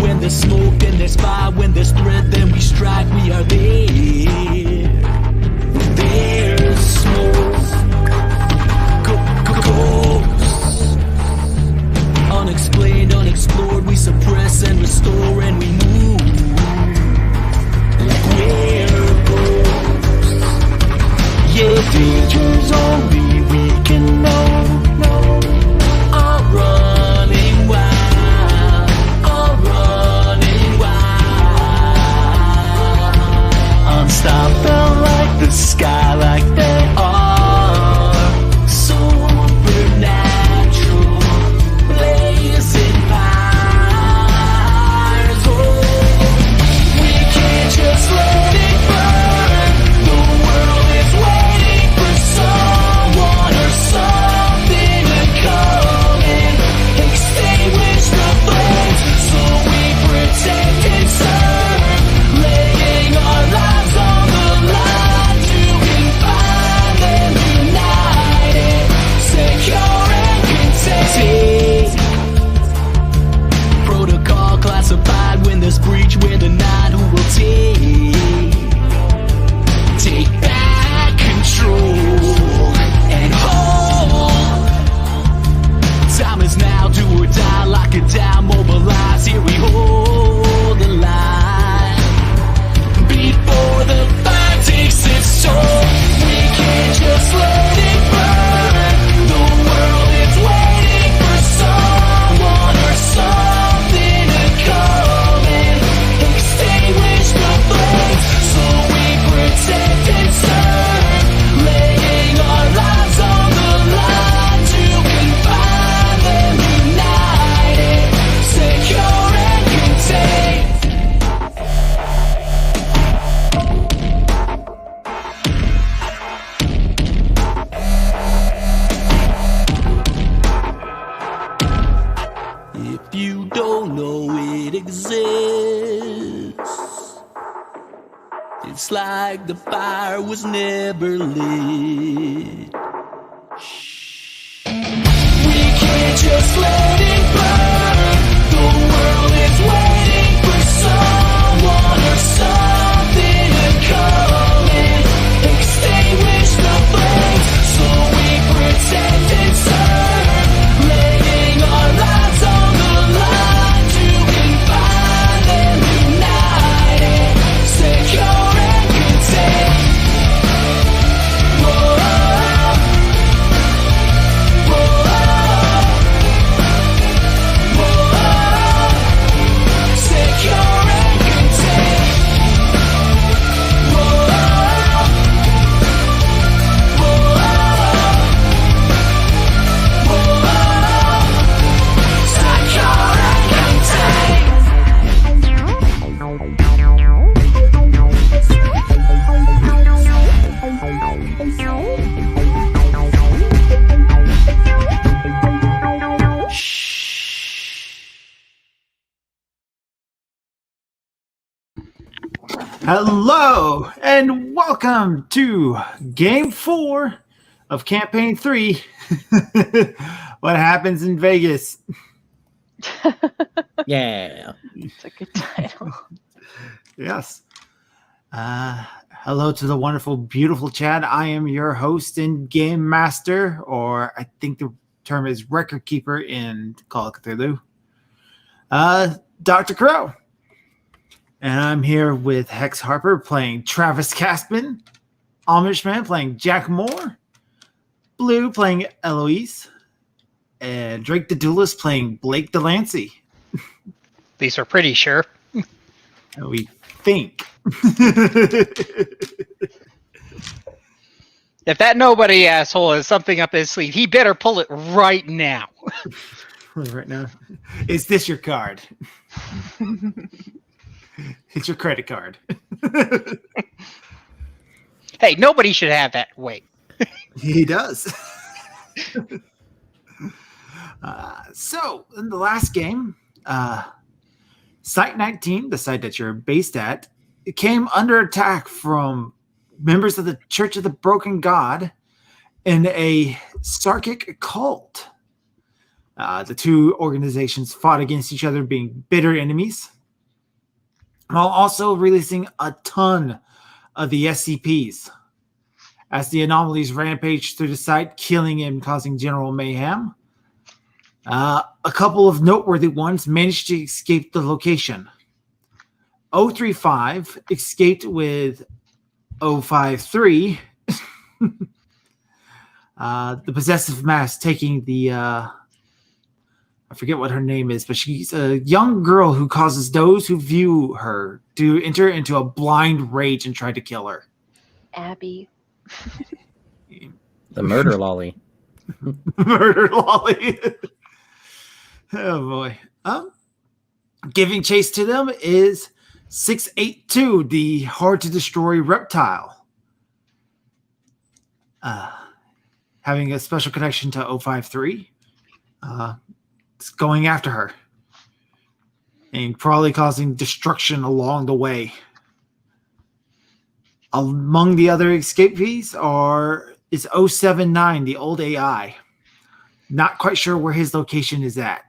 When there's smoke, then there's fire. When there's threat, then we strike. We are there. There's smoke. Ghosts. Unexplained, unexplored. We suppress and restore, and we move like we're ghosts. Yeah, dangers only we can know. Stop them like the sky, like they are supernatural, blazing fires. Oh, we can't just let it burn. The world is waiting for someone or something to come and extinguish the flames. So we protect and serve, laying our lives on protocol classified. When there's breach, we're the night who will take back control and hold. Time is now, do or die, lock it down, mobilize. Here we hold the line before the fire takes its toll. We can't just let it burn. The world is waiting for someone or something to come and extinguish the flames. So we protect and serve, laying our lives on the line to confine them, united, secure and contained. If you don't know it exists, it's like the fire was never lit. Shh. We can't just let it burn. The world is waiting for someone or something to come and extinguish the flames. So we protect and serve, laying our lives on the line to confine them, united, secure and contained. Whoa, whoa, whoa, secure and contained. Whoa, Hello and welcome to Game 4 of Campaign 3. What happens in Vegas? Yeah. It's a good title. Yes. Hello to the wonderful, beautiful chat. I am your host and game master, or I think the term is record keeper in Call of Cthulhu, Dr. Crow. And I'm here with Hex Harper playing Travis Caspin, Amish Man playing Jack Moore, Blue playing Eloise, and Drake the Duelist playing Blake Delancey. These are pretty sure. We think. If that nobody asshole has something up his sleeve, he better pull it right now. Right now. Is this your card? It's your credit card. Hey, nobody should have that. Wait. He does. So, in the last game, Site 19, the site that you're based at, it came under attack from members of the Church of the Broken God and a Sarkic cult. The two organizations fought against each other, being bitter enemies, while also releasing a ton of the SCPs. As the anomalies rampaged through the site, killing and causing general mayhem, a couple of noteworthy ones managed to escape the location. 035 escaped with 053, the possessive mass taking the, I forget what her name is, but she's a young girl who causes those who view her to enter into a blind rage and try to kill her. Abby. The murder lolly. Murder lolly. Oh boy. Giving chase to them is 682, the hard to destroy reptile. Having a special connection to 053. It's going after her. And probably causing destruction along the way. Among the other escapees is 079, the old AI. Not quite sure where his location is at.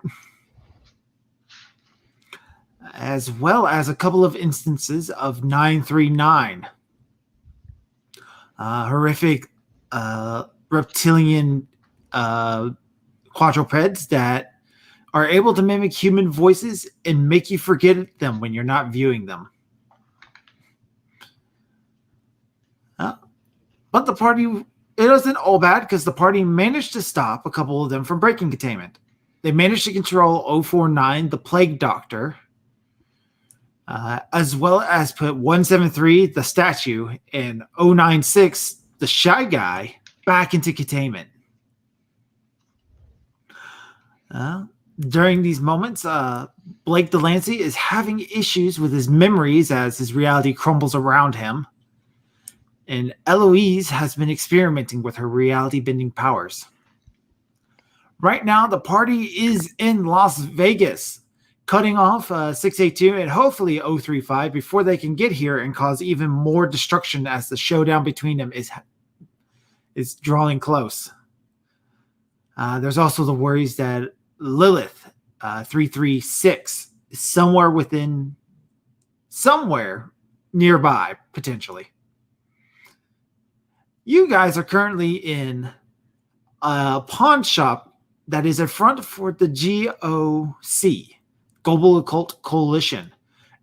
As well as a couple of instances of 939. Horrific reptilian quadrupeds that are able to mimic human voices and make you forget them when you're not viewing them. But the party, it wasn't all bad because the party managed to stop a couple of them from breaking containment. They managed to control 049, the Plague Doctor, as well as put 173, the statue, and 096, the Shy Guy, back into containment. During these moments, Blake Delancey is having issues with his memories as his reality crumbles around him. And Eloise has been experimenting with her reality-bending powers. Right now, the party is in Las Vegas, cutting off 682 and hopefully 035 before they can get here and cause even more destruction as the showdown between them is drawing close. There's also the worries that Lilith 336 is somewhere nearby, potentially. You guys are currently in a pawn shop that is a front for the GOC, Global Occult Coalition,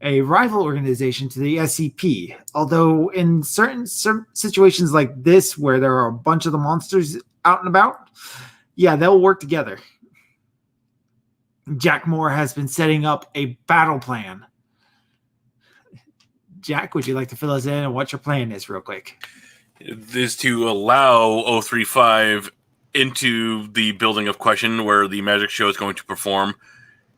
a rival organization to the SCP. Although in certain situations like this, where there are a bunch of the monsters out and about, yeah, they'll work together. Jack Moore has been setting up a battle plan. Jack, would you like to fill us in on what your plan is real quick? Is to allow 035 into the building of question where the magic show is going to perform,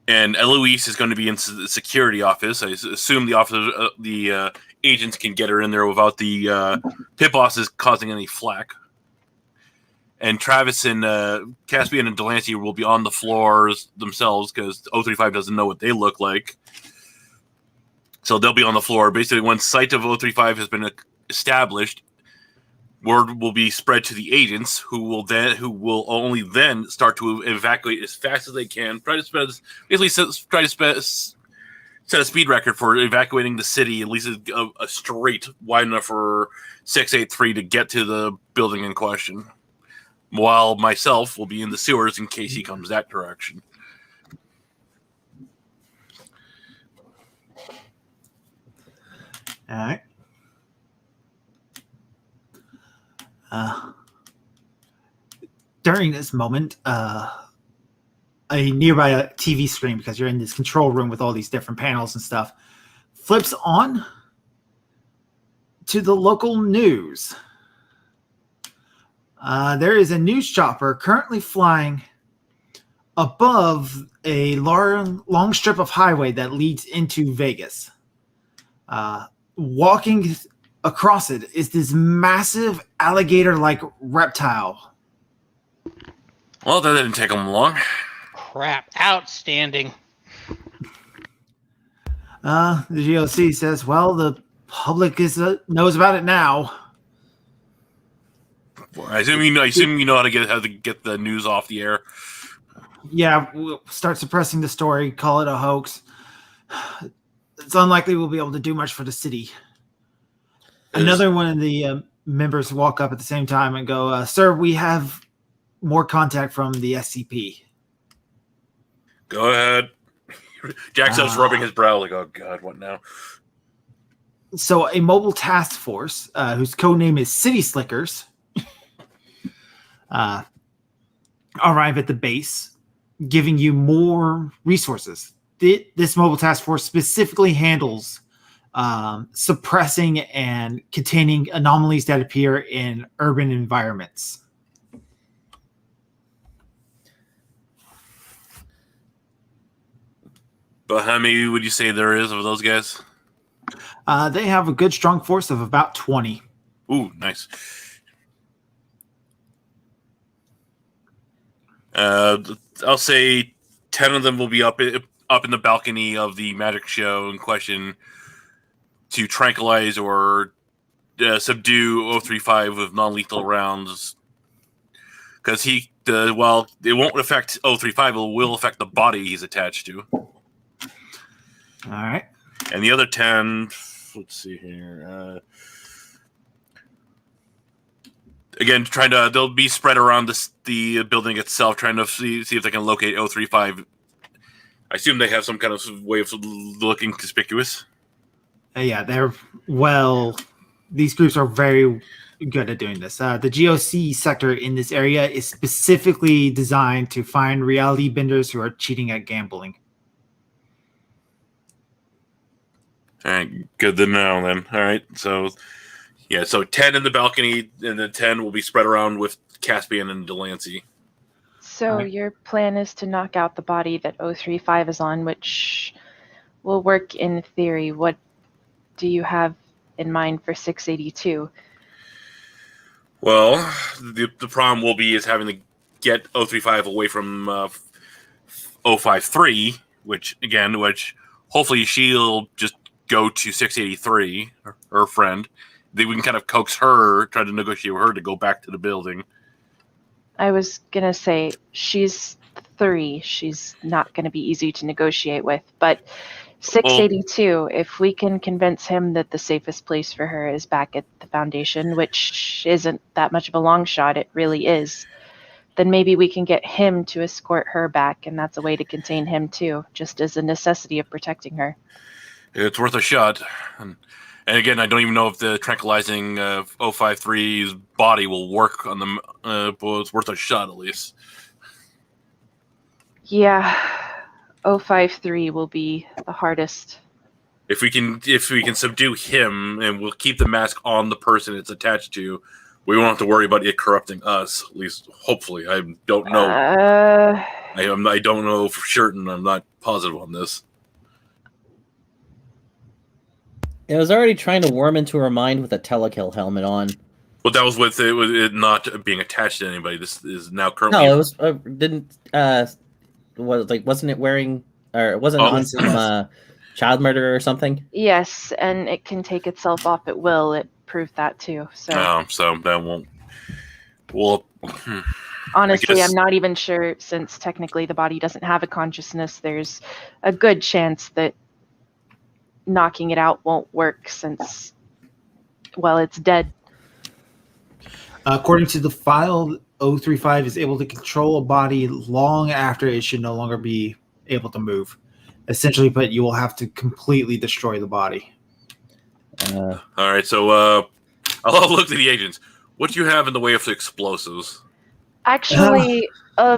and Eloise is going to be in the security office. I assume the agents can get her in there without the pit bosses causing any flack. And Travis and Caspian and Delancey will be on the floors themselves because 035 doesn't know what they look like. So they'll be on the floor. Basically, once sight of 035 has been established, word will be spread to the agents, who will only then start to evacuate as fast as they can. Try to set a speed record for evacuating the city, at least a straight wide enough for 683 to get to the building in question. While myself will be in the sewers in case he comes that direction. All right. During this moment, a nearby TV screen, because you're in this control room with all these different panels and stuff, flips on to the local news. There is a news chopper currently flying above a long strip of highway that leads into Vegas. Walking across it is this massive alligator-like reptile. Well, that didn't take them long. Crap. Outstanding. The GOC says, well, the public knows about it now. I assume you know how to get the news off the air. Yeah, we'll start suppressing the story, call it a hoax. It's unlikely we'll be able to do much for the city. Another one of the members walk up at the same time and go, sir, we have more contact from the SCP. Go ahead. Jack starts rubbing his brow like, oh god, what now? So a mobile task force, whose code name is City Slickers, arrive at the base, giving you more resources. This mobile task force specifically handles suppressing and containing anomalies that appear in urban environments. But how many would you say there is of those guys? They have a good strong force of about 20. Ooh, nice. I'll say 10 of them will be up in the balcony of the magic show in question to tranquilize or subdue 035 with non-lethal rounds. Because while it won't affect 035, it will affect the body he's attached to. All right. And the other 10, let's see here. Again, they'll be spread around the building itself, trying to see if they can locate 035. I assume they have some kind of way of looking conspicuous. Yeah, these groups are very good at doing this. The GOC sector in this area is specifically designed to find reality benders who are cheating at gambling. All right, good to know then. All right, so 10 in the balcony, and then 10 will be spread around with Caspian and Delancey. So your plan is to knock out the body that 035 is on, which will work in theory. What do you have in mind for 682? Well, the problem will be having to get 035 away from 053, which hopefully she'll just go to 683, her friend. Then we can kind of coax her, try to negotiate with her to go back to the building. I was going to say, she's 3. She's not going to be easy to negotiate with. But 682, if we can convince him that the safest place for her is back at the Foundation, which isn't that much of a long shot, it really is, then maybe we can get him to escort her back, and that's a way to contain him too, just as a necessity of protecting her. It's worth a shot. And again, I don't even know if the tranquilizing 053's body will work on them, but it's worth a shot at least. Yeah, 053 will be the hardest. If we can subdue him and we'll keep the mask on the person it's attached to, we won't have to worry about it corrupting us. At least, hopefully. I don't know. I don't know for certain. I'm not positive on this. It was already trying to worm into her mind with a telekill helmet on. Well, that was with it not being attached to anybody. This is now currently. No, it was wasn't it wearing, or it wasn't on some child murder or something? Yes, and it can take itself off at will. It proved that too. So that won't. Well, honestly, I'm not even sure, since technically the body doesn't have a consciousness. There's a good chance that knocking it out won't work since, well, it's dead. According to the file, 035 is able to control a body long after it should no longer be able to move. Essentially, but you will have to completely destroy the body. All right, so I'll look to the agents. What do you have in the way of explosives? Actually,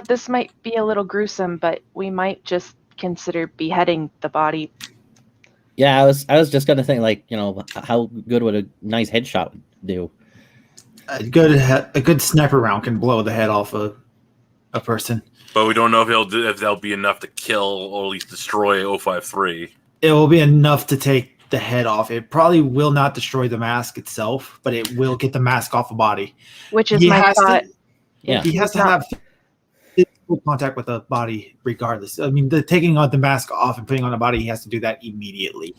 this might be a little gruesome, but we might just consider beheading the body. Yeah, I was just gonna think, like, how good would a nice headshot do? A good sniper round can blow the head off a person. But we don't know if that'll be enough to kill or at least destroy 053. It will be enough to take the head off. It probably will not destroy the mask itself, but it will get the mask off the body. Which is my thought. Yeah, He has to have full contact with the body regardless. I mean, the taking on the mask off and putting on the body, he has to do that immediately.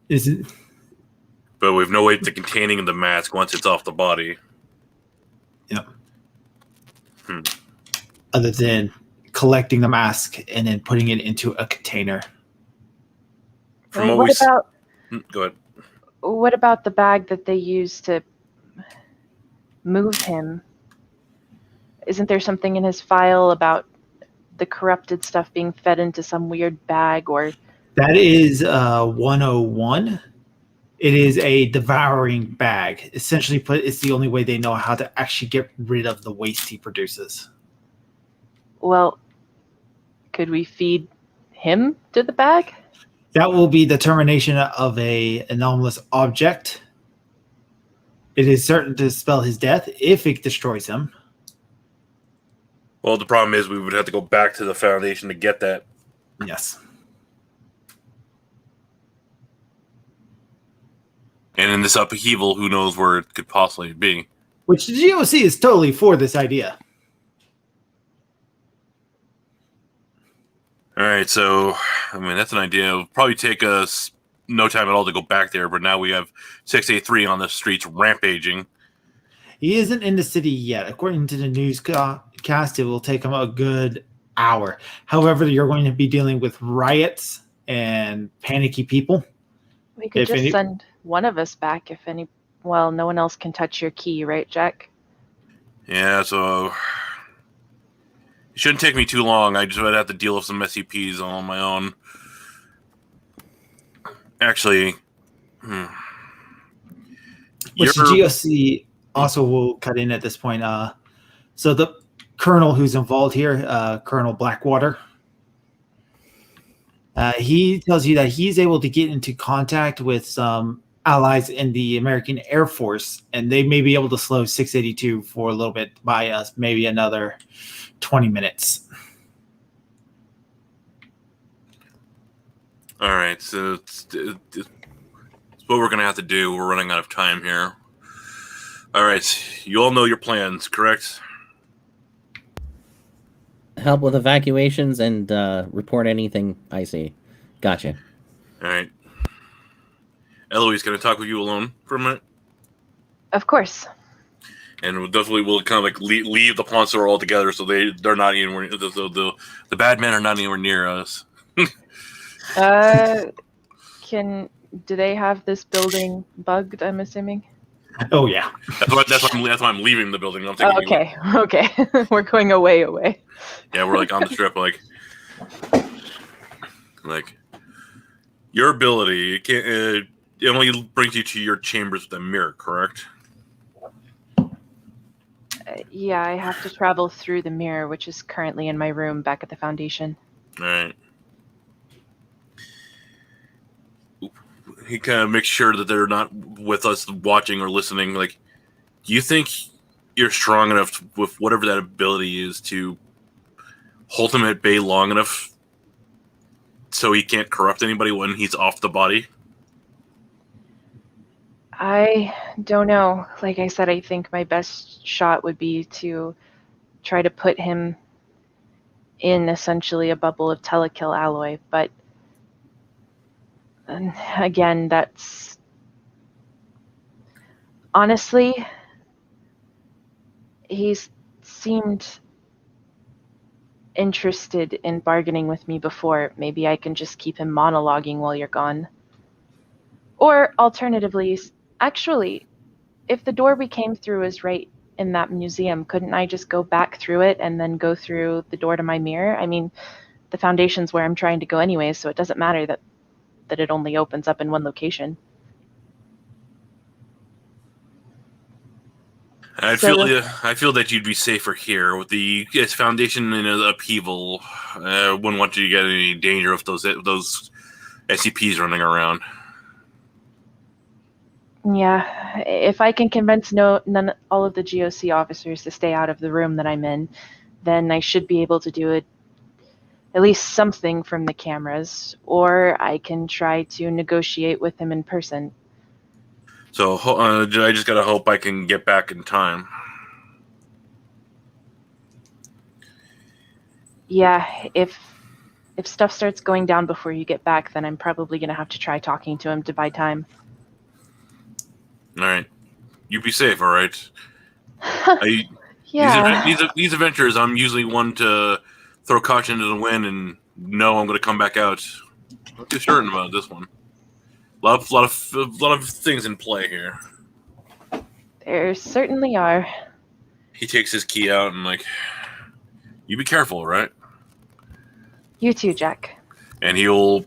Is it? But we have no way to containing the mask once it's off the body. Yeah. Hmm. Other than collecting the mask and then putting it into a container. From Well, what we what about go ahead. what about the bag that they use to move him? Isn't there something in his file about the corrupted stuff being fed into some weird bag? Or That is 101. It is a devouring bag. Essentially, it's the only way they know how to actually get rid of the waste he produces. well, could we feed him to the bag? That will be the termination of a anomalous object. It is certain to spell his death if it destroys him. Well, the problem is we would have to go back to the Foundation to get that. Yes. And in this upheaval, who knows where it could possibly be. Which the GOC is totally for this idea. All right, so, I mean, that's an idea. It'll probably take us no time at all to go back there, but now we have 683 on the streets rampaging. He isn't in the city yet. According to the newscast, it will take him a good hour. However, you're going to be dealing with riots and panicky people. We could just send one of us back if any. Well, no one else can touch your key, right, Jack? Yeah, so it shouldn't take me too long. I just would have to deal with some SCPs on my own. Actually, which the GOC also will cut in at this point. So the colonel who's involved here, Colonel Blackwater, he tells you that he's able to get into contact with some allies in the American Air Force, and they may be able to slow 682 for a little bit by us, maybe another 20 minutes. All right, so it's what we're going to have to do. We're running out of time here. All right, you all know your plans, correct? Help with evacuations and report anything I see. Gotcha. All right. Eloise, can I talk with you alone for a minute? Of course. And we'll kind of like leave the pawn store altogether, so they're not anywhere. The bad men are not anywhere near us. Do they have this building bugged, I'm assuming? Oh yeah. That's why I'm leaving the building. I'm thinking, okay. We're going away. Yeah, we're like on the strip, like your ability it only brings you to your chambers with a mirror, correct? Yeah, I have to travel through the mirror, which is currently in my room back at the Foundation. All right. He kind of makes sure that they're not with us watching or listening. Like, do you think you're strong enough with whatever that ability is to hold him at bay long enough so he can't corrupt anybody when he's off the body? I don't know. Like I said, I think my best shot would be to try to put him in essentially a bubble of telekill alloy, but again, that's honestly, he's seemed interested in bargaining with me before. Maybe I can just keep him monologuing while you're gone. Or alternatively, actually, if the door we came through is right in that museum, couldn't I just go back through it and then go through the door to my mirror? I mean, the Foundation's where I'm trying to go anyway, so it doesn't matter that it only opens up in one location. I feel that you'd be safer here with the Foundation in an upheaval. Wouldn't want you to get any danger of those SCPs running around. Yeah, if I can convince all of the GOC officers to stay out of the room that I'm in, then I should be able to do it. At least something from the cameras, or I can try to negotiate with him in person. So I just gotta hope I can get back in time. Yeah, if stuff starts going down before you get back, then I'm probably going to have to try talking to him to buy time. All right. You be safe, all right? Yeah. These adventures, I'm usually one to throw caution into the wind and know I'm going to come back out. Not too certain about this one. A lot of things in play here. There certainly are. He takes his key out and like, you be careful, right? You too, Jack. And he'll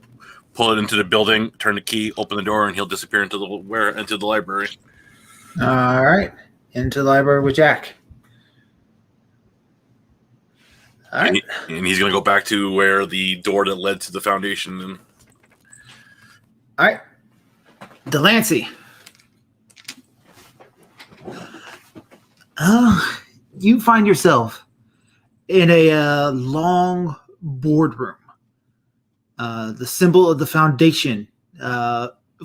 pull it into the building, turn the key, open the door, and he'll disappear into the library. All right. Into the library with Jack. All right. And he's going to go back to where the door that led to the foundation. And All right. Delancey. You find yourself in a long boardroom. The symbol of the foundation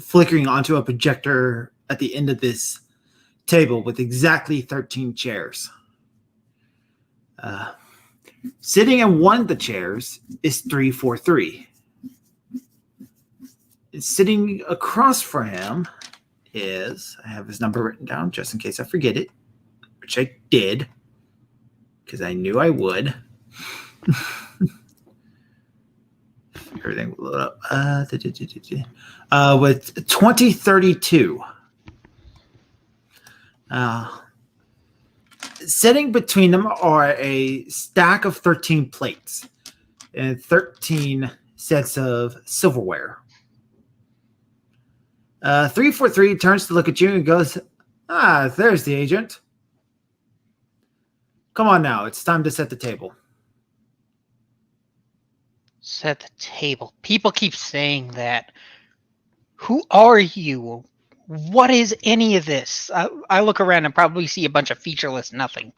flickering onto a projector at the end of this table with exactly 13 chairs. Sitting in one of the chairs is 343. Sitting across from him is, I have his number written down just in case I forget it, which I did because I knew I would. Everything will load up. With 2032. Sitting between them are a stack of 13 plates and 13 sets of silverware. 343 turns to look at you and goes, there's the agent. Come on now, it's time to set the table. Set the table. People keep saying that. Who are you? What is any of this? I look around and probably see a bunch of featureless nothing.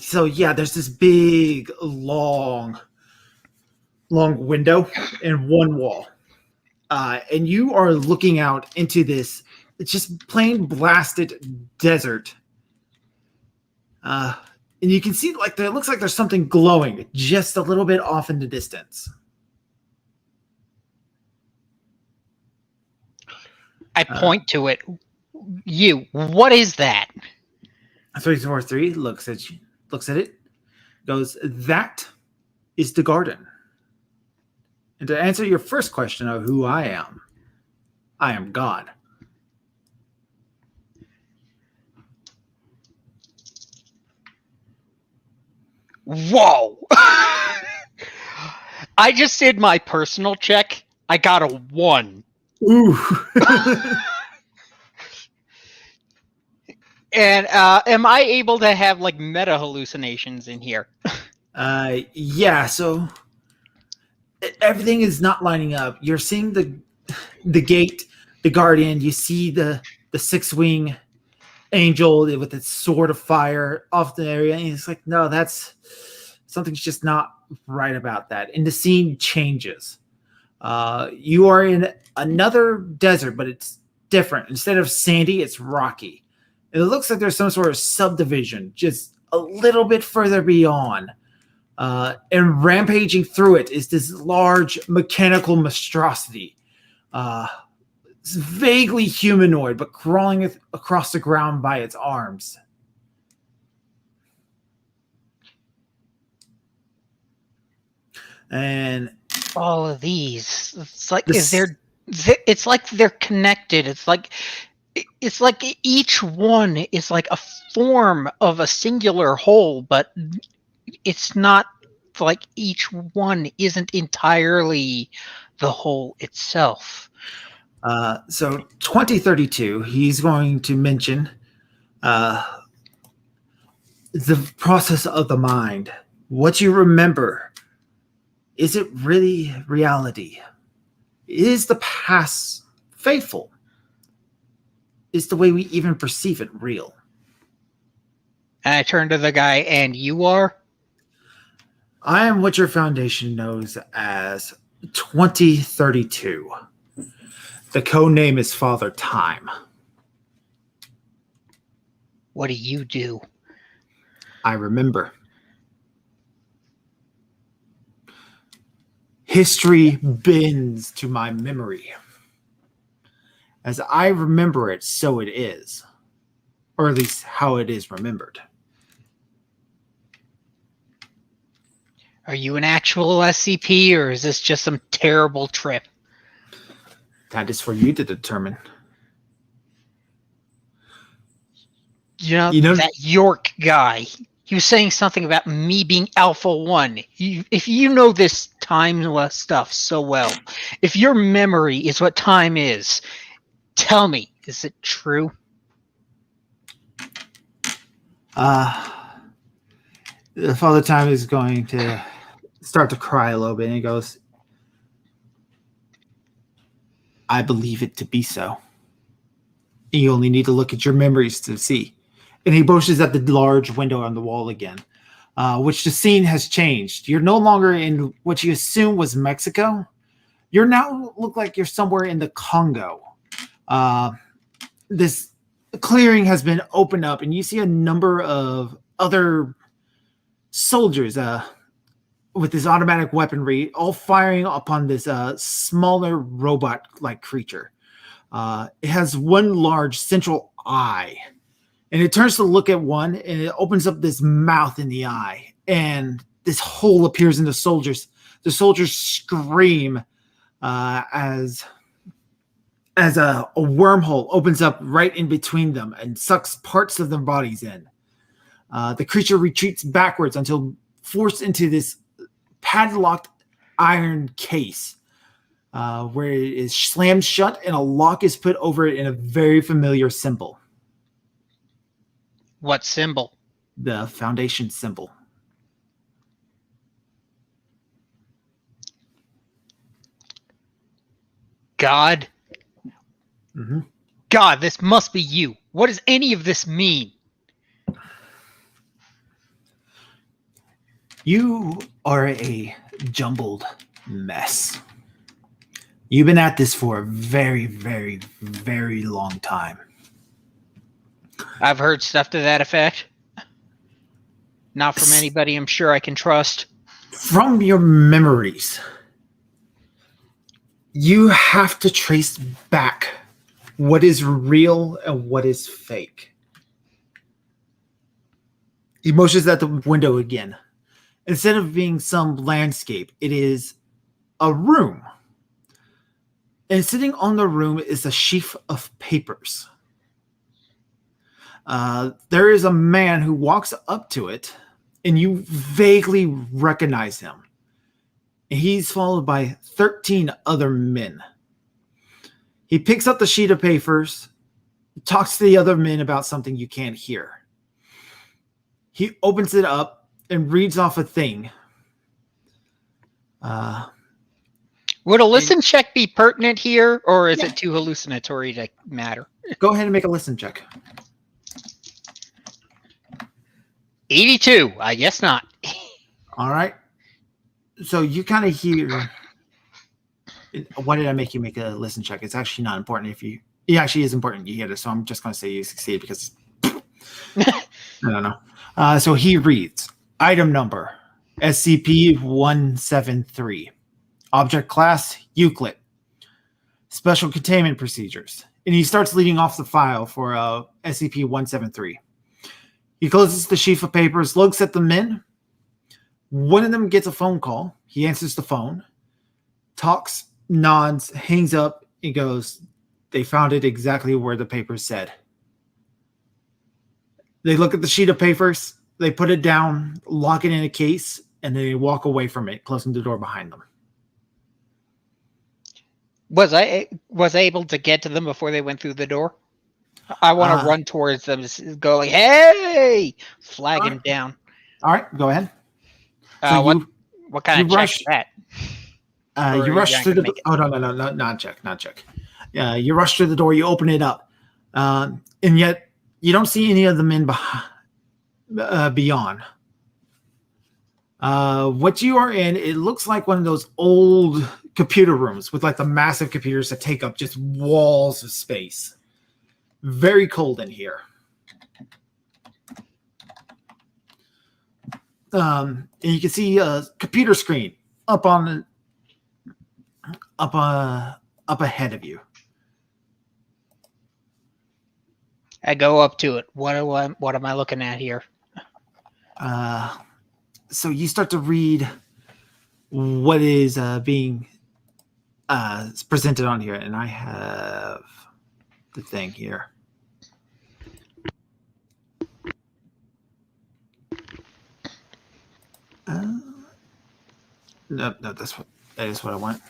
So yeah, there's this big, long window in one wall. And you are looking out into this, it's just plain blasted desert. And you can see it looks like there's something glowing just a little bit off in the distance. I point to it. What is that? 343 looks at it, goes, that is the garden. And to answer your first question of who I am God. Whoa! I just did my personal check. I got a 1. Ooh. And am I able to have like meta hallucinations in here? Yeah, so everything is not lining up. You're seeing the gate, the guardian, you see the six-wing angel with its sword of fire off the area, and it's like, no, that's something's just not right about that. And the scene changes. You are in another desert, but it's different. Instead of sandy, it's rocky. It looks like there's some sort of subdivision just a little bit further beyond. And rampaging through it is this large mechanical monstrosity. It's vaguely humanoid, but crawling across the ground by its arms. And all of these, it's like, it's like they're connected. It's like each one is like a form of a singular whole, but it's not like each one isn't entirely the whole itself. So 2032, he's going to mention the process of the mind. What you remember, is it really reality? Is the past faithful? Is the way we even perceive it real? And I turn to the guy, and you are? I am what your foundation knows as 2032. The code name is Father Time. What do you do? I remember. History bends to my memory. As I remember it, so it is. Or at least how it is remembered. Are you an actual SCP, or is this just some terrible trip? That is for you to determine. You know that York guy. He was saying something about me being Alpha 1. If you know this time stuff so well, if your memory is what time is, tell me, is it true? The Father Time is going to start to cry a little bit, and he goes, I believe it to be so. And you only need to look at your memories to see. And he motions at the large window on the wall again, which the scene has changed. You're no longer in what you assume was Mexico. You're now look like you're somewhere in the Congo. This clearing has been opened up, and you see a number of other soldiers with this automatic weaponry, all firing upon this smaller robot-like creature. It has one large central eye. And it turns to look at one, and it opens up this mouth in the eye, and this hole appears in the soldiers. The soldiers scream as a wormhole opens up right in between them and sucks parts of their bodies in. The creature retreats backwards until forced into this padlocked iron case, where it is slammed shut, and a lock is put over it in a very familiar symbol. What symbol? The Foundation symbol. God? Mm-hmm. God, this must be you. What does any of this mean? You are a jumbled mess. You've been at this for a very, very, very long time. I've heard stuff to that effect. Not from anybody I'm sure I can trust. From your memories, you have to trace back what is real and what is fake. He motions at the window again. Instead of being some landscape, it is a room. And sitting on the room is a sheaf of papers. There is a man who walks up to it, and you vaguely recognize him. He's followed by 13 other men. He picks up the sheet of papers, talks to the other men about something you can't hear. He opens it up and reads off a thing. Would a listen check be pertinent here, or is it too hallucinatory to matter? Go ahead and make a listen check. 82. I guess not. All right. So you kind of hear. Why did I make you make a listen check? It's actually not important if you. It actually is important you hear this, so I'm just going to say you succeed because. I don't know. So he reads item number SCP-173. Object class Euclid. Special containment procedures. And he starts leading off the file for SCP-173. He closes the sheaf of papers, looks at the men. One of them gets a phone call. He answers the phone, talks, nods, hangs up, and goes, they found it exactly where the papers said. They look at the sheet of papers, they put it down, lock it in a case, and they walk away from it, closing the door behind them. Was I able to get to them before they went through the door? I want to run towards them, go like, "Hey!" Flag him down. All right, go ahead. So what kind of check is that? You rush through the. Oh no, not check. You rush through the door. You open it up, and yet you don't see any of the men beyond. What you are in, it looks like one of those old computer rooms with like the massive computers that take up just walls of space. Very cold in here. And you can see a computer screen up on up ahead of you. I go up to it. What am I looking at here? So you start to read what is being presented on here, and I have the thing here. No, that is what I want.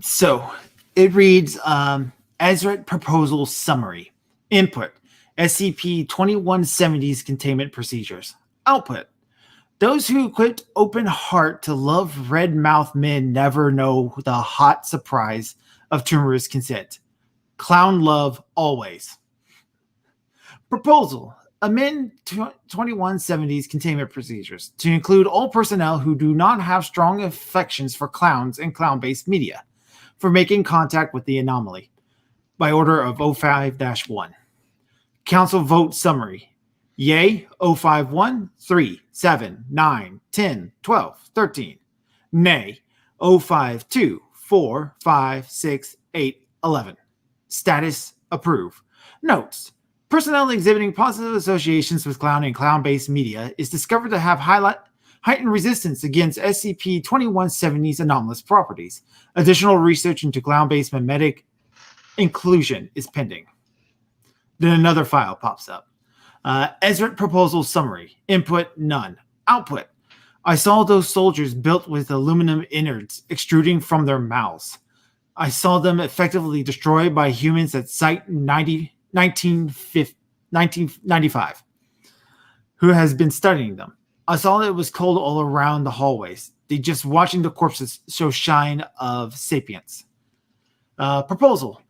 So it reads Ezra Proposal Summary. Input SCP-2170's containment procedures. Output: those who equipped open heart to love red mouth men never know the hot surprise of tumorous consent. Clown love always. Proposal: amend 2170's containment procedures to include all personnel who do not have strong affections for clowns and clown-based media for making contact with the anomaly. By order of 05-1. Council vote summary. Yay, 051, 3, 7, 9, 10, 12, 13. Nay, 052, 4, 5, 6, 8, 11. Status approve. Notes: personnel exhibiting positive associations with clown and clown-based media is discovered to have heightened resistance against SCP-2170's anomalous properties. Additional research into clown-based memetic inclusion is pending. Then another file pops up. Ezra Proposal Summary. Input none. Output: I saw those soldiers built with aluminum innards extruding from their mouths. I saw them effectively destroyed by humans at Site 1995, who has been studying them. I saw that it was cold all around the hallways. They just watching the corpses show shine of sapience. Proposal: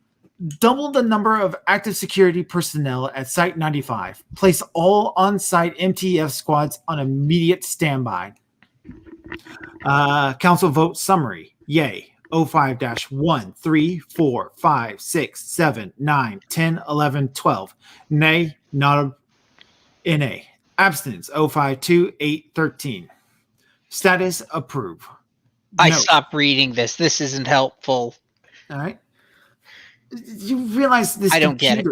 double the number of active security personnel at Site 95. Place all on-site MTF squads on immediate standby. Council vote summary. Yay. 05-1, 3, 4, 5, 6, 7, 9, 10, 11, 12. Nay, not a NA. Abstinence 052, 8, 13. Status approve. I Note. stopped reading this. This isn't helpful. All right. You realize this I don't get it.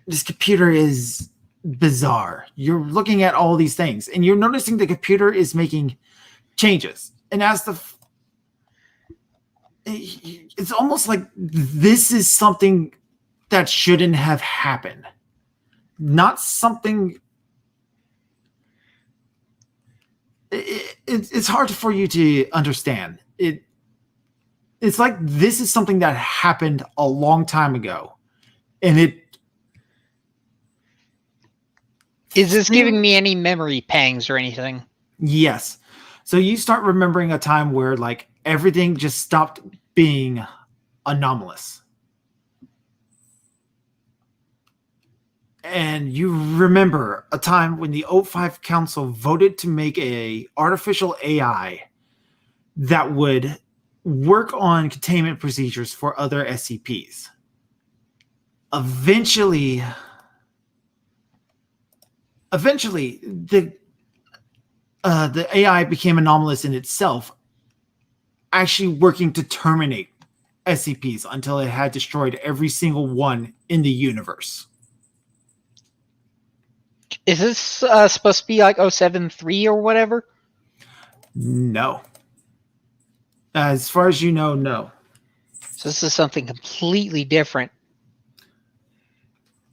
This computer is bizarre. You're looking at all these things, and you're noticing the computer is making changes. And as it's almost like this is something that shouldn't have happened. Not something. It's hard for you to understand. It's like this is something that happened a long time ago, and Is this giving me any memory pangs or anything? Yes. So you start remembering a time where like everything just stopped being anomalous. And you remember a time when the O5 Council voted to make a artificial AI that would work on containment procedures for other SCPs. Eventually, the AI became anomalous in itself, actually working to terminate SCPs until it had destroyed every single one in the universe. Is this supposed to be like 073 or whatever? No. As far as you know, no. So this is something completely different.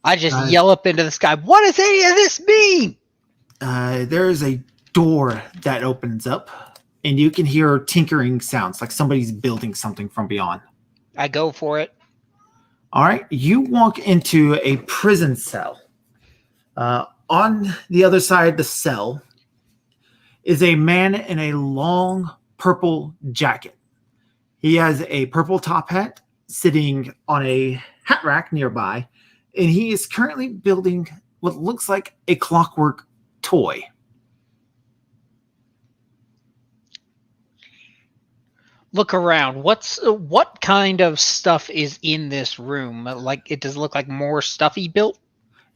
I just yell up into the sky, what does any of this mean? There is a door that opens up, and you can hear tinkering sounds, like somebody's building something from beyond. I go for it. All right. You walk into a prison cell. On the other side of the cell is a man in a long purple jacket. He has a purple top hat sitting on a hat rack nearby, and he is currently building what looks like a clockwork toy. look around. What kind of stuff is in this room? Like, it does look like more stuff he built.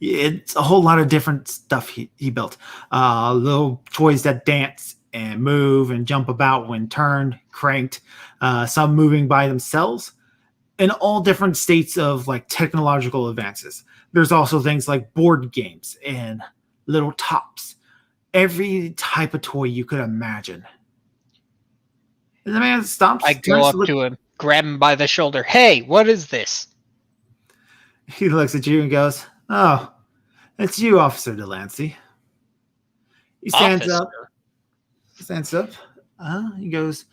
It's a whole lot of different stuff he built. Little toys that dance and move and jump about when turned, cranked. Some moving by themselves, in all different states of like technological advances. There's also things like board games and little tops. Every type of toy you could imagine. And the man stops. I go up to him, grab him by the shoulder. Hey, what is this? He looks at you and goes, "Oh, it's you, Officer Delancey." He stands up. Stands up. He goes,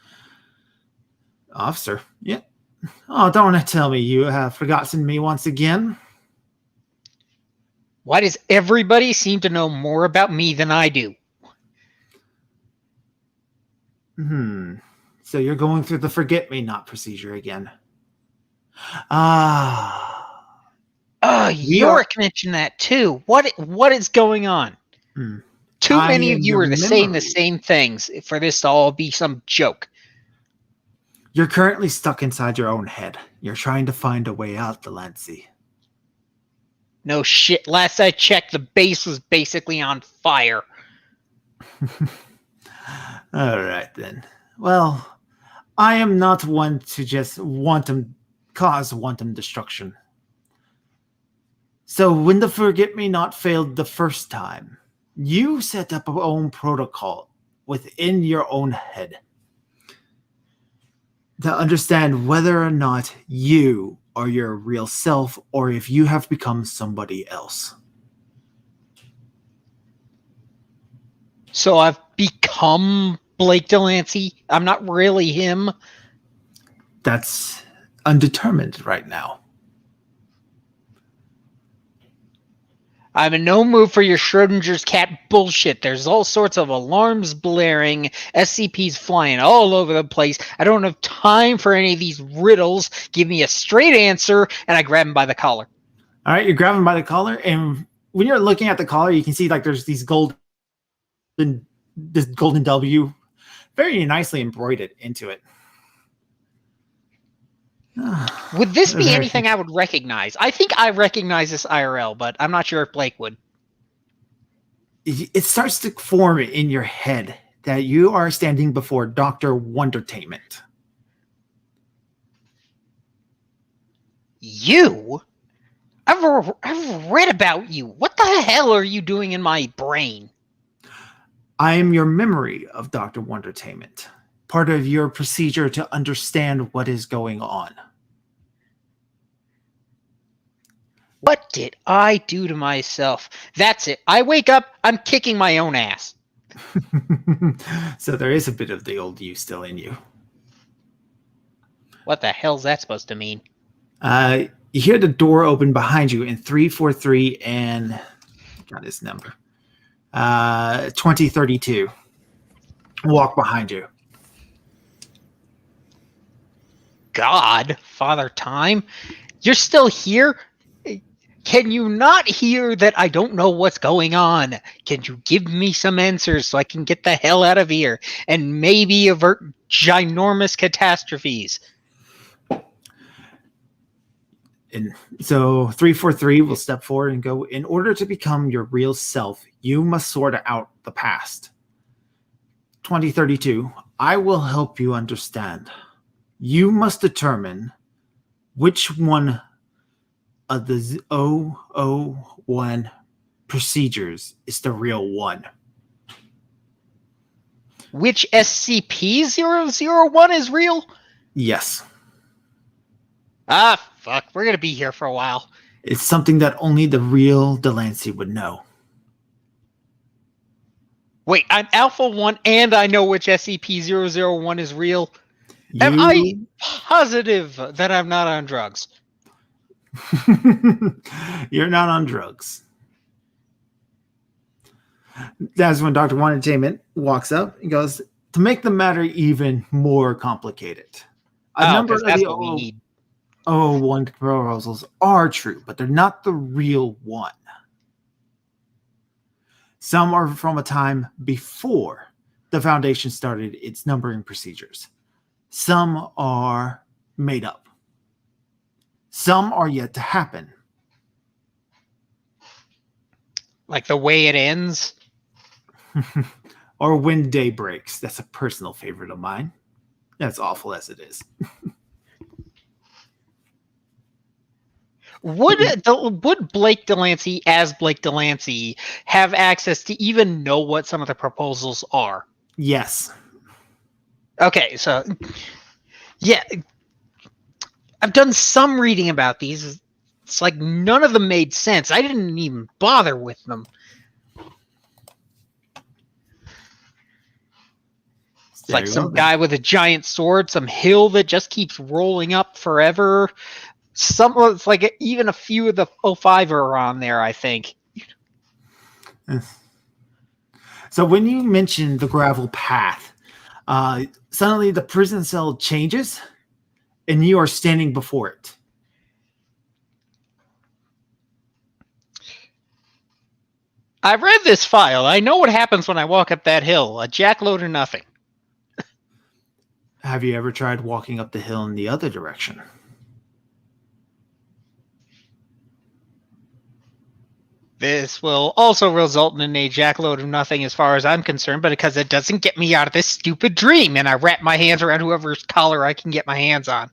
"Officer, yeah. Oh, don't tell me you have forgotten me once again." Why does everybody seem to know more about me than I do? So you're going through the forget-me-not procedure again. Yorick mentioned that too. What is going on? Too many of you are saying the same things for this to all be some joke. You're currently stuck inside your own head. You're trying to find a way out, Delancey. No shit. Last I checked, the base was basically on fire. All right, then. Well, I am not one to just cause wanton destruction. So when the forget-me-not failed the first time, you set up your own protocol within your own head to understand whether or not you are your real self or if you have become somebody else. So I've become Blake Delancey? I'm not really him? That's undetermined right now. I'm in no mood for your Schrodinger's cat bullshit. There's all sorts of alarms blaring, SCPs flying all over the place. I don't have time for any of these riddles. Give me a straight answer, and I grab him by the collar. All right, you grab him by the collar, and when you're looking at the collar, you can see like there's this golden W, very nicely embroidered into it. Would this be anything I would recognize? I think I recognize this IRL, but I'm not sure if Blake would. It starts to form in your head that you are standing before Dr. Wondertainment. You? I've read about you. What the hell are you doing in my brain? I am your memory of Dr. Wondertainment. Part of your procedure to understand what is going on. What did I do to myself? That's it. I wake up, I'm kicking my own ass. So there is a bit of the old you still in you. What the hell's that supposed to mean? You hear the door open behind you in 343 and got his number. 2032. Walk behind you. God, Father Time, you're still here? Can you not hear that I don't know what's going on? Can you give me some answers so I can get the hell out of here and maybe avert ginormous catastrophes? And so 343 will step forward and go, in order to become your real self, you must sort out the past. 2032, I will help you understand. You must determine which one of the 001 procedures is the real one. Which SCP-001 is real? Yes. Ah, fuck. We're going to be here for a while. It's something that only the real Delancey would know. Wait, I'm Alpha 1 and I know which SCP-001 is real? Am I positive that I'm not on drugs? You're not on drugs. That's when Dr. Wondertainment walks up and goes, to make the matter even more complicated. A number of the 001 proposals are true, but they're not the real one. Some are from a time before the Foundation started its numbering procedures. Some are made up. Some are yet to happen. Like the way it ends? Or when day breaks. That's a personal favorite of mine. As awful as it is. Would Blake Delancey, as Blake Delancey, have access to even know what some of the proposals are? Yes. Okay, so yeah, I've done some reading about these. It's like none of them made sense. I didn't even bother with them. It's like some guy with a giant sword, some hill that just keeps rolling up forever. It's like even a few of the 05 are on there, I think. So when you mentioned the gravel path, suddenly the prison cell changes and you are standing before it. I read this file. I know what happens when I walk up that hill. A jackload or nothing. Have you ever tried walking up the hill in the other direction? This will also result in a jackload of nothing as far as I'm concerned, but because it doesn't get me out of this stupid dream, and I wrap my hands around whoever's collar I can get my hands on.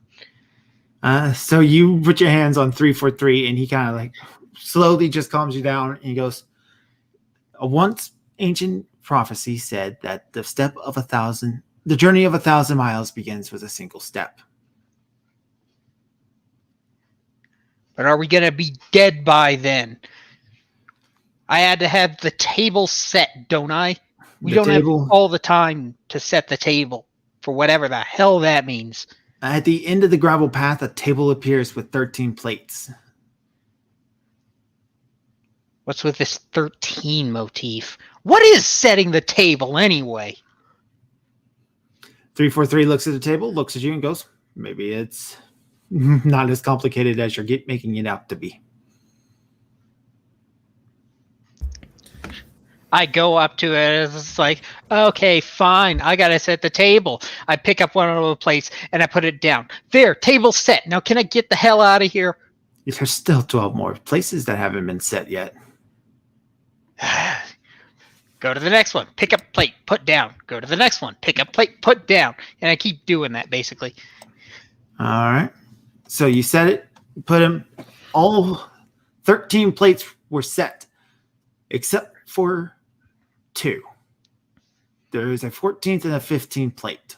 So you put your hands on 343, and he kind of like slowly just calms you down, and he goes, "A once ancient prophecy said that the journey of 1,000 miles begins with a single step." But are we going to be dead by then? I had to have the table set, don't I? We don't have all the time to set the table for whatever the hell that means. At the end of the gravel path, a table appears with 13 plates. What's with this 13 motif? What is setting the table anyway? 343 looks at the table, looks at you, and goes, "Maybe it's not as complicated as you're making it out to be." I go up to it. It's like, okay, fine. I gotta set the table. I pick up one of the plates and I put it down. There, table set. Now, can I get the hell out of here? There's still 12 more places that haven't been set yet. Go to the next one. Pick up plate. Put down. Go to the next one. Pick up plate. Put down. And I keep doing that, basically. All right. So you set it. Put them. All 13 plates were set, except for 2. There's a 14th and a 15th plate.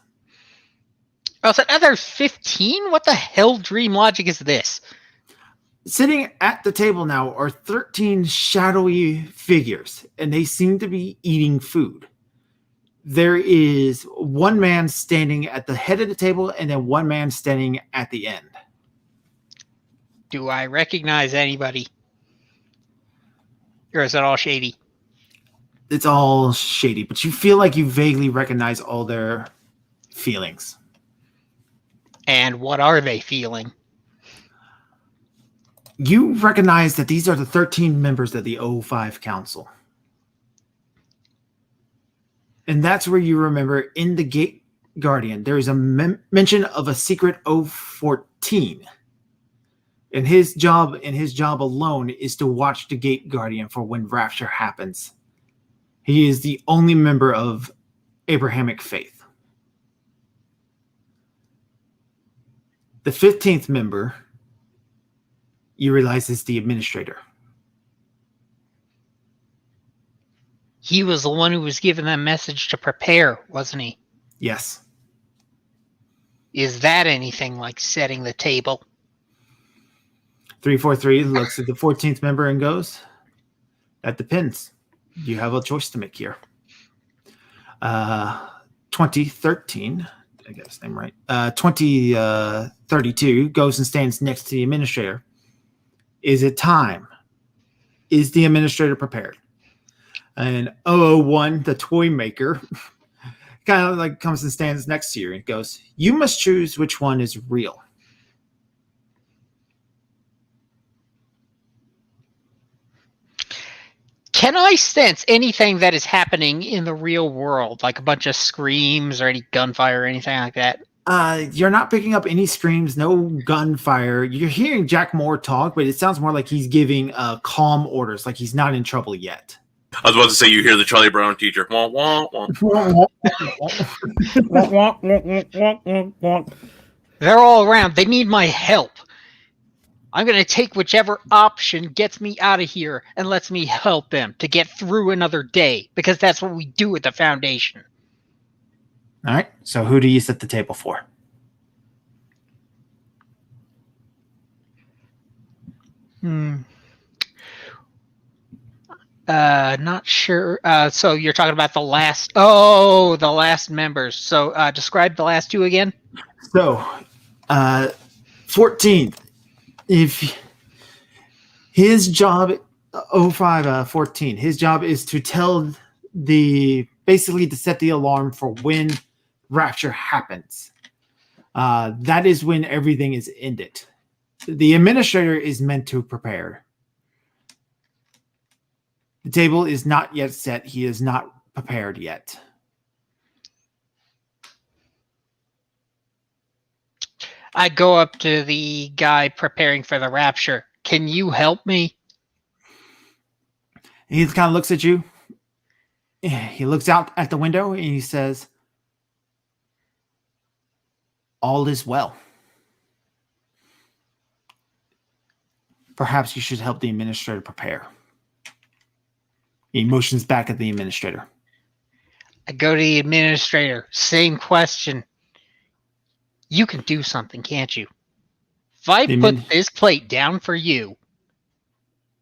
Oh, so now there's 15? What the hell dream logic is this? Sitting at the table now are 13 shadowy figures, and they seem to be eating food. There is one man standing at the head of the table, and then one man standing at the end. Do I recognize anybody? Or is it all shady? It's all shady, but you feel like you vaguely recognize all their feelings. And what are they feeling? You recognize that these are the 13 members of the 05 Council. And that's where you remember in the Gate Guardian, there is a mention of a secret 014. And his job alone is to watch the Gate Guardian for when Rapture happens. He is the only member of Abrahamic faith. The 15th member, you realize, is the administrator. He was the one who was given that message to prepare, wasn't he? Yes. Is that anything like setting the table? 343 looks at the 14th member and goes, "That depends. You have a choice to make here." 2013, I got his name right. 2032 goes and stands next to the administrator. Is it time? Is the administrator prepared? And 001, the toy maker, kind of like comes and stands next to you and goes, "You must choose which one is real." Can I sense anything that is happening in the real world, like a bunch of screams or any gunfire or anything like that? You're not picking up any screams, no gunfire. You're hearing Jack Moore talk, but it sounds more like he's giving calm orders, like he's not in trouble yet. I was about to say you hear the Charlie Brown teacher. Wah, wah, wah. They're all around. They need my help. I'm going to take whichever option gets me out of here and lets me help them to get through another day, because that's what we do at the Foundation. All right. So who do you set the table for? Not sure. So you're talking about the last members. So describe the last two again. So, 14th. If his job, 0514, his job is to tell basically to set the alarm for when rapture happens. That is when everything is ended. The administrator is meant to prepare. The table is not yet set. He is not prepared yet. I go up to the guy preparing for the rapture. Can you help me? He kind of looks at you. He looks out at the window and he says, all is well. Perhaps you should help the administrator prepare. He motions back at the administrator. I go to the administrator. Same question. You can do something, can't you? If I put this plate down for you,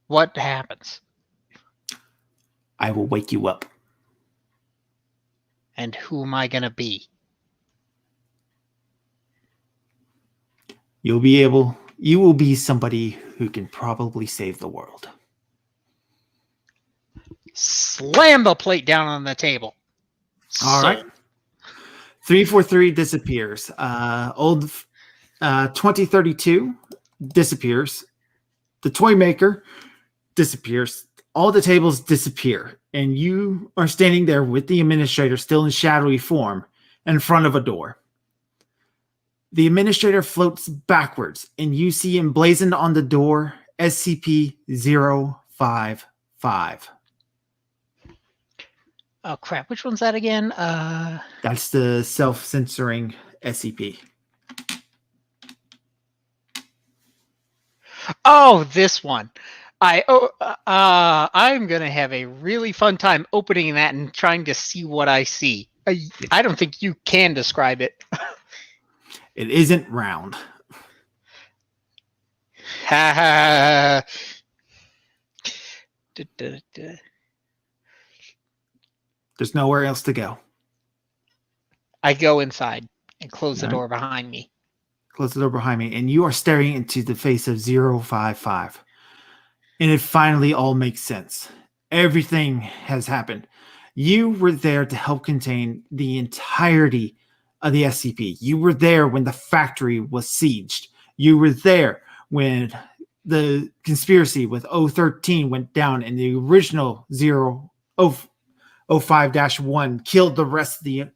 what happens? I will wake you up. And who am I going to be? You will be somebody who can probably save the world. Slam the plate down on the table. All right. 343 disappears. Old 2032 disappears. The toy maker disappears. All the tables disappear. And you are standing there with the administrator still in shadowy form in front of a door. The administrator floats backwards, and you see emblazoned on the door SCP-055. Oh, crap. Which one's that again? That's the self-censoring SCP. Oh, this one. I'm going to have a really fun time opening that and trying to see what I see. I don't think you can describe it. It isn't round. Ha ha. There's nowhere else to go. I go inside and close the door behind me. Close the door behind me, and you are staring into the face of 055. And it finally all makes sense. Everything has happened. You were there to help contain the entirety of the SCP. You were there when the factory was sieged. You were there when the conspiracy with 013 went down and the original 05-1 killed the rest of the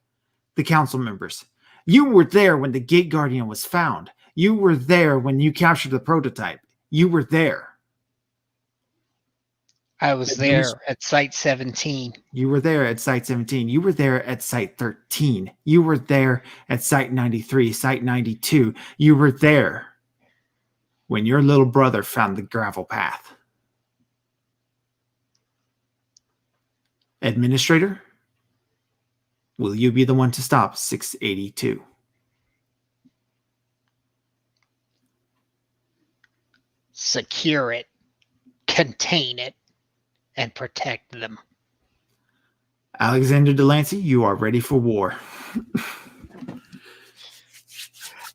council members. You were there when the Gate Guardian was found. You were there when you captured the prototype. You were there. I was there at Site 17. You were there at Site 17. You were there at Site 13. You were there at Site 93, Site 92. You were there when your little brother found the gravel path. Administrator, will you be the one to stop 682? Secure it, contain it, and protect them. Alexander Delancey, you are ready for war.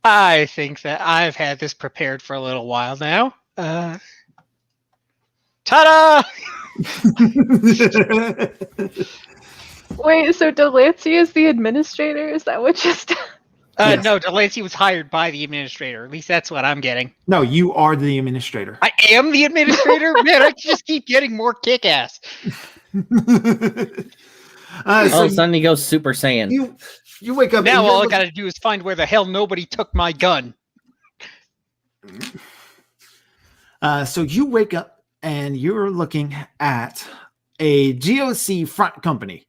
I think that I've had this prepared for a little while now. Ta-da! Wait, so Delancey is the administrator? Is that what just... Yes. No, Delancey was hired by the administrator. At least that's what I'm getting. No, you are the administrator. I am the administrator? Man, I just keep getting more kick-ass. All of a sudden he goes Super Saiyan. You wake up. Now and all I you're gotta do is find where the hell nobody took my gun. So you wake up and you're looking at a GOC front company.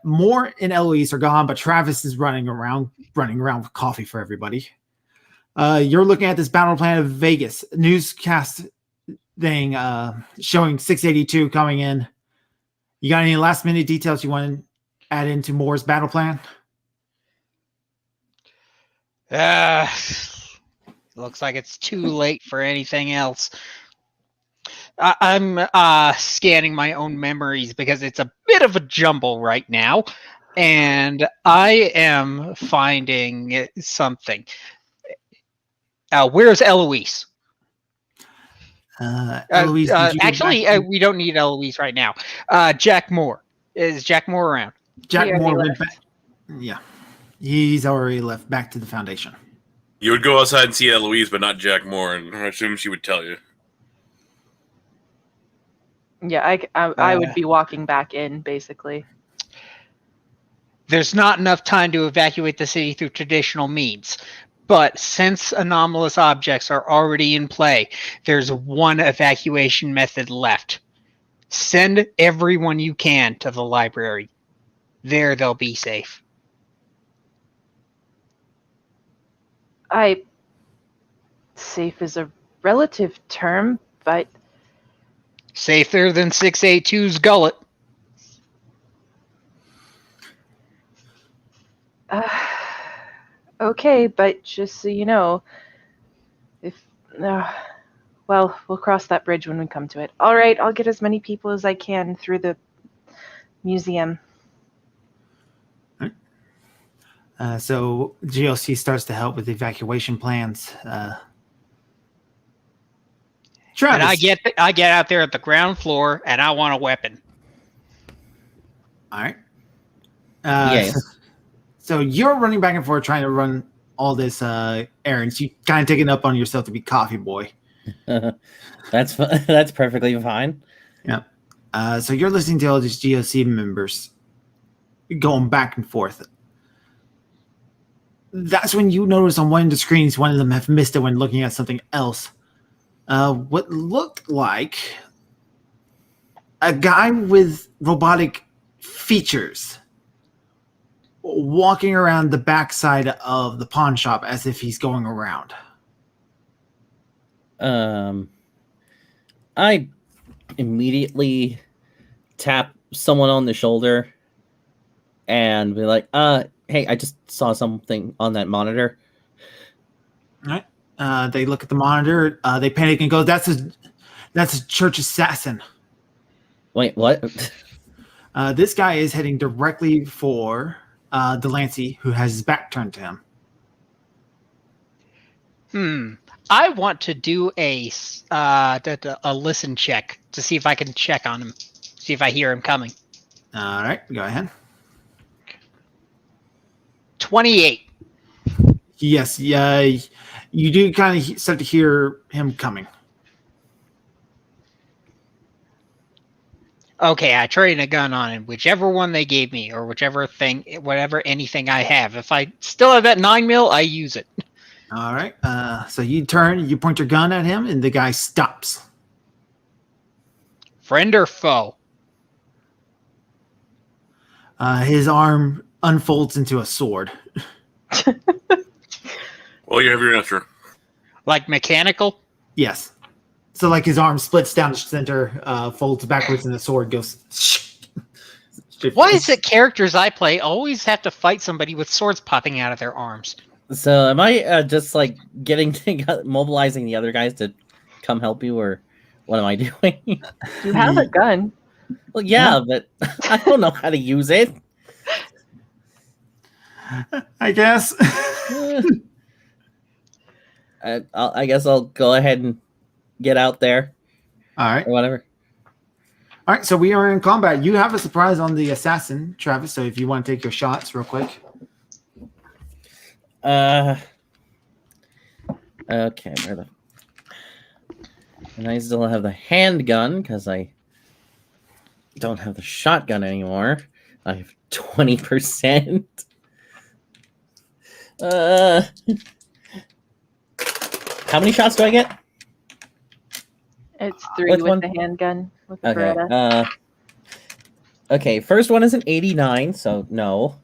Moore and Eloise are gone, but Travis is running around with coffee for everybody. You're looking at this battle plan of Vegas newscast thing showing 682 coming in. You got any last minute details you want to add into Moore's battle plan? Looks like it's too late for anything else. I'm scanning my own memories because it's a bit of a jumble right now, and I am finding something. Where's Eloise? Eloise, did you get actually, back to- we don't need Eloise right now. Jack Moore. Is Jack Moore around? Jack He already Moore went left. back. Yeah, he's already left back to the Foundation. You would go outside and see Eloise, but not Jack Moore, and I assume she would tell you. Yeah, I would be walking back in, basically. There's not enough time to evacuate the city through traditional means. But since anomalous objects are already in play, there's one evacuation method left. Send everyone you can to the library. There they'll be safe. Safe is a relative term, but Safer than 682's gullet. okay, but just so you know, well, we'll cross that bridge when we come to it. All right, I'll get as many people as I can through the museum. So GLC starts to help with evacuation plans. Travis, And I get out there at the ground floor and I want a weapon. all right. Yes. So you're running back and forth trying to run all this errands. You kind of taking it up on yourself to be coffee boy. That's perfectly fine. Yeah. So you're listening to all these GOC members going back and forth. That's when you notice on one of the screens, one of them have missed it when looking at something else. What looked like a guy with robotic features walking around the backside of the pawn shop as if he's going around. I immediately tap someone on the shoulder and be like, hey, I just saw something on that monitor. All right. They look at the monitor. They panic and go, "That's a church assassin." Wait, what? This guy is heading directly for Delancey, who has his back turned to him. I want to do a listen check to see if I can check on him, see if I hear him coming. All right, go ahead. 28. Yes, yeah, you do kind of start to hear him coming. Okay, I traded a gun on him, whichever one they gave me, or anything I have. If I still have that 9mm, I use it. All right, so you turn, you point your gun at him, and the guy stops. Friend or foe? His arm unfolds into a sword. Well, you have your answer. Like mechanical? Yes. So like his arm splits down the center, folds backwards, and the sword goes. Why is it characters I play always have to fight somebody with swords popping out of their arms? So am I just like mobilizing the other guys to come help you, or what am I doing? You have a gun. Well, yeah, but I don't know how to use it. I guess. I guess I'll go ahead and get out there. All right. Or whatever. All right. So we are in combat. You have a surprise on the assassin, Travis. So if you want to take your shots real quick. Okay. And I still have the handgun because I don't have the shotgun anymore. I have 20%. How many shots do I get? It's 3 Which with one? the handgun with the Okay. Beretta. Okay. First one is an 89, so no.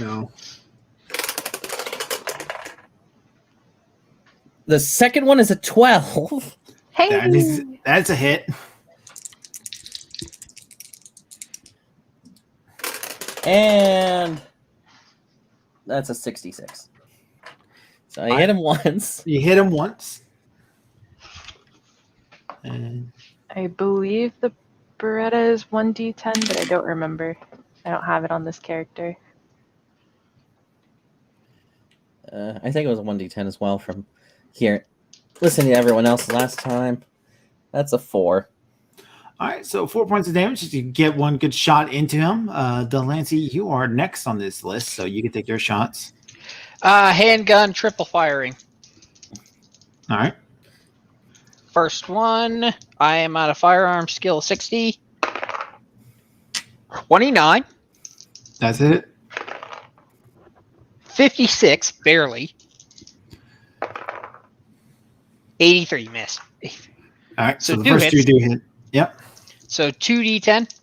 No. The second one is a 12. Hey, That's a hit. And that's a 66. So I hit him once. You hit him once. And I believe the Beretta is 1d10, but I don't remember. I don't have it on this character. I think it was a 1d10 as well from here. Listen to everyone else last time. That's a 4. all right, so 4 points of damage. You get one good shot into him. Delancey, you are next on this list, so you can take your shots. Handgun triple firing. All right. First one, I am at a firearm skill 60. 29. That's it. 56, barely. 83, missed. All right, so So the two first hits. two do hit. Yep. So 2d10.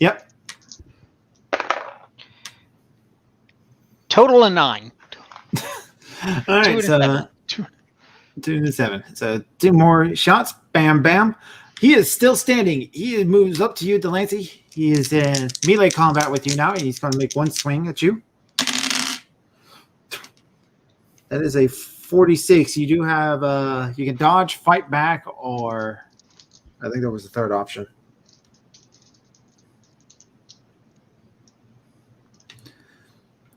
Yep. Total of 9. All right, Two so to 2 to 7. So 2 more shots. Bam, bam. He is still standing. He moves up to you, Delancey. He is in melee combat with you now, and he's going to make one swing at you. That is a 46. You do have you can dodge, fight back, or I think there was a third option.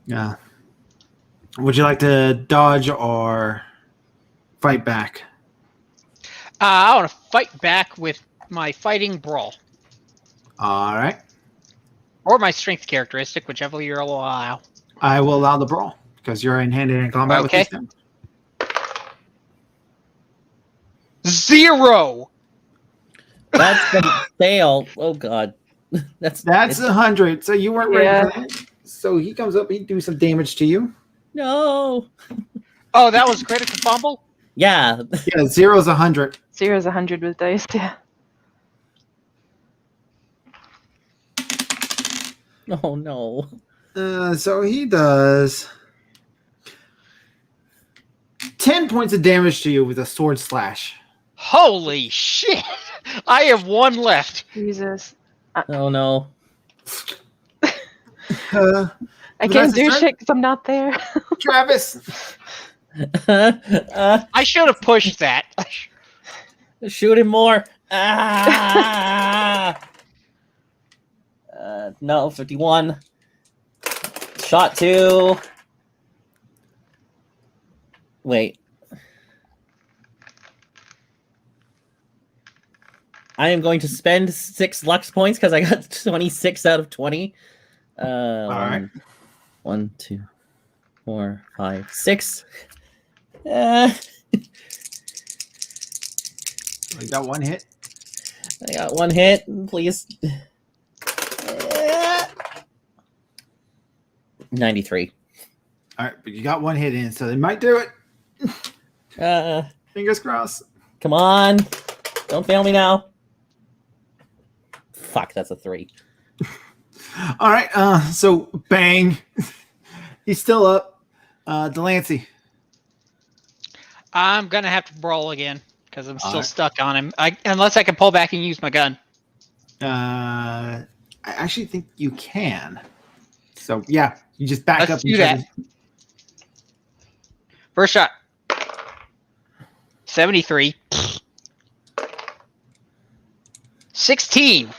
Yeah. Would you like to dodge or fight back? I want to fight back with my fighting brawl. All right. Or my strength characteristic, whichever you'll allow. I will allow the brawl because you're in hand-to-hand combat Okay. with these guys. 0. That's the fail. Oh god. That's 100. So you weren't Yeah. ready for that. So he comes up, he do some damage to you. no. Oh, that was critical fumble? Yeah. Yeah, 0's 100. 0's 100 with dice, yeah. Oh no. So he does 10 points of damage to you with a sword slash. Holy shit! I have 1 left. Jesus. Oh no. I But can't that's his do turn. shit because I'm not there. Travis. I should have pushed that. Shoot him more. No, 51. Shot 2. Wait. I am going to spend 6 Lux points because I got 26 out of 20. All right. 1, 2, 4, 5, 6. You got 1 hit. I got 1 hit, please. 93. All right, but you got 1 hit in, so they might do it. Fingers crossed. Come on. Don't fail me now. Fuck, that's a 3. All right, so bang. He's still up. Delancey. I'm going to have to brawl again because I'm still Alright. stuck on him. Unless I can pull back and use my gun. I actually think you can. So yeah, you just back Let's up. do that. First shot. 73. 16.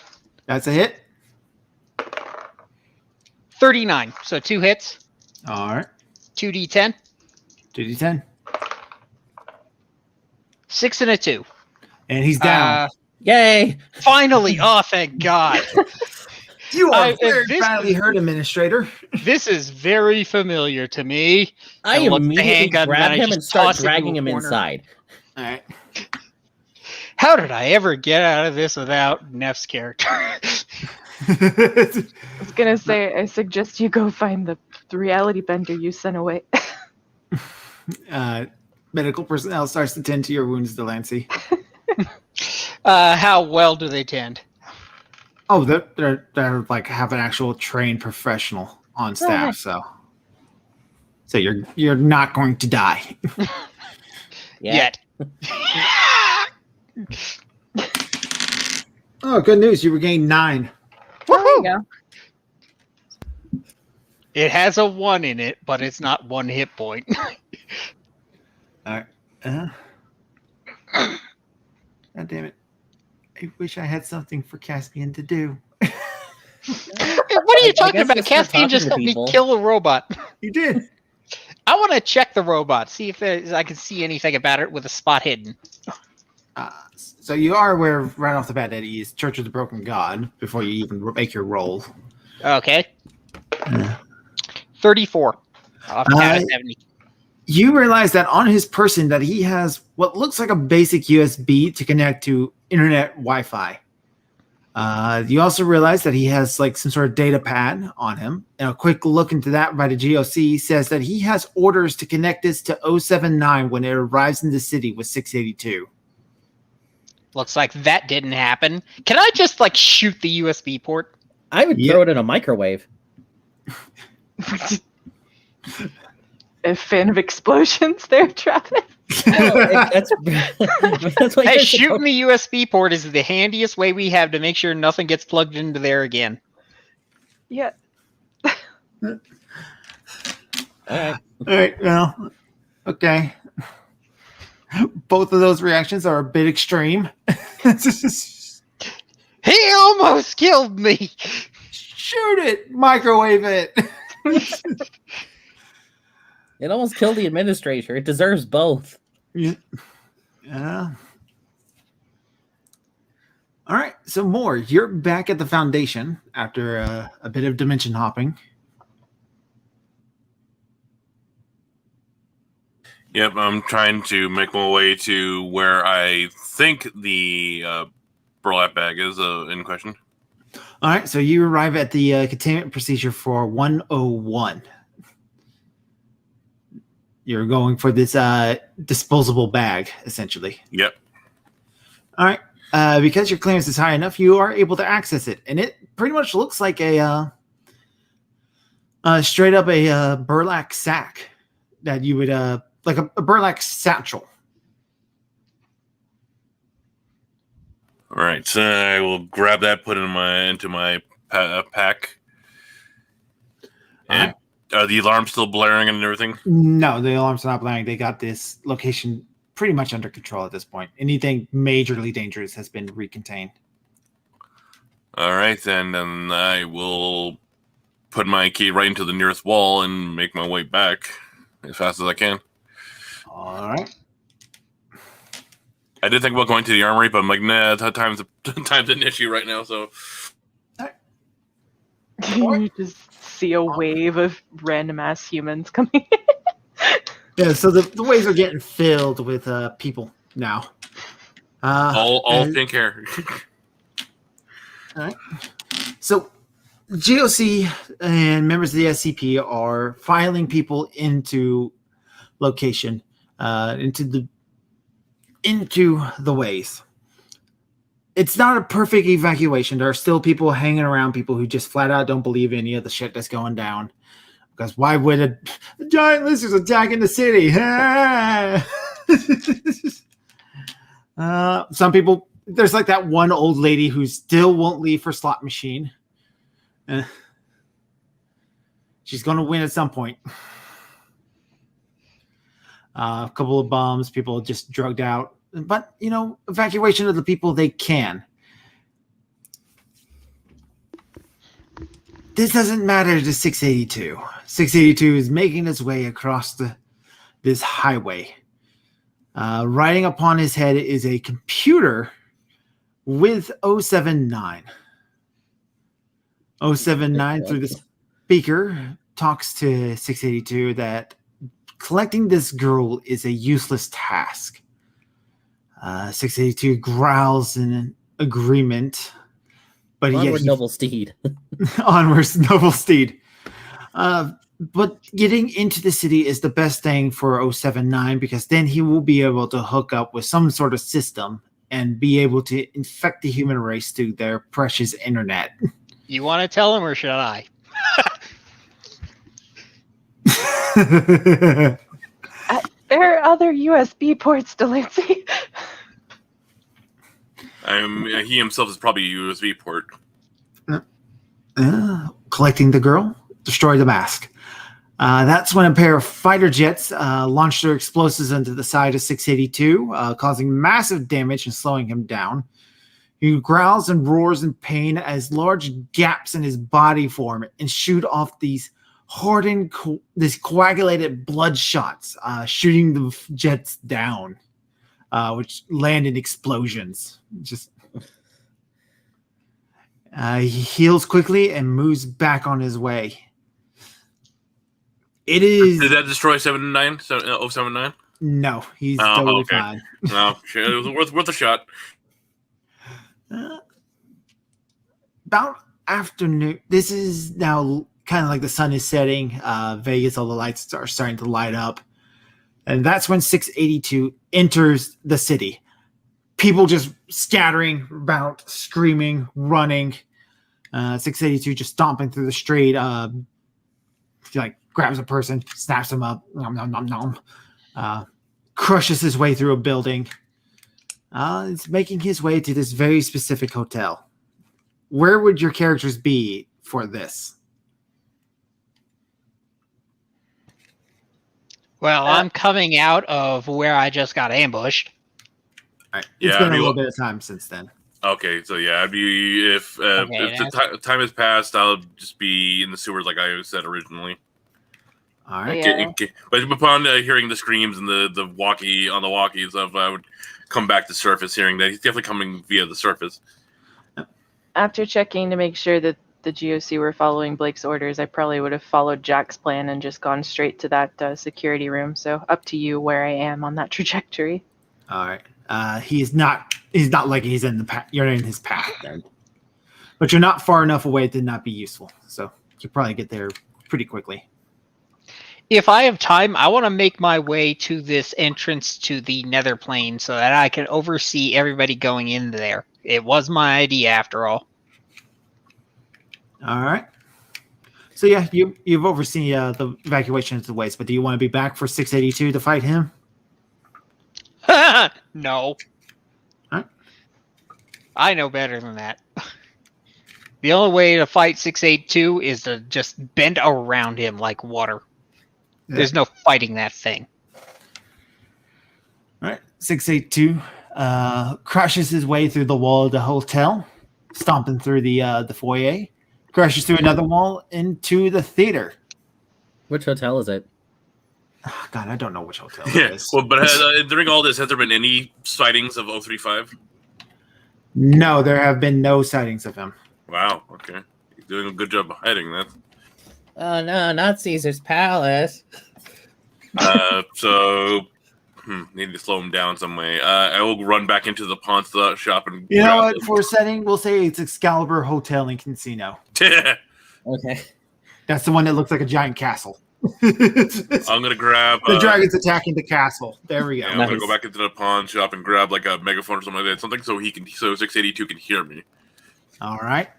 That's a hit. 39. So 2 hits. All right. 2d10. 2d10. 6 and a 2. And he's down. Yay! Finally. Oh, thank God. You are I- very this- badly hurt, Administrator. This is very familiar to me. I I look at the immediately handgun, grab then I him and just start toss it dragging into him a corner. inside. All right. How did I ever get out of this without Neff's character? I was gonna say, I suggest you go find the reality bender you sent away. Medical personnel starts to tend to your wounds, Delancey. How well do they tend? Oh, they're like have an actual trained professional on staff, nice. so you're not going to die. Yet. Oh, good news! You regained 9. There you go. It has a 1 in it, but it's not 1 hit point. All right. God damn it! I wish I had something for Caspian to do. What are you talking about? Caspian just helped me kill a robot. You did. I want to check the robot, see if I can see anything about it with a spot hidden. So you are aware right off the bat that he is Church of the Broken God before you even make your roll. Okay. 34. Off count of 70. You realize that on his person that he has what looks like a basic USB to connect to internet Wi-Fi. You also realize that he has like some sort of data pad on him. And a quick look into that by the GOC says that he has orders to connect this to 079 when it arrives in the city with 682. Looks like that didn't happen. Can I just like shoot the USB port? I would throw it in a microwave. A fan of explosions there, Travis? That's what hey, shooting the USB port is the handiest way we have to make sure nothing gets plugged into there again. Yeah. All right. Well, okay. Both of those reactions are a bit extreme. He almost killed me. Shoot it. Microwave it. It almost killed the administrator. It deserves both. Yeah. All right. So, Moore, you're back at the Foundation after a bit of dimension hopping. Yep, I'm trying to make my way to where I think the burlap bag is in question. All right. So you arrive at the containment procedure for 101. You're going for this disposable bag, essentially. Yep. All right. Because your clearance is high enough, you are able to access it. And it pretty much looks like a straight up a burlap sack that you would, like a burlap satchel. All right. So I will grab that, put it into my pack. And are the alarms still blaring and everything? No, the alarm's not blaring. They got this location pretty much under control at this point. Anything majorly dangerous has been recontained. All right, then I will put my key right into the nearest wall and make my way back as fast as I can. All right. I did think about going to the armory, but I'm like, nah, time's an issue right now, so... You just see a wave of random ass humans coming. Yeah, so the waves are getting filled with people now. All pink hair. All right. So GOC and members of the SCP are filing people into location, into the ways. It's not a perfect evacuation. There are still people hanging around, people who just flat out don't believe any of the shit that's going down. Because why would a giant lizard's attacking the city? Some people, there's like that one old lady who still won't leave her slot machine. She's going to win at some point. A couple of bums, people just drugged out. But, evacuation of the people they can. This doesn't matter to 682. 682 is making its way across this highway. Riding upon his head is a computer with 079. 079 through the speaker talks to 682 that collecting this girl is a useless task. 682 growls in an agreement. But Onward, noble steed. Onwards, noble steed. But getting into the city is the best thing for 079 because then he will be able to hook up with some sort of system and be able to infect the human race through their precious internet. You want to tell him or should I? There are other USB ports, Delancey. He himself is probably a USB port. Collecting the girl, destroy the mask. That's when a pair of fighter jets launched their explosives into the side of 682, causing massive damage and slowing him down. He growls and roars in pain as large gaps in his body form and shoot off these hardened, these coagulated blood shots, shooting the jets down, which land in explosions. He heals quickly and moves back on his way. It is. Did that destroy 079? No, he's totally okay. fine. No, it was worth a shot. About afternoon. This is now kind of like the sun is setting. Vegas, all the lights are starting to light up. And that's when 682 enters the city. People just scattering about, screaming, running. 682 just stomping through the street. Grabs a person, snaps him up, nom, nom, nom, nom. Crushes his way through a building. It's making his way to this very specific hotel. Where would your characters be for this? Well, I'm coming out of where I just got ambushed. All right. It's been a little bit of time since then. Okay, so yeah, I'd be if the time has passed, I'll just be in the sewers like I said originally. All right. Yeah. But upon hearing the screams and the walkie stuff, I would come back to surface, hearing that he's definitely coming via the surface. After checking to make sure that the GOC were following Blake's orders, I probably would have followed Jack's plan and just gone straight to that security room. So up to you where I am on that trajectory. All right. He's not like he's in the path. You're in his path then. But you're not far enough away to not be useful. So you probably get there pretty quickly. If I have time, I want to make my way to this entrance to the nether plane so that I can oversee everybody going in there. It was my idea after all. All right. So yeah, you've overseen the evacuation of the waste, but do you want to be back for 682 to fight him? No. All right. I know better than that. The only way to fight 682 is to just bend around him like water. Yeah. There's no fighting that thing. All right. 682 crashes his way through the wall of the hotel, stomping through the foyer, crashes through another wall into the theater. Which hotel is it? Oh, God, I don't know which hotel it is. Well, but during all this, has there been any sightings of 035? No, there have been no sightings of him. Wow, okay. He's doing a good job of hiding that. Oh, no, not Caesar's Palace. Need to slow him down some way. I will run back into the pawn shop and... You know what? For setting, we'll say it's Excalibur Hotel and Casino. Okay. That's the one that looks like a giant castle. I'm gonna grab the dragon's attacking the castle. There we go. Yeah, I'm gonna go back into the pawn shop and grab like a megaphone or something like that, something so 682 can hear me. All right.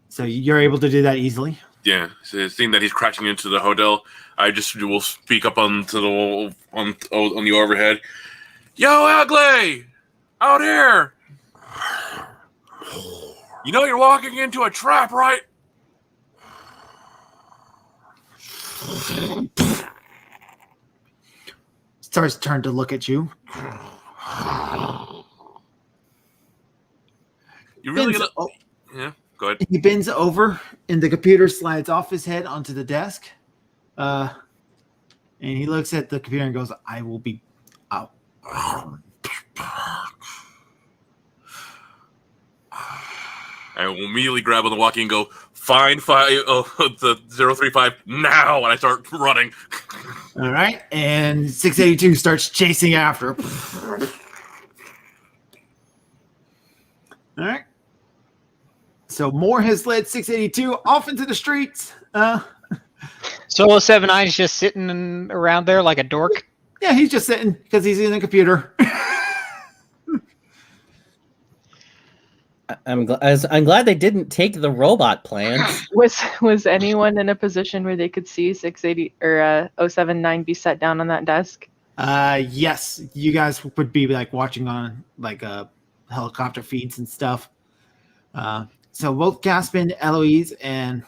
So you're able to do that easily. Yeah, so seeing that he's crashing into the hotel, I just will speak up onto the on the overhead. Yo, Ugly, out here! You know you're walking into a trap, right? Starts to turn to look at you. You really gonna? Yeah, go ahead. He bends over, and the computer slides off his head onto the desk. And he looks at the computer and goes, "I will be out." I will immediately grab on the walkie and go, find the 035 now, and I start running. All right, and 682 starts chasing after. All right. So Moore has led 682 off into the streets. So 079 is just sitting around there like a dork. Yeah, he's just sitting because he's in the computer. I'm glad they didn't take the robot plans. Was anyone in a position where they could see 680 or 079 be set down on that desk? Yes, you guys would be like watching on like helicopter feeds and stuff. So both Caspin, Eloise, and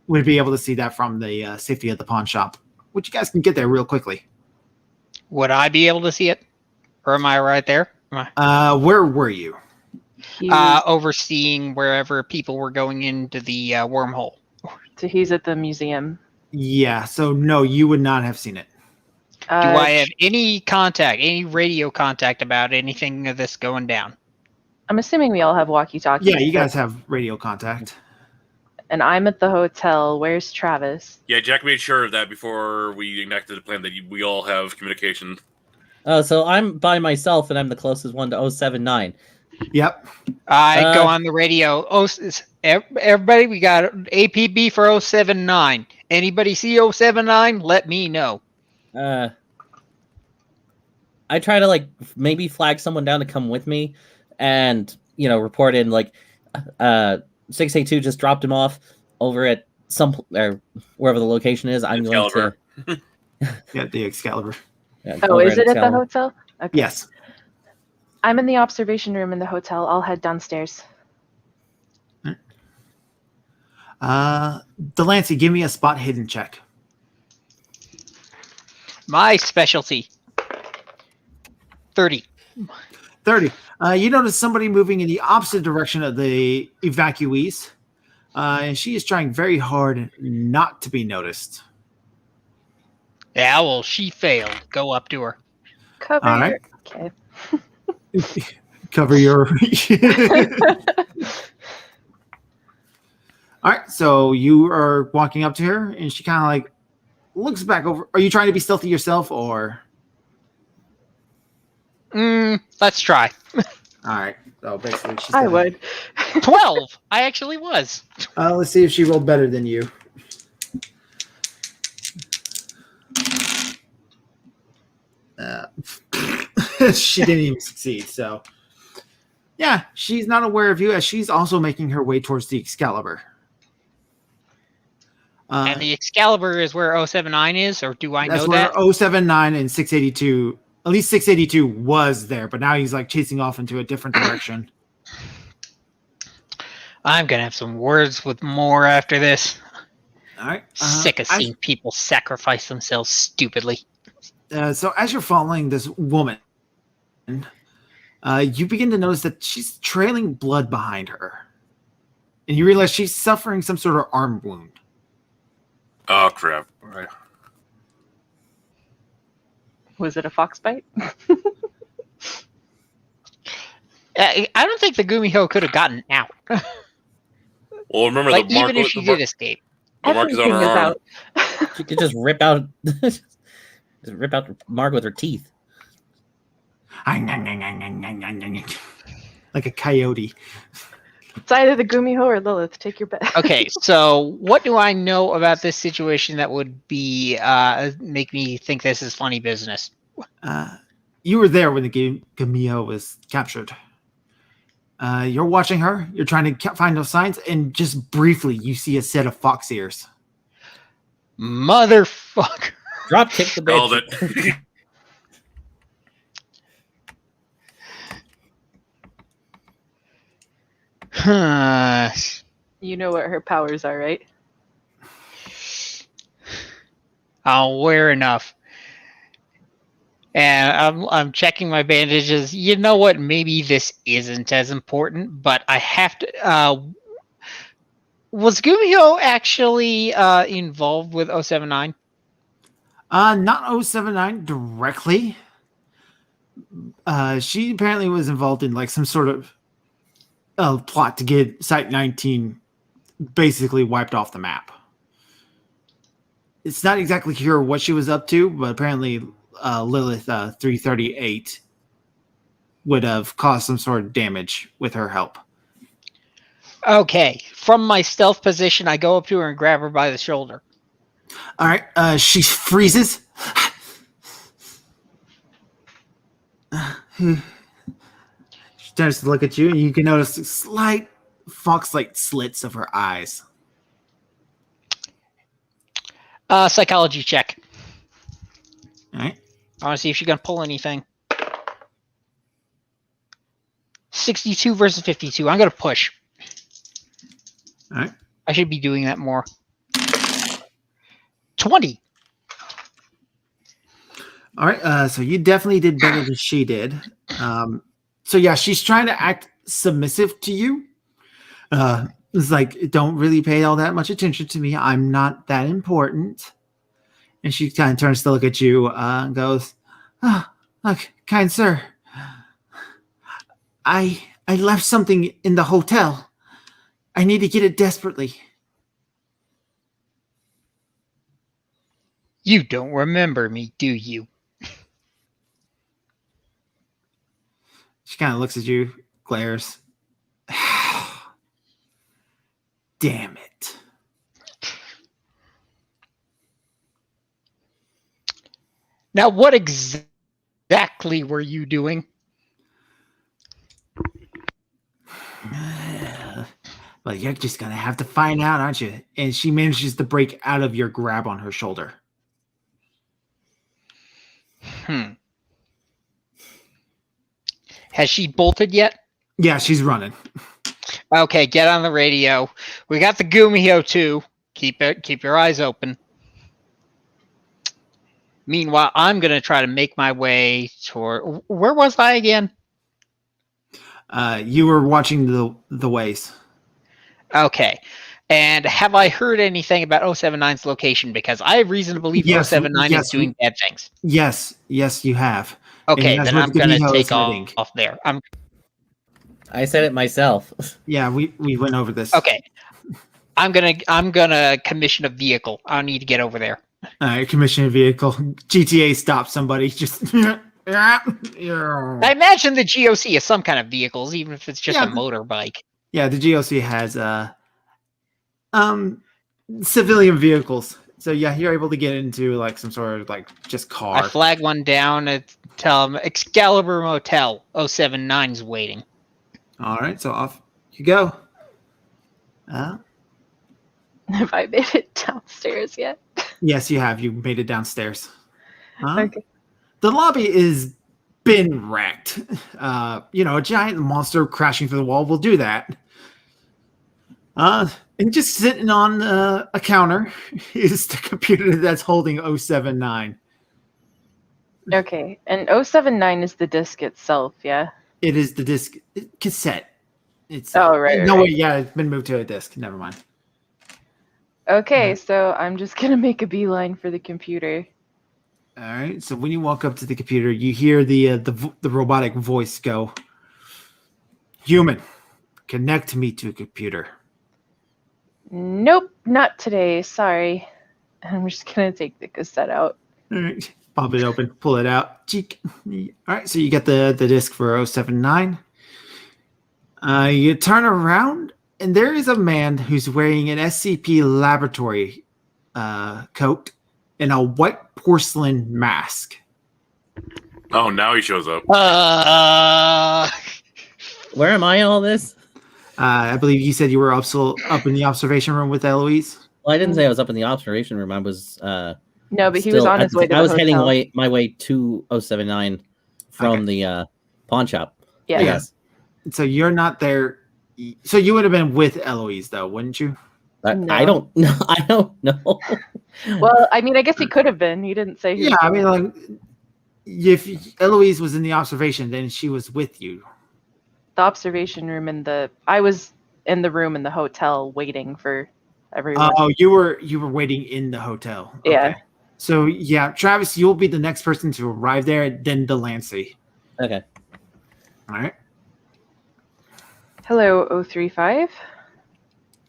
would be able to see that from the safety of the pawn shop, which you guys can get there real quickly. Would I be able to see it? Or am I right there? Where were you? Overseeing wherever people were going into the wormhole. So he's at the museum. Yeah, so no, you would not have seen it. Do I have any contact, any radio contact about anything of this going down? I'm assuming we all have walkie-talkies. Yeah, you guys have radio contact. And I'm at the hotel. Where's Travis? Yeah, Jack made sure of that before we enacted the plan that we all have communication. So I'm by myself, and I'm the closest one to 079. Yep. I go on the radio. Everybody, we got APB for 079. Anybody see 079? Let me know. I try to like maybe flag someone down to come with me, and report in like 682 just dropped him off over at or wherever the location is. I'm Excalibur. going to Yeah, the Excalibur. Oh, is it at the hotel? Okay. Yes. I'm in the observation room in the hotel. I'll head downstairs. Delancey, give me a spot hidden check. My specialty. 30. 30. You notice somebody moving in the opposite direction of the evacuees, and she is trying very hard not to be noticed. Yeah, well, she failed. Go up to her. Cover All your... right. Okay. Cover your... All right, so you are walking up to her, and she kind of like looks back over. Are you trying to be stealthy yourself, or? Let's try. All right. So basically, she's I would. 12. I actually was. Let's see if she rolled better than you. She didn't even succeed. So, yeah, she's not aware of you as she's also making her way towards the Excalibur. And the Excalibur is where 079 is, or do I know that? That's where 079 and 682, at least 682 was there, but now he's like chasing off into a different direction. I'm going to have some words with Moore after this. All right. Sick of seeing people sacrifice themselves stupidly. So as you're following this woman, you begin to notice that she's trailing blood behind her. And you realize she's suffering some sort of arm wound. Oh, crap. All right. Was it a fox bite? I don't think the Gumiho could have gotten out. Well, remember like, the mark. even if she did escape. The mark is on her Everything is arm. out. She could just rip out the mark with her teeth. Like a coyote. It's either the Gumiho or Lilith. Take your bet. Okay, so what do I know about this situation that would be make me think this is funny business? You were there when the Gumiho was captured. You're watching her. You're trying to find those signs, and just briefly, you see a set of fox ears. Motherfucker. Drop kick the Called bitch. it. You know what her powers are, right? I'm aware enough. And I'm checking my bandages. You know what? Maybe this isn't as important, but I have to. Was Gumiho actually involved with 079? Not 079 directly. She apparently was involved in like some sort of plot to get Site 19 basically wiped off the map. It's not exactly clear what she was up to, but apparently Lilith 338 would have caused some sort of damage with her help. Okay, from my stealth position, I go up to her and grab her by the shoulder. All right. She freezes. She turns to look at you, and you can notice slight fox-like slits of her eyes. Psychology check. All right. I want to see if she's gonna pull anything. 62 versus 52. I'm gonna push. All right. I should be doing that more. 20. All right. So you definitely did better than she did. So yeah, she's trying to act submissive to you. It's like, don't really pay all that much attention to me. I'm not that important. And she kind of turns to look at you and goes, "Oh, look, kind sir, I left something in the hotel. I need to get it desperately." You don't remember me, do you? She kind of looks at you, glares. Damn it. Now, what exactly were you doing? Well, you're just going to have to find out, aren't you? And she manages to break out of your grab on her shoulder. Has she bolted yet? Yeah, she's running. Okay, get on the radio. We got the Gumio too. Keep your eyes open. Meanwhile, I'm gonna try to make my way toward. Where was I again? You were watching the ways. Okay. And have I heard anything about 079's location? Because I have reason to believe 079 is doing bad things. Yes, you have. Okay, And then that's I'm what gonna Gumio take is heading. off there. I said it myself. Yeah, we went over this. Okay. I'm gonna commission a vehicle. I need to get over there. All right, commission a vehicle. GTA stop somebody. Just. I imagine the GOC is some kind of vehicles, even if it's just a motorbike. Yeah, the GOC has civilian vehicles. So yeah, you're able to get into like some sort of like just car. I flag one down and tell them Excalibur Motel 079's waiting. All right, so off you go. Have I made it downstairs yet? Yes, you have. You made it downstairs. Okay. The lobby is been wrecked. A giant monster crashing through the wall will do that. And just sitting on a counter is the computer that's holding 079. Okay, and 079 is the disc itself, yeah? It is the disc cassette. It's right. Wait, yeah, it's been moved to a disc. Never mind. Okay, so I'm just gonna make a beeline for the computer. All right. So when you walk up to the computer, you hear the robotic voice go, "Human, connect me to a computer." Nope, not today. Sorry. I'm just gonna take the cassette out. All right. Pop it open, pull it out. Cheek. All right. So you get the disc for 079. You turn around, and there is a man who's wearing an SCP laboratory coat and a white porcelain mask. Oh, now he shows up. Where am I in all this? I believe you said you were up in the observation room with Eloise. Well, I didn't say I was up in the observation room. I was. No, but he was on his way to the I was hotel. heading my way to 079 from the pawn shop. Yeah. Yes. So you're not there. So you would have been with Eloise, though, wouldn't you? No. I don't know. I don't know. Well, I mean, I guess he could have been. He didn't say who. Yeah, I mean, like, if Eloise was in the observation, then she was with you. The observation room I was in the room in the hotel waiting for everyone. Oh, you were waiting in the hotel. Okay. Yeah. So yeah, Travis, you'll be the next person to arrive there, then Delancey. Okay. All right. Hello, 035.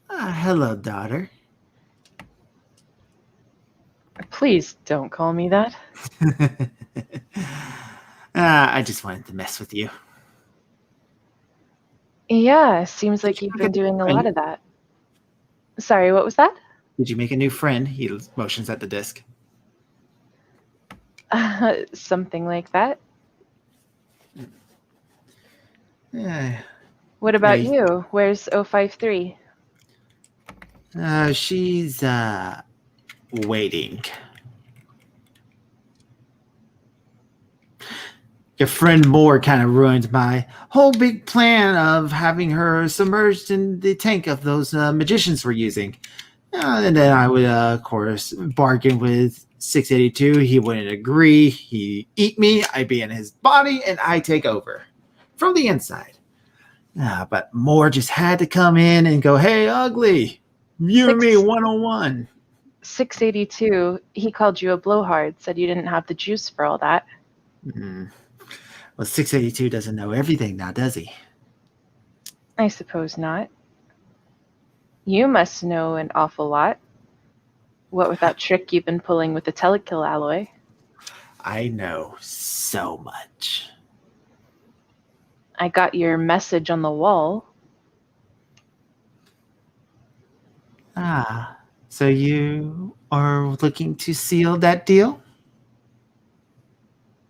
Hello, daughter. Please don't call me that. I just wanted to mess with you. Yeah, seems like you've Look been at the doing a friend. lot of that. Sorry, what was that? Did you make a new friend? He motions at the disc. Something like that. Yeah. What about Yeah. you? Where's 053? She's waiting. Your friend Moore kind of ruined my whole big plan of having her submerged in the tank of those magicians we're using. And then I would, of course, bargain with 682. He wouldn't agree. He'd eat me. I'd be in his body, and I take over from the inside. But Moore just had to come in and go, "Hey, ugly, you and me 101." 682, he called you a blowhard, said you didn't have the juice for all that. Well, 682 doesn't know everything now, does he? I suppose not. You must know an awful lot. What with that trick you've been pulling with the telekill alloy. I know so much. I got your message on the wall. So you are looking to seal that deal?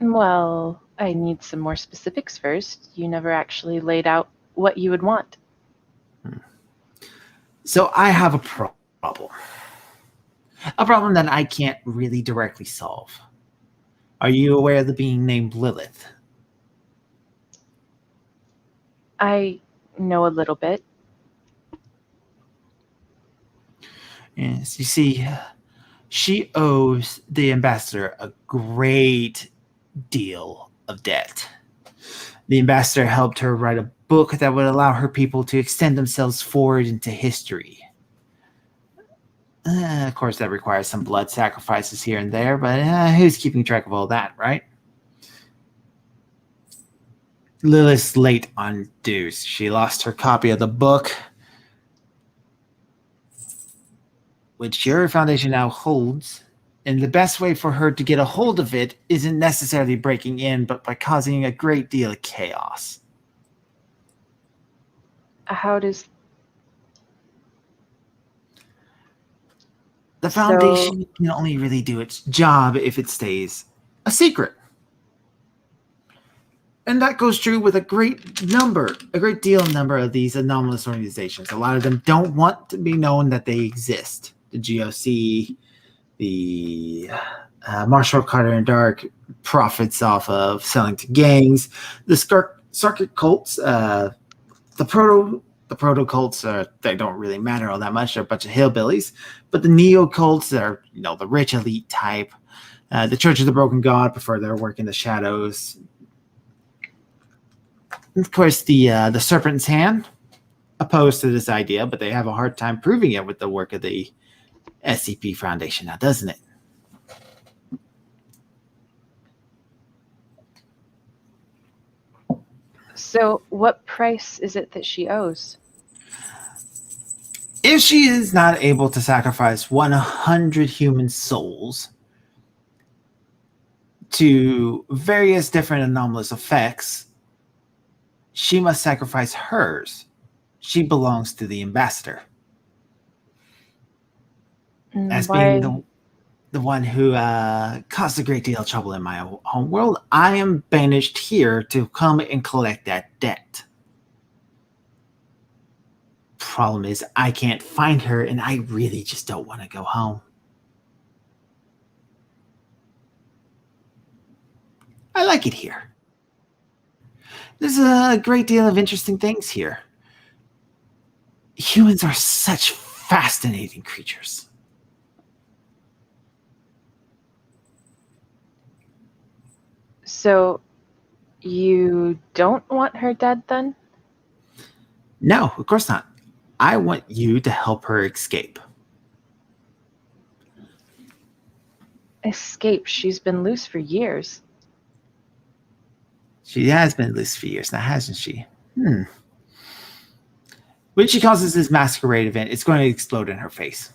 Well, I need some more specifics first. You never actually laid out what you would want. So I have a problem. A problem that I can't really directly solve. Are you aware of the being named Lilith? I know a little bit. Yes, you see, she owes the ambassador a great deal of debt. The ambassador helped her write a book that would allow her people to extend themselves forward into history. Of course, that requires some blood sacrifices here and there, but who's keeping track of all that, right? Lilith's late on dues. She lost her copy of the book, which your foundation now holds. And the best way for her to get a hold of it isn't necessarily breaking in, but by causing a great deal of chaos. How does... The foundation can only really do its job if it stays a secret. And that goes true with a great deal number of these anomalous organizations. A lot of them don't want to be known that they exist. The GOC, the Marshall Carter and Dark profits off of selling to gangs. The circuit cults, the proto cults, they don't really matter all that much. They're a bunch of hillbillies. But the neo cults are, the rich elite type. The Church of the Broken God prefer their work in the shadows. Of course, the Serpent's Hand opposed to this idea, but they have a hard time proving it with the work of the SCP Foundation now, doesn't it? So what price is it that she owes? If she is not able to sacrifice 100 human souls to various different anomalous effects, she must sacrifice hers. She belongs to the ambassador. As being the one who caused a great deal of trouble in my home world, I am banished here to come and collect that debt. Problem is, I can't find her, and I really just don't want to go home. I like it here. There's a great deal of interesting things here. Humans are such fascinating creatures. So you don't want her dead then? No, of course not. I want you to help her escape. Escape? She's been loose for years. She has been loose for years now, hasn't she? When she causes this masquerade event, it's going to explode in her face.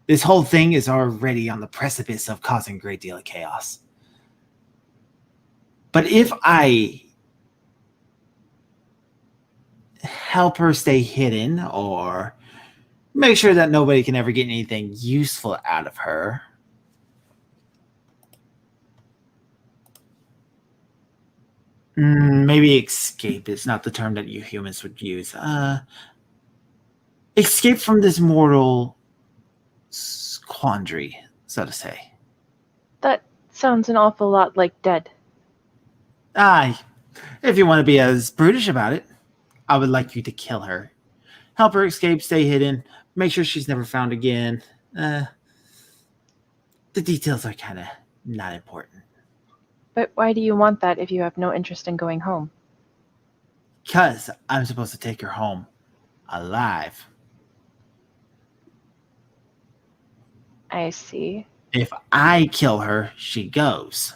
This whole thing is already on the precipice of causing a great deal of chaos. But if I help her stay hidden or make sure that nobody can ever get anything useful out of her. Maybe escape is not the term that you humans would use. Escape from this mortal quandary, so to say. That sounds an awful lot like dead. Aye, if you want to be as brutish about it, I would like you to kill her. Help her escape, stay hidden, make sure she's never found again. The details are kind of not important. But why do you want that if you have no interest in going home? Because I'm supposed to take her home alive. I see. If I kill her, she goes.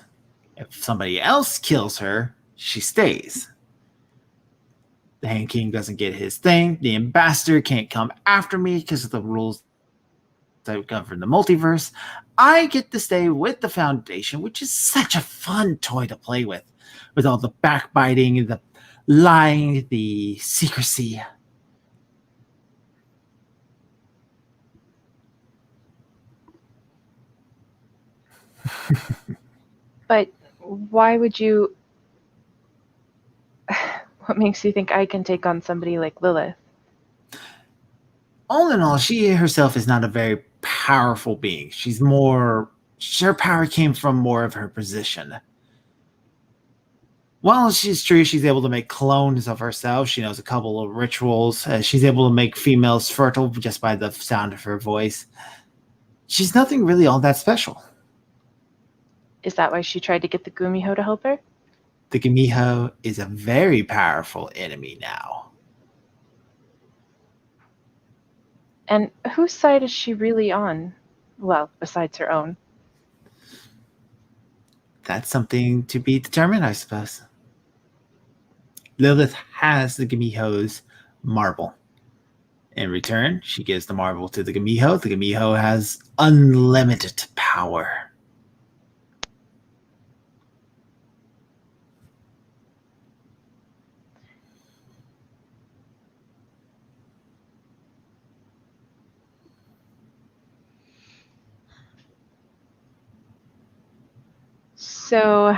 If somebody else kills her, she stays. The Hand King doesn't get his thing. The ambassador can't come after me because of the rules that govern the multiverse. I get to stay with the Foundation, which is such a fun toy to play with all the backbiting, the lying, the secrecy. But why would you... What makes you think I can take on somebody like Lilith? All in all, she herself is not a very powerful being. She's more... Her power came from more of her position. While she's true, she's able to make clones of herself. She knows a couple of rituals. She's able to make females fertile just by the sound of her voice. She's nothing really all that special. Is that why she tried to get the Gumiho to help her? The Gumiho is a very powerful enemy now. And whose side is she really on? Well, besides her own. That's something to be determined, I suppose. Lilith has the Gumiho's marble. In return, she gives the marble to the Gumiho. The Gumiho has unlimited power. So,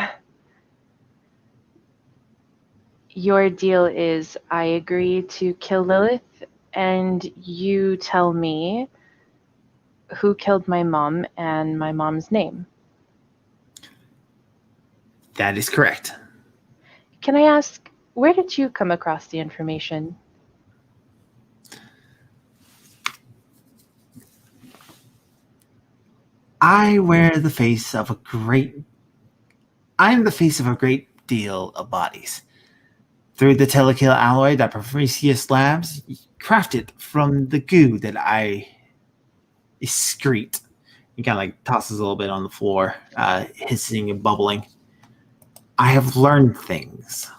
your deal is I agree to kill Lilith, and you tell me who killed my mom and my mom's name. That is correct. Can I ask, where did you come across the information? I wear the face of a great... I am the face of a great deal of bodies. Through the telekill alloy that Prometheus Labs crafted from the goo that I excrete. He kind of like tosses a little bit on the floor, hissing and bubbling. I have learned things.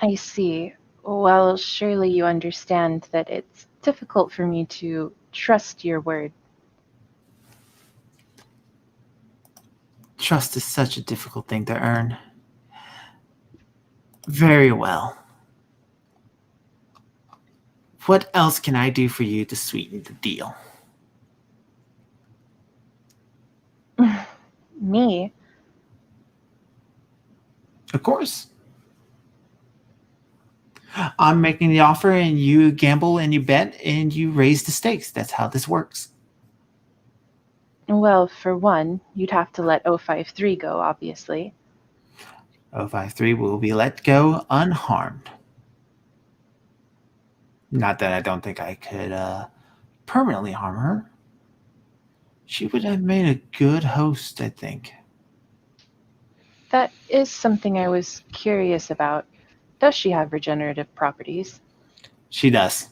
I see. Well, surely you understand that it's difficult for me to trust your word. Trust is such a difficult thing to earn. Very well. What else can I do for you to sweeten the deal? Me? Of course. I'm making the offer and you gamble and you bet and you raise the stakes. That's how this works. Well, for one, you'd have to let 053 go, obviously. 053 will be let go unharmed. Not that I don't think I could permanently harm her. She would have made a good host, I think. That is something I was curious about. Does she have regenerative properties? She does.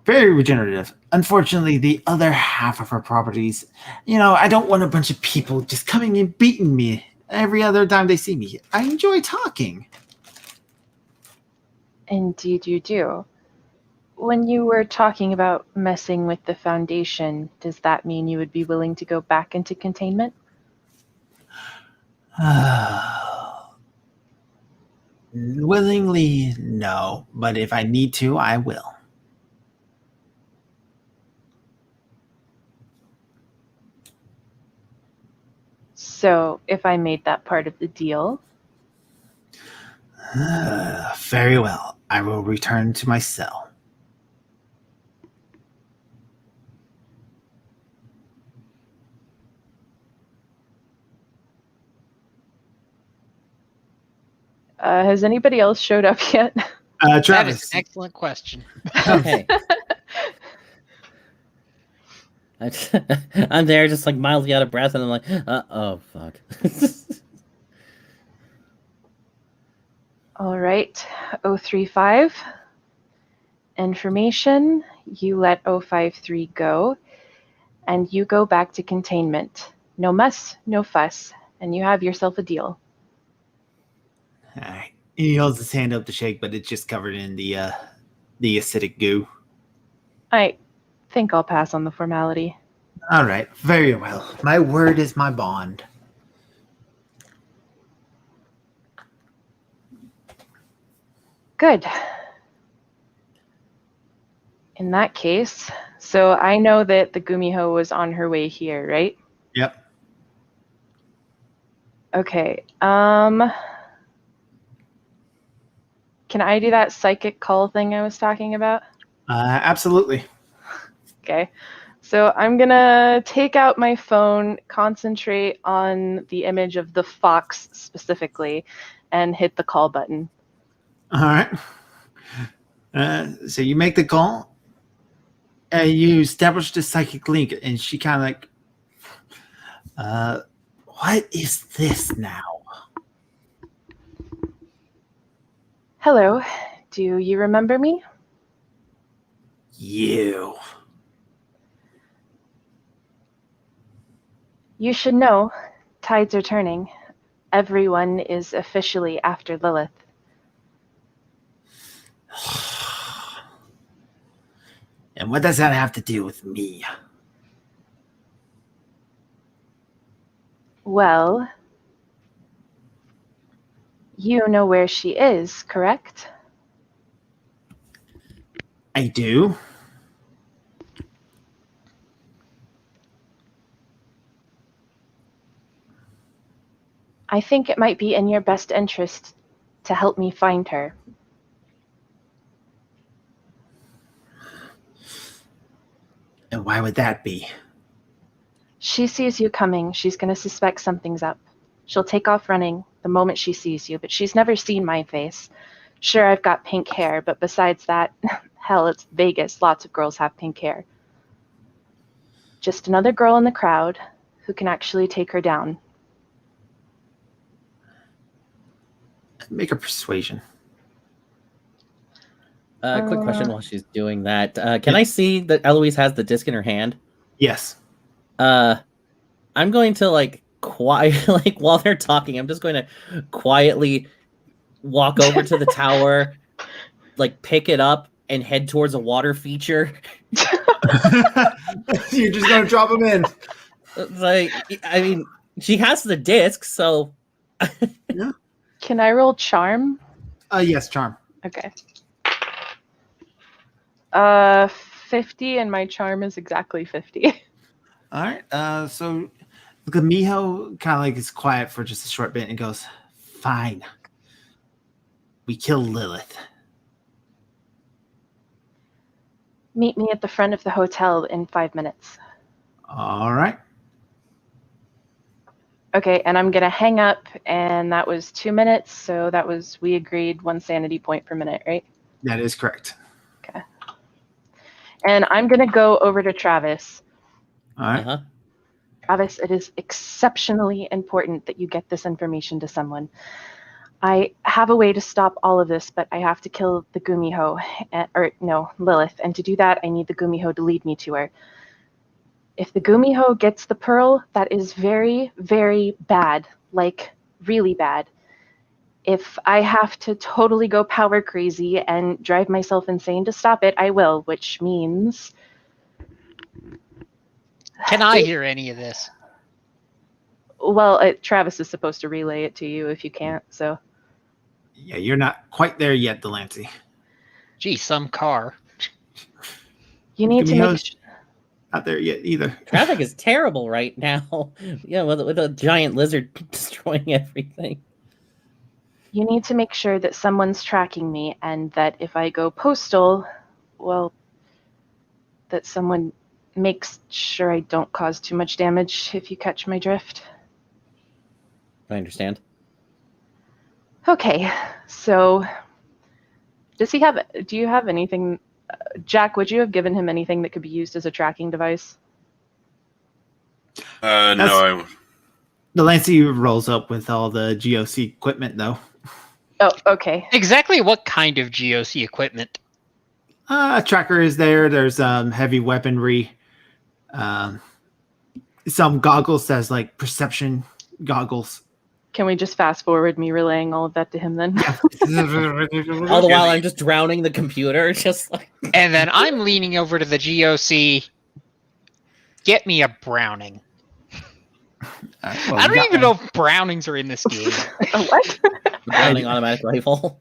Very regenerative. Unfortunately, the other half of her properties, I don't want a bunch of people just coming and beating me every other time they see me. I enjoy talking. Indeed you do. When you were talking about messing with the Foundation, does that mean you would be willing to go back into containment? Willingly, no. But if I need to, I will. So, if I made that part of the deal, Very well. I will return to my cell. has anybody else showed up yet? That is Travis. an excellent question. Okay. I'm there just like mildly out of breath, and I'm like, oh, fuck. All right, 035. Information, you let 053 go, and you go back to containment. No muss, no fuss, and you have yourself a deal. All right. He holds his hand up to shake, but it's just covered in the acidic goo. I think I'll pass on the formality. All right. Very well. My word is my bond. Good. In that case, so I know that the Gumiho was on her way here, right? Yep. Okay. Can I do that psychic call thing I was talking about? Absolutely. Okay. So I'm going to take out my phone, concentrate on the image of the fox specifically, and hit the call button. All right. So you make the call. You establish the psychic link, and she kind of like, what is this now? Hello. Do you remember me? You. You should know, tides are turning. Everyone is officially after Lilith. And what does that have to do with me? Well, you know where she is, correct? I do. I think it might be in your best interest to help me find her. And why would that be? She sees you coming. She's going to suspect something's up. She'll take off running the moment she sees you, but she's never seen my face. Sure, I've got pink hair, but besides that, hell, it's Vegas. Lots of girls have pink hair. Just another girl in the crowd who can actually take her down. Make a persuasion. Quick question while she's doing that. Can I see that Eloise has the disc in her hand? Yes. I'm going to like while they're talking, I'm just going to quietly walk over to the tower, like pick it up and head towards a water feature. You're just gonna drop them in. Like, I mean, she has the disc, so Yeah. Can I roll charm? Yes, charm. Okay. 50, and my charm is exactly 50. All right. So Miho kind of like is quiet for just a short bit and goes, "Fine. We kill Lilith." Meet me at the front of the hotel in 5 minutes. All right. Okay, and I'm gonna hang up, and that was 2 minutes, so that was, we agreed 1 sanity point per minute, right? That is correct. Okay. And I'm gonna go over to Travis. All right. Travis, it is exceptionally important that you get this information to someone. I have a way to stop all of this, but I have to kill the Gumiho, Lilith, and to do that, I need the Gumiho to lead me to her. If the Gumiho gets the pearl, that is very, very bad, like really bad. If I have to totally go power crazy and drive myself insane to stop it, I will, which means... Can I hear any of this? Well, Travis is supposed to relay it to you if you can't. So Yeah, you're not quite there yet, Delancey. Gee, some car. you need to make. Not there yet either. Traffic is terrible right now. Yeah, with a giant lizard destroying everything. You need to make sure that someone's tracking me, and that if I go postal, well, that someone makes sure I don't cause too much damage. If you catch my drift. I understand. Okay, so do you have anything, Jack, would you have given him anything that could be used as a tracking device? No, Delancey rolls up with all the GOC equipment, though. Oh, okay. Exactly what kind of GOC equipment? A tracker is there. There's heavy weaponry. Some goggles that's like perception goggles. Can we just fast forward me relaying all of that to him then? All the while, I'm just drowning the computer, just like. And then I'm leaning over to the GOC. Get me a Browning. Well, I don't even know if Brownings are in this game. What? The Browning automatic rifle.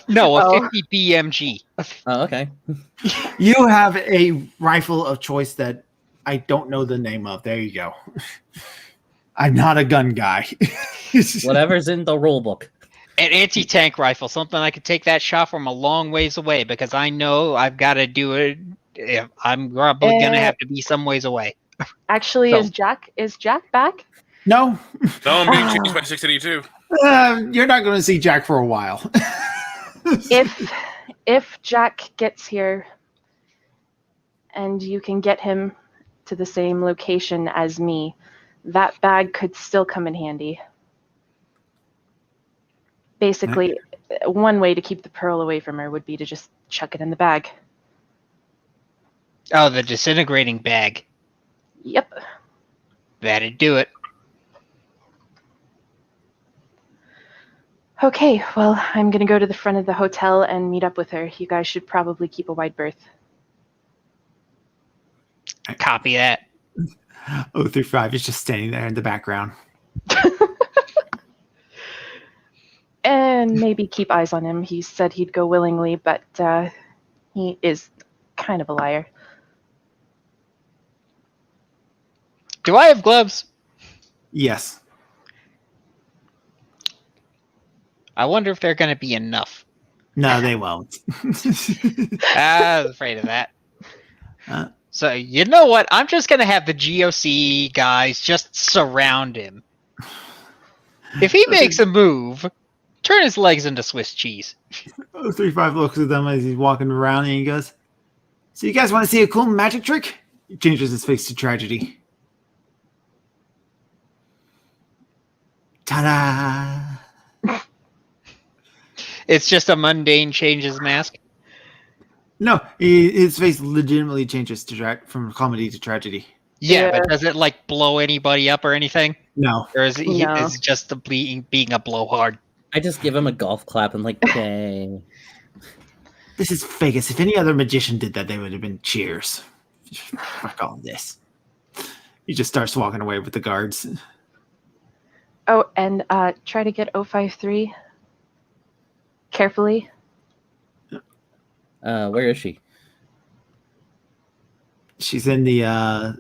No, a Oh. 50 BMG. Oh, okay. You have a rifle of choice that I don't know the name of. There you go. I'm not a gun guy. Whatever's in the rule book. An anti-tank rifle, something I could take that shot from a long ways away because I know I've got to do it. I'm probably gonna have to be some ways away. Actually, So- is Jack back? No, no, I'm being chased by 682. you're not going to see Jack for a while. If Jack gets here and you can get him to the same location as me, that bag could still come in handy. Basically, one way to keep the pearl away from her would be to just chuck it in the bag. Oh, the disintegrating bag. Yep. That'd do it. Okay, well, I'm going to go to the front of the hotel and meet up with her. You guys should probably keep a wide berth. Copy that. 035 is just standing there in the background. And maybe keep eyes on him. He said he'd go willingly, but he is kind of a liar. Do I have gloves? Yes. I wonder if they're going to be enough. No, they won't. I was afraid of that. Uh. So, you know what? I'm just going to have the GOC guys just surround him. If he makes a move, turn his legs into Swiss cheese. 035 looks at them as he's walking around and he goes, "So you guys want to see a cool magic trick?" He changes his face to tragedy. Ta-da! It's just a mundane changes mask. No, his face legitimately changes to from comedy to tragedy. Yeah, Yeah. but does it like blow anybody up or anything? No. Or is it, No. is it just the being a blowhard? I just give him a golf clap and like, okay. This is Vegas. If any other magician did that, they would have been cheers. Fuck all this. He just starts walking away with the guards. Oh, and try to get 053 carefully. Where is she? She's in the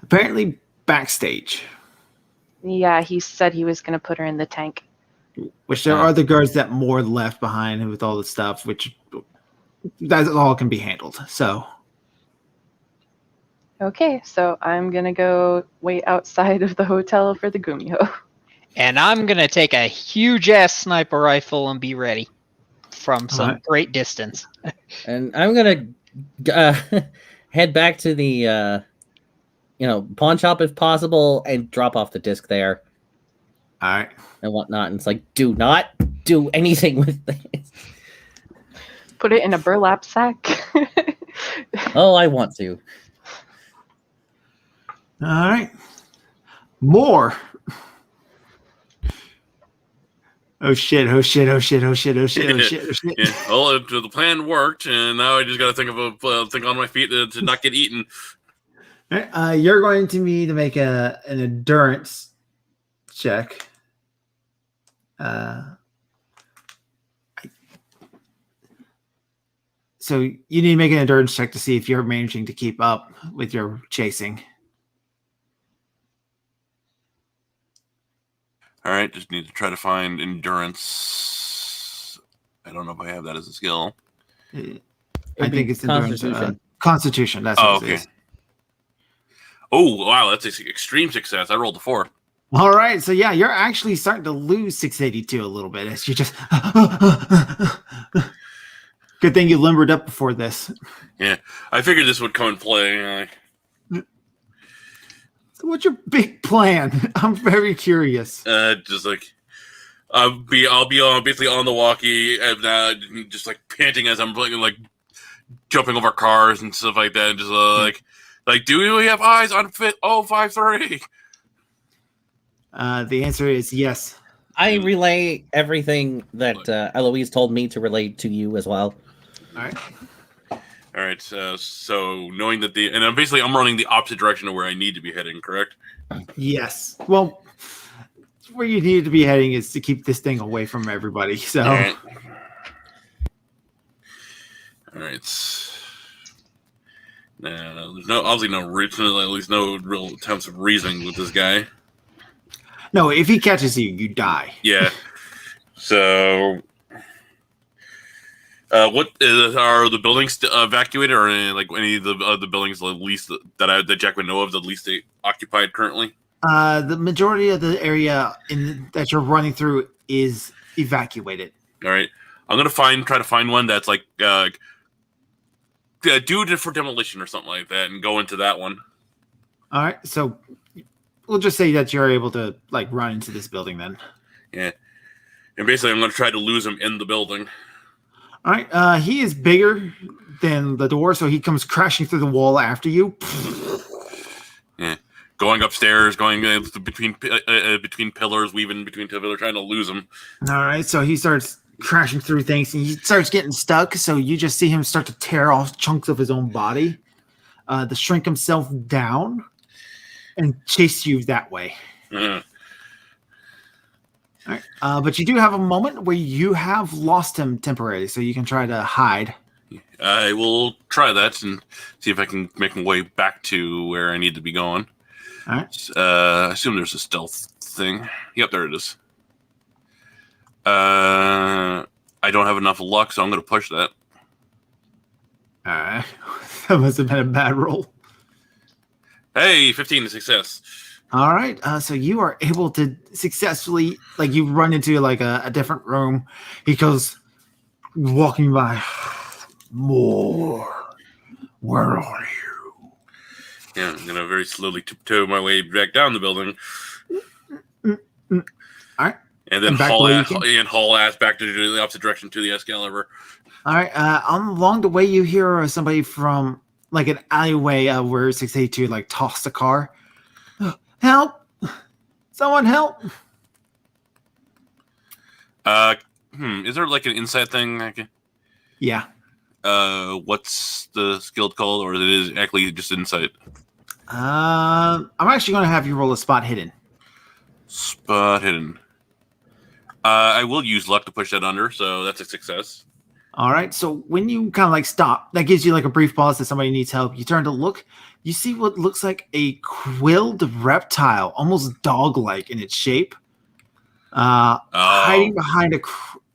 apparently backstage, Yeah, he said he was going to put her in the tank. which there are the guards that more left behind with all the stuff, which that all can be handled. So Okay, so I'm going to go wait outside of the hotel for the Gumio. And I'm going to take a huge-ass sniper rifle and be ready from some Alright. great distance. And I'm gonna head back to the pawn shop if possible and drop off the disc there all right. and whatnot. And it's like, do not do anything with this. Put it in a burlap sack. Oh, I want to. All right. More. Oh shit, oh shit, oh shit, oh shit, oh shit, oh shit, oh shit. Yeah, well, the plan worked, and now I just got to think on my feet to not get eaten. All right, you're going to need to make an endurance check. So you need to make an endurance check to see if you're managing to keep up with your chasing. All right, just need to try to find endurance. I don't know if I have that as a skill. I think it's endurance. Constitution. Constitution. That's what it is. Oh, wow, that's an extreme success. I rolled a 4. All right, so yeah, you're actually starting to lose 682 a little bit as you just. Good thing you limbered up before this. Yeah, I figured this would come in play. So what's your big plan? I'm very curious. Just like I'll be basically on the walkie and just like panting as I'm like jumping over cars and stuff like that, and just like do we have eyes on fit 053? The answer is yes. I relay everything that Eloise told me to relay to you as well. All right. So knowing that and I'm running the opposite direction of where I need to be heading, correct? Yes. Well, where you need to be heading is to keep this thing away from everybody. So. All right. There's obviously no reason, at least no real attempts of reasoning with this guy. No, if he catches you, you die. Yeah. So, what are the buildings evacuated, or any of the buildings, at least that Jack would know of, the least occupied currently? The majority of the area that you're running through is evacuated. All right. I'm gonna try to find one that's like due for demolition or something like that, and go into that one. All right. So we'll just say that you're able to run into this building then. Yeah. And basically, I'm gonna try to lose him in the building. All right. He is bigger than the door, so he comes crashing through the wall after you. Yeah. Going upstairs, going between pillars, weaving between pillars, trying to lose him. All right. So he starts crashing through things, and he starts getting stuck. So you just see him start to tear off chunks of his own body, to shrink himself down, and chase you that way. Uh-huh. All right. But you do have a moment where you have lost him temporarily, so you can try to hide. I will try that and see if I can make my way back to where I need to be going. All right. I assume there's a stealth thing. Yep, there it is. I don't have enough luck, so I'm going to push that. All right. That must have been a bad roll. Hey, 15 to success. All right. So you are able to successfully, you run into a different room. He goes walking by. More. Where are you? Yeah, I'm gonna very slowly tiptoe my way back down the building. All right. And then haul ass back to the opposite direction to the Excalibur. All right. Along the way, you hear somebody from an alleyway where 682 tossed a car. Help! Someone help! Is there an inside thing? Yeah. What's the skill called, or is it actually just insight? I'm actually going to have you roll a spot hidden. Spot hidden. I will use luck to push that under, so that's a success. All right. So when you kind of stop, that gives you a brief pause that somebody needs help. You turn to look. You see what looks like a quilled reptile, almost dog-like in its shape, hiding behind a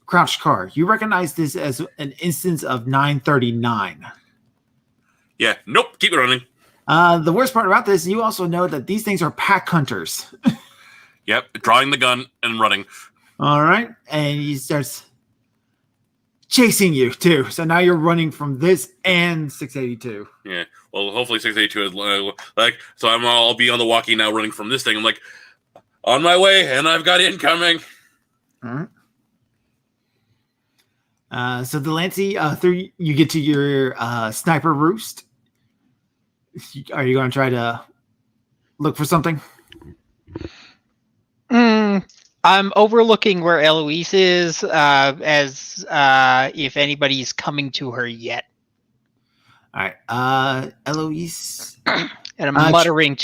crouched car. You recognize this as an instance of 939. Yeah. Nope. Keep it running. The worst part about this, you also know that these things are pack hunters. Yep. Drawing the gun and running. All right. And he starts chasing you, too. So now you're running from this and 682. Yeah. Well, hopefully 682 is so I'll be on the walkie now running from this thing. I'm on my way, and I've got incoming. All right. So Delancey, through you get to your sniper roost. Are you going to try to look for something? I'm overlooking where Eloise is, as if anybody's coming to her yet. All right, Eloise, and I'm muttering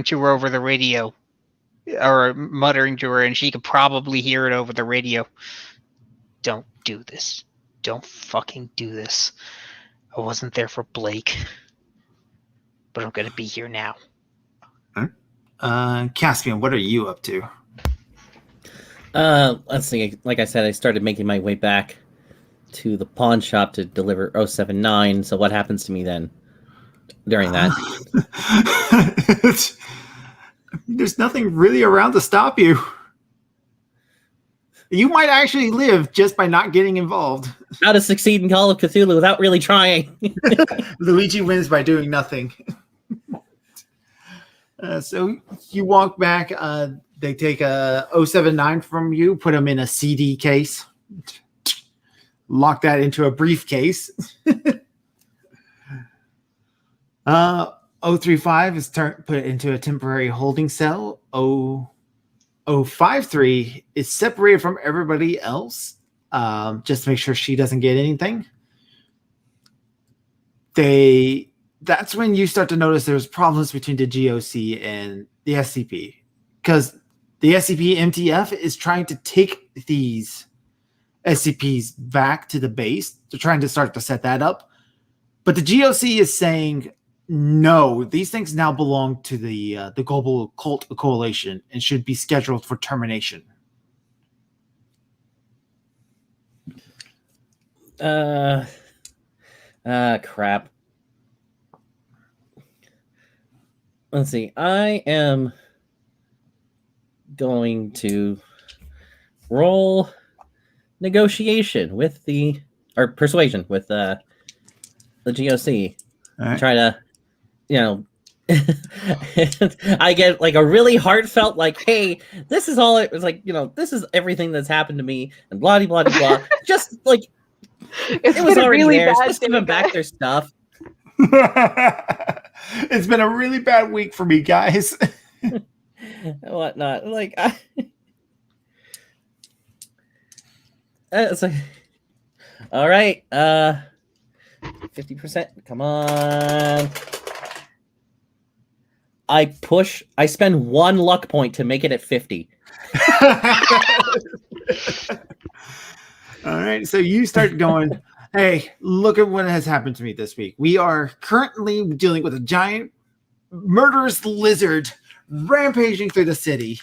to her over the radio. or muttering to her, and she could probably hear it over the radio. Don't do this. Don't fucking do this. I wasn't there for Blake, but I'm gonna be here now. Caspian, what are you up to? Let's see. Like I said, I started making my way back to the pawn shop to deliver 079. So what happens to me then during that? There's nothing really around to stop you. You might actually live just by not getting involved. How to succeed in Call of Cthulhu without really trying. Luigi wins by doing nothing. So you walk back. They take a 079 from you, put them in a CD case, lock that into a briefcase. 035 is put into a temporary holding cell. 053 is separated from everybody else, just to make sure she doesn't get anything. That's when you start to notice there's problems between the GOC and the SCP, because the SCP MTF is trying to take these SCPs back to the base. They're trying to start to set that up, but the GOC is saying no, these things now belong to the Global Occult Coalition and should be scheduled for termination. Crap. Let's see. I am going to roll negotiation with persuasion with the GOC. Right. Try to, I get like a really heartfelt, like, hey, this is all it was, like, this is everything that's happened to me, and blah blah blah blah. Just like it was already really there. Just give them back their stuff. It's been a really bad week for me, guys. Whatnot. Like, it's like, all right, 50%. Come on. I spend 1 luck point to make it at 50. All right, so you start going, hey, look at what has happened to me this week. We are currently dealing with a giant murderous lizard rampaging through the city,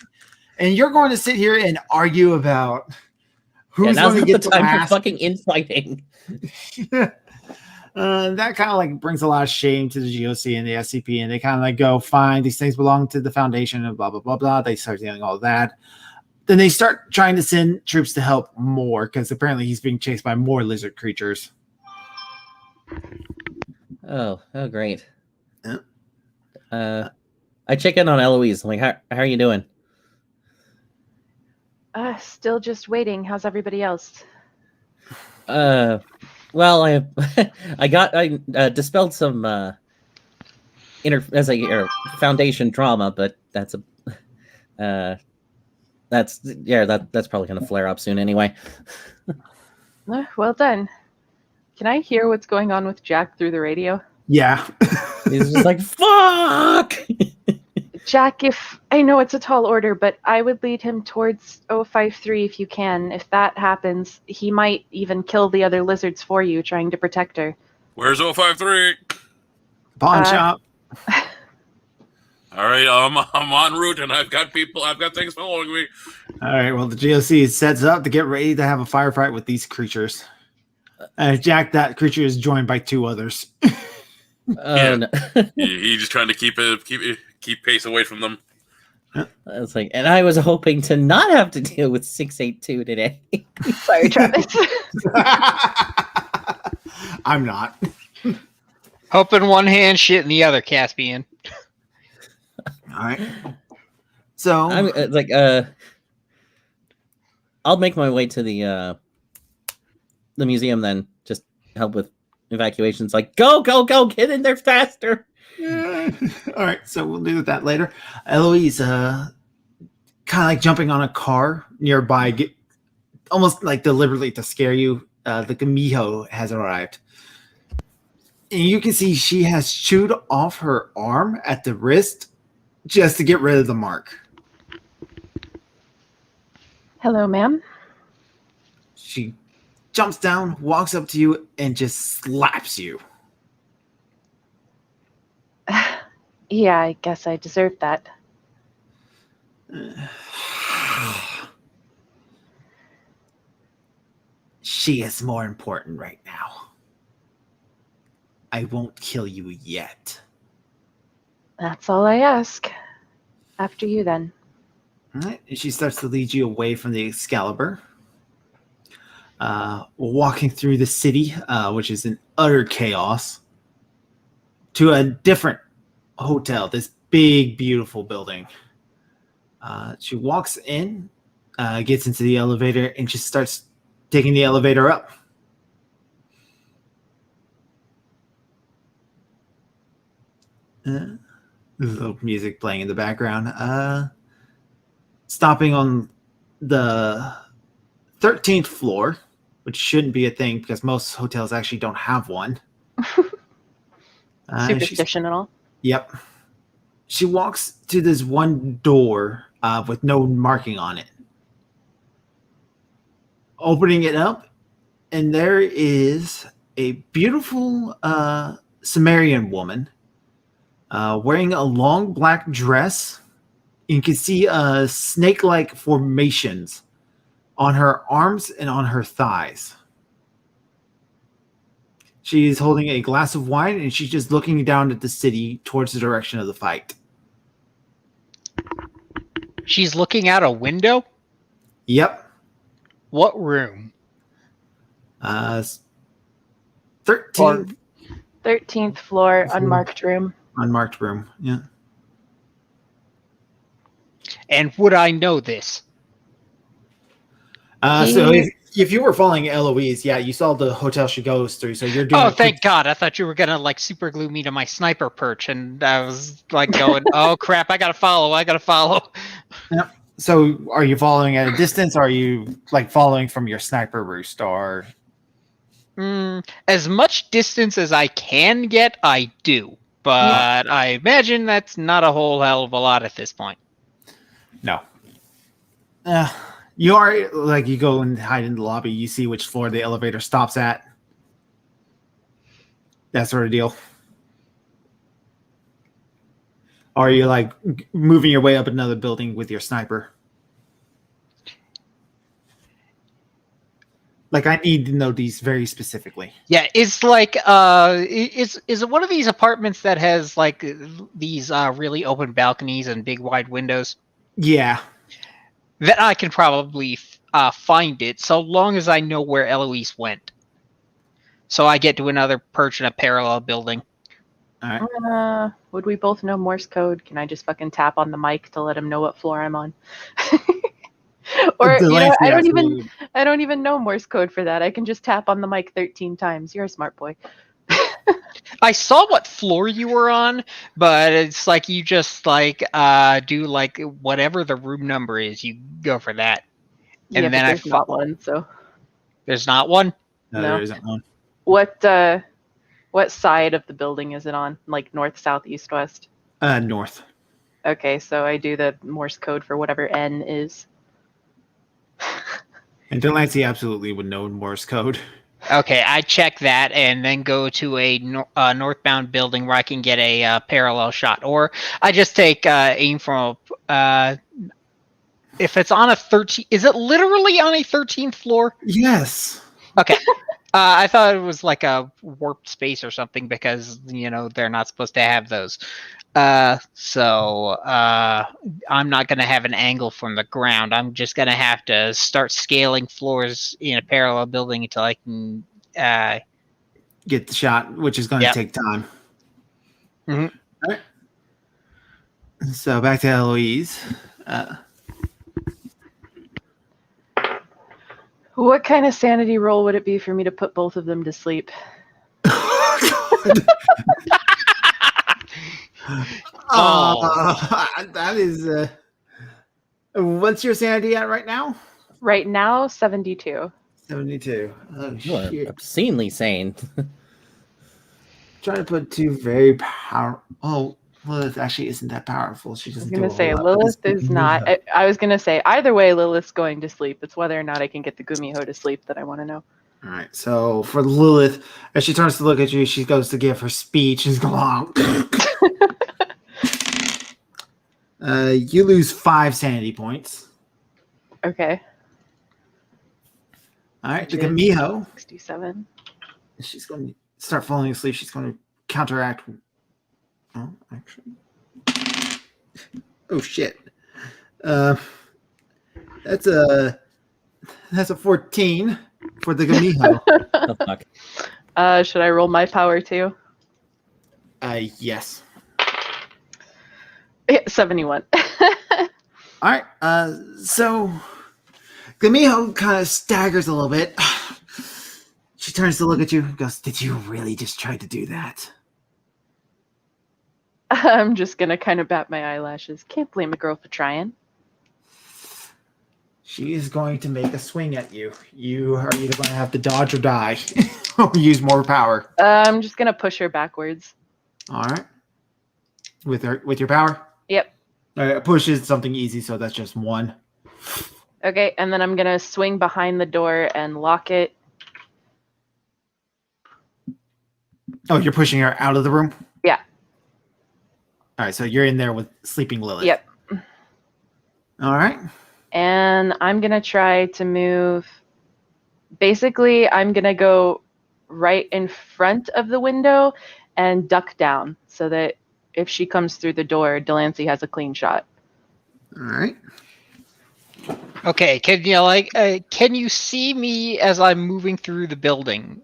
and you're going to sit here and argue about who's going to get the time for fucking infighting. That kind of like brings a lot of shame to the GOC and the SCP, and they kind of like go, fine, these things belong to the Foundation and blah blah blah blah. They start dealing all that. Then they start trying to send troops to help more, because apparently he's being chased by more lizard creatures. Oh, great. Yeah. I check in on Eloise. I'm like, how are you doing? Still just waiting. How's everybody else? Well, I dispelled some foundation trauma, but that's probably gonna flare up soon anyway. Well done. Can I hear what's going on with Jack through the radio? Yeah. He's just like, fuck! Jack, if I know it's a tall order, but I would lead him towards 053 if you can. If that happens, he might even kill the other lizards for you, trying to protect her. Where's 053? Pawn shop. All right, I'm en route, and I've got things following me. All right, well, the GOC sets up to get ready to have a firefight with these creatures. Jack, that creature is joined by 2 others. No. He's just trying to keep pace away from them. It's like, and I was hoping to not have to deal with 682 today. Sorry, Travis. I'm not. Hope in one hand, shit in the other, Caspian. All right. So I'm like, I'll make my way to the museum then. Just help with evacuations. Like, go, get in there faster. Yeah. All right, so we'll do that later. Eloise, kind of like jumping on a car nearby, almost like deliberately to scare you. The Miho has arrived. And you can see she has chewed off her arm at the wrist just to get rid of the mark. Hello, ma'am. She jumps down, walks up to you, and just slaps you. Yeah, I guess I deserve that. She is more important right now. I won't kill you yet. That's all I ask. After you, then. All right. And she starts to lead you away from the Excalibur. Walking through the city, which is in utter chaos, to a different hotel, this big, beautiful building. She walks in, gets into the elevator, and just starts taking the elevator up. Little music playing in the background. Stopping on the 13th floor, which shouldn't be a thing because most hotels actually don't have one. Superstition and all. Yep. She walks to this one door with no marking on it. Opening it up, and there is a beautiful Sumerian woman wearing a long black dress. You can see snake-like formations on her arms and on her thighs. She is holding a glass of wine, and she's just looking down at the city towards the direction of the fight. She's looking out a window? Yep. What room? 13th 13th floor, unmarked room. unmarked room. Yeah. And would I know this? So if you were following Eloise, yeah, you saw the hotel she goes through. So you're doing. Oh, thank God! I thought you were gonna like super glue me to my sniper perch, and I was like going, "Oh crap! I gotta follow! I gotta follow!" Yep. So are you following at a distance? Or are you like following from your sniper roost? Or As much distance as I can get, I do. But I imagine that's not a whole hell of a lot at this point. no? You are like you go and hide in the lobby. You see which floor the elevator stops at. That sort of deal. Or are you like moving your way up another building with your sniper? Like I need to know these very specifically. Yeah, it's like is it one of these apartments that has like these really open balconies and big wide windows? Yeah. Then I can probably find it, so long as I know where Eloise went. So I get to another perch in a parallel building. All right. Would we both know Morse code? Can I just fucking tap on the mic to let him know what floor I'm on? Or I don't even know Morse code for that. I can just tap on the mic 13 times. You're a smart boy. I saw what floor you were on, but it's like you just like do like whatever the room number is, you go for that. And then there's not one, so there's not one? No, there isn't one. What side of the building is it on? Like north, south, east, west? North. Okay, so I do the Morse code for whatever N is. And Delancey absolutely would know Morse code. Okay, I check that and then go to a northbound building where I can get a parallel shot. Or I just take aim from if it's on a 13... Is it literally on a 13th floor? Yes. Okay. I thought it was like a warped space or something because, they're not supposed to have those. So I'm not going to have an angle from the ground. I'm just going to have to start scaling floors in a parallel building until I can get the shot, which is going to take time. Mm-hmm. All right. So back to Eloise. What kind of sanity roll would it be for me to put both of them to sleep? That is. What's your sanity at right now? Right now, 72. 72. Oh, You are shit. obscenely sane. Trying to put two very powerful. Oh, Lilith actually isn't that powerful. She I was doesn't going do to a say, whole lot. Lilith is not. I was going to say, either way, Lilith's going to sleep. It's whether or not I can get the Gumiho to sleep that I want to know. All right. So for Lilith, as she turns to look at you, she goes to give her speech and goes along. You lose 5 sanity points. Okay. All right. The Which is Gumiho. 67. She's going to start falling asleep. She's going to counteract. Oh, actually. Oh shit. That's a 14 for the Gumiho. Oh, fuck. Should I roll my power too? Yes. Yeah, 71. All right. So Gumiho kind of staggers a little bit. She turns to look at you and goes, "Did you really just try to do that?" I'm just going to kind of bat my eyelashes. Can't blame a girl for trying. She is going to make a swing at you. You are either going to have to dodge or die or use more power. I'm just going to push her backwards. All right. With your power? Yep. Push is something easy, so that's just 1. Okay, and then I'm going to swing behind the door and lock it. Oh, you're pushing her out of the room? Yeah. All right, so you're in there with sleeping Lilith. Yep. All right. And I'm going to try to move. Basically, I'm going to go right in front of the window and duck down so that if she comes through the door, Delancey has a clean shot. All right. Okay, can you see me as I'm moving through the building?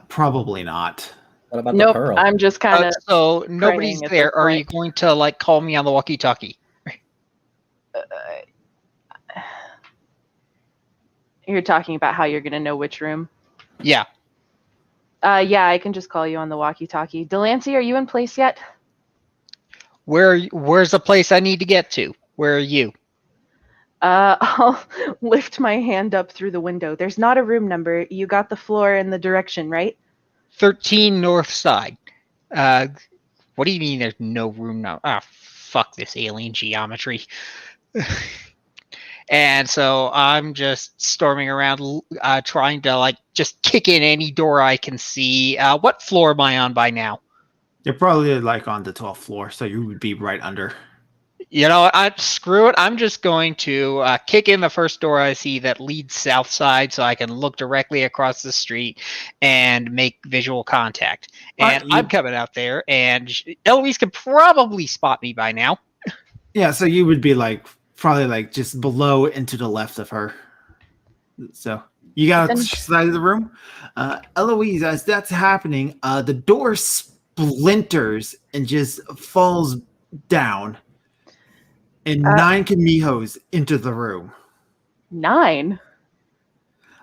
Probably not. What about Nope, the pearl? I'm just kind of. So nobody's at there. this Are you point. going to call me on the walkie-talkie? You're talking about how you're going to know which room? Yeah. Yeah, I can just call you on the walkie-talkie. Delancey, are you in place yet? Where's the place I need to get to? Where are you? I'll lift my hand up through the window. There's not a room number. You got the floor and the direction, right? 13 North Side. What do you mean there's no room now? Ah, fuck this alien geometry. And so I'm just storming around, trying to just kick in any door I can see. What floor am I on by now? You're probably on the 12th floor, so you would be right under. You know, screw it. I'm just going to kick in the first door I see that leads south side so I can look directly across the street and make visual contact. And I'm coming out there, and Eloise can probably spot me by now. Yeah, so you would be probably just below and to the left of her. So you got a side of the room. Eloise, as that's happening, the door splinters and just falls down. And 9 Camijos enter the room. 9?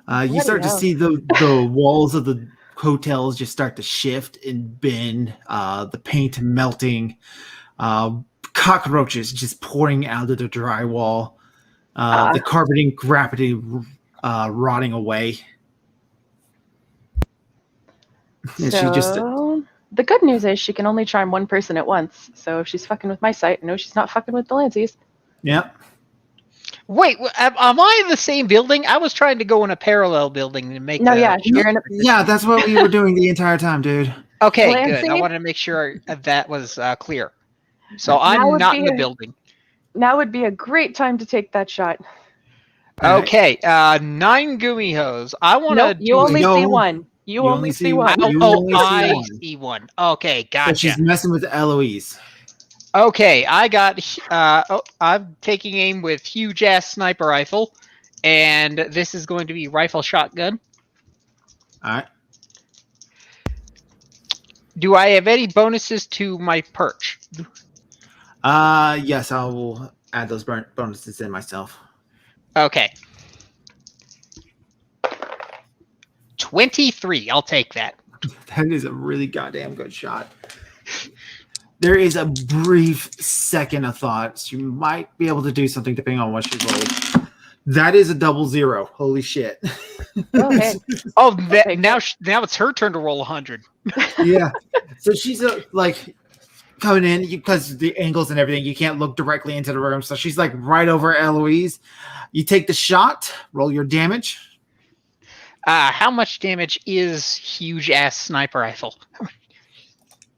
You start to see the walls of the hotels just start to shift and bend, the paint melting, cockroaches just pouring out of the drywall, the carpeting rapidly rotting away. And So, the good news is she can only charm one person at once. So if she's fucking with my site, I know she's not fucking with Delancey's. Yep. Wait, am I in the same building? I was trying to go in a parallel building to make. You're in a. Yeah, that's what we were doing the entire time, dude. Okay, Delancey? good. I wanted to make sure that was clear. So I'm not in the building. Now would be a great time to take that shot. Okay, 9 Gumihos. I want to. Nope, you only see one. You only see one. I see one. Okay, gotcha. But she's messing with Eloise. Okay, I got. I'm taking aim with huge ass sniper rifle, and this is going to be rifle shotgun. All right. Do I have any bonuses to my perch? Yes, I will add those bonuses in myself. Okay. 23. I'll take that. That is a really goddamn good shot. There is a brief second of thought. She might be able to do something depending on what she rolled. That is a 00. Holy shit. Oh, hey. Oh, Okay, now it's her turn to roll 100. Yeah. So she's like coming in because the angles and everything. You can't look directly into the room. So she's like right over Eloise. You take the shot. Roll your damage. How much damage is huge ass sniper rifle?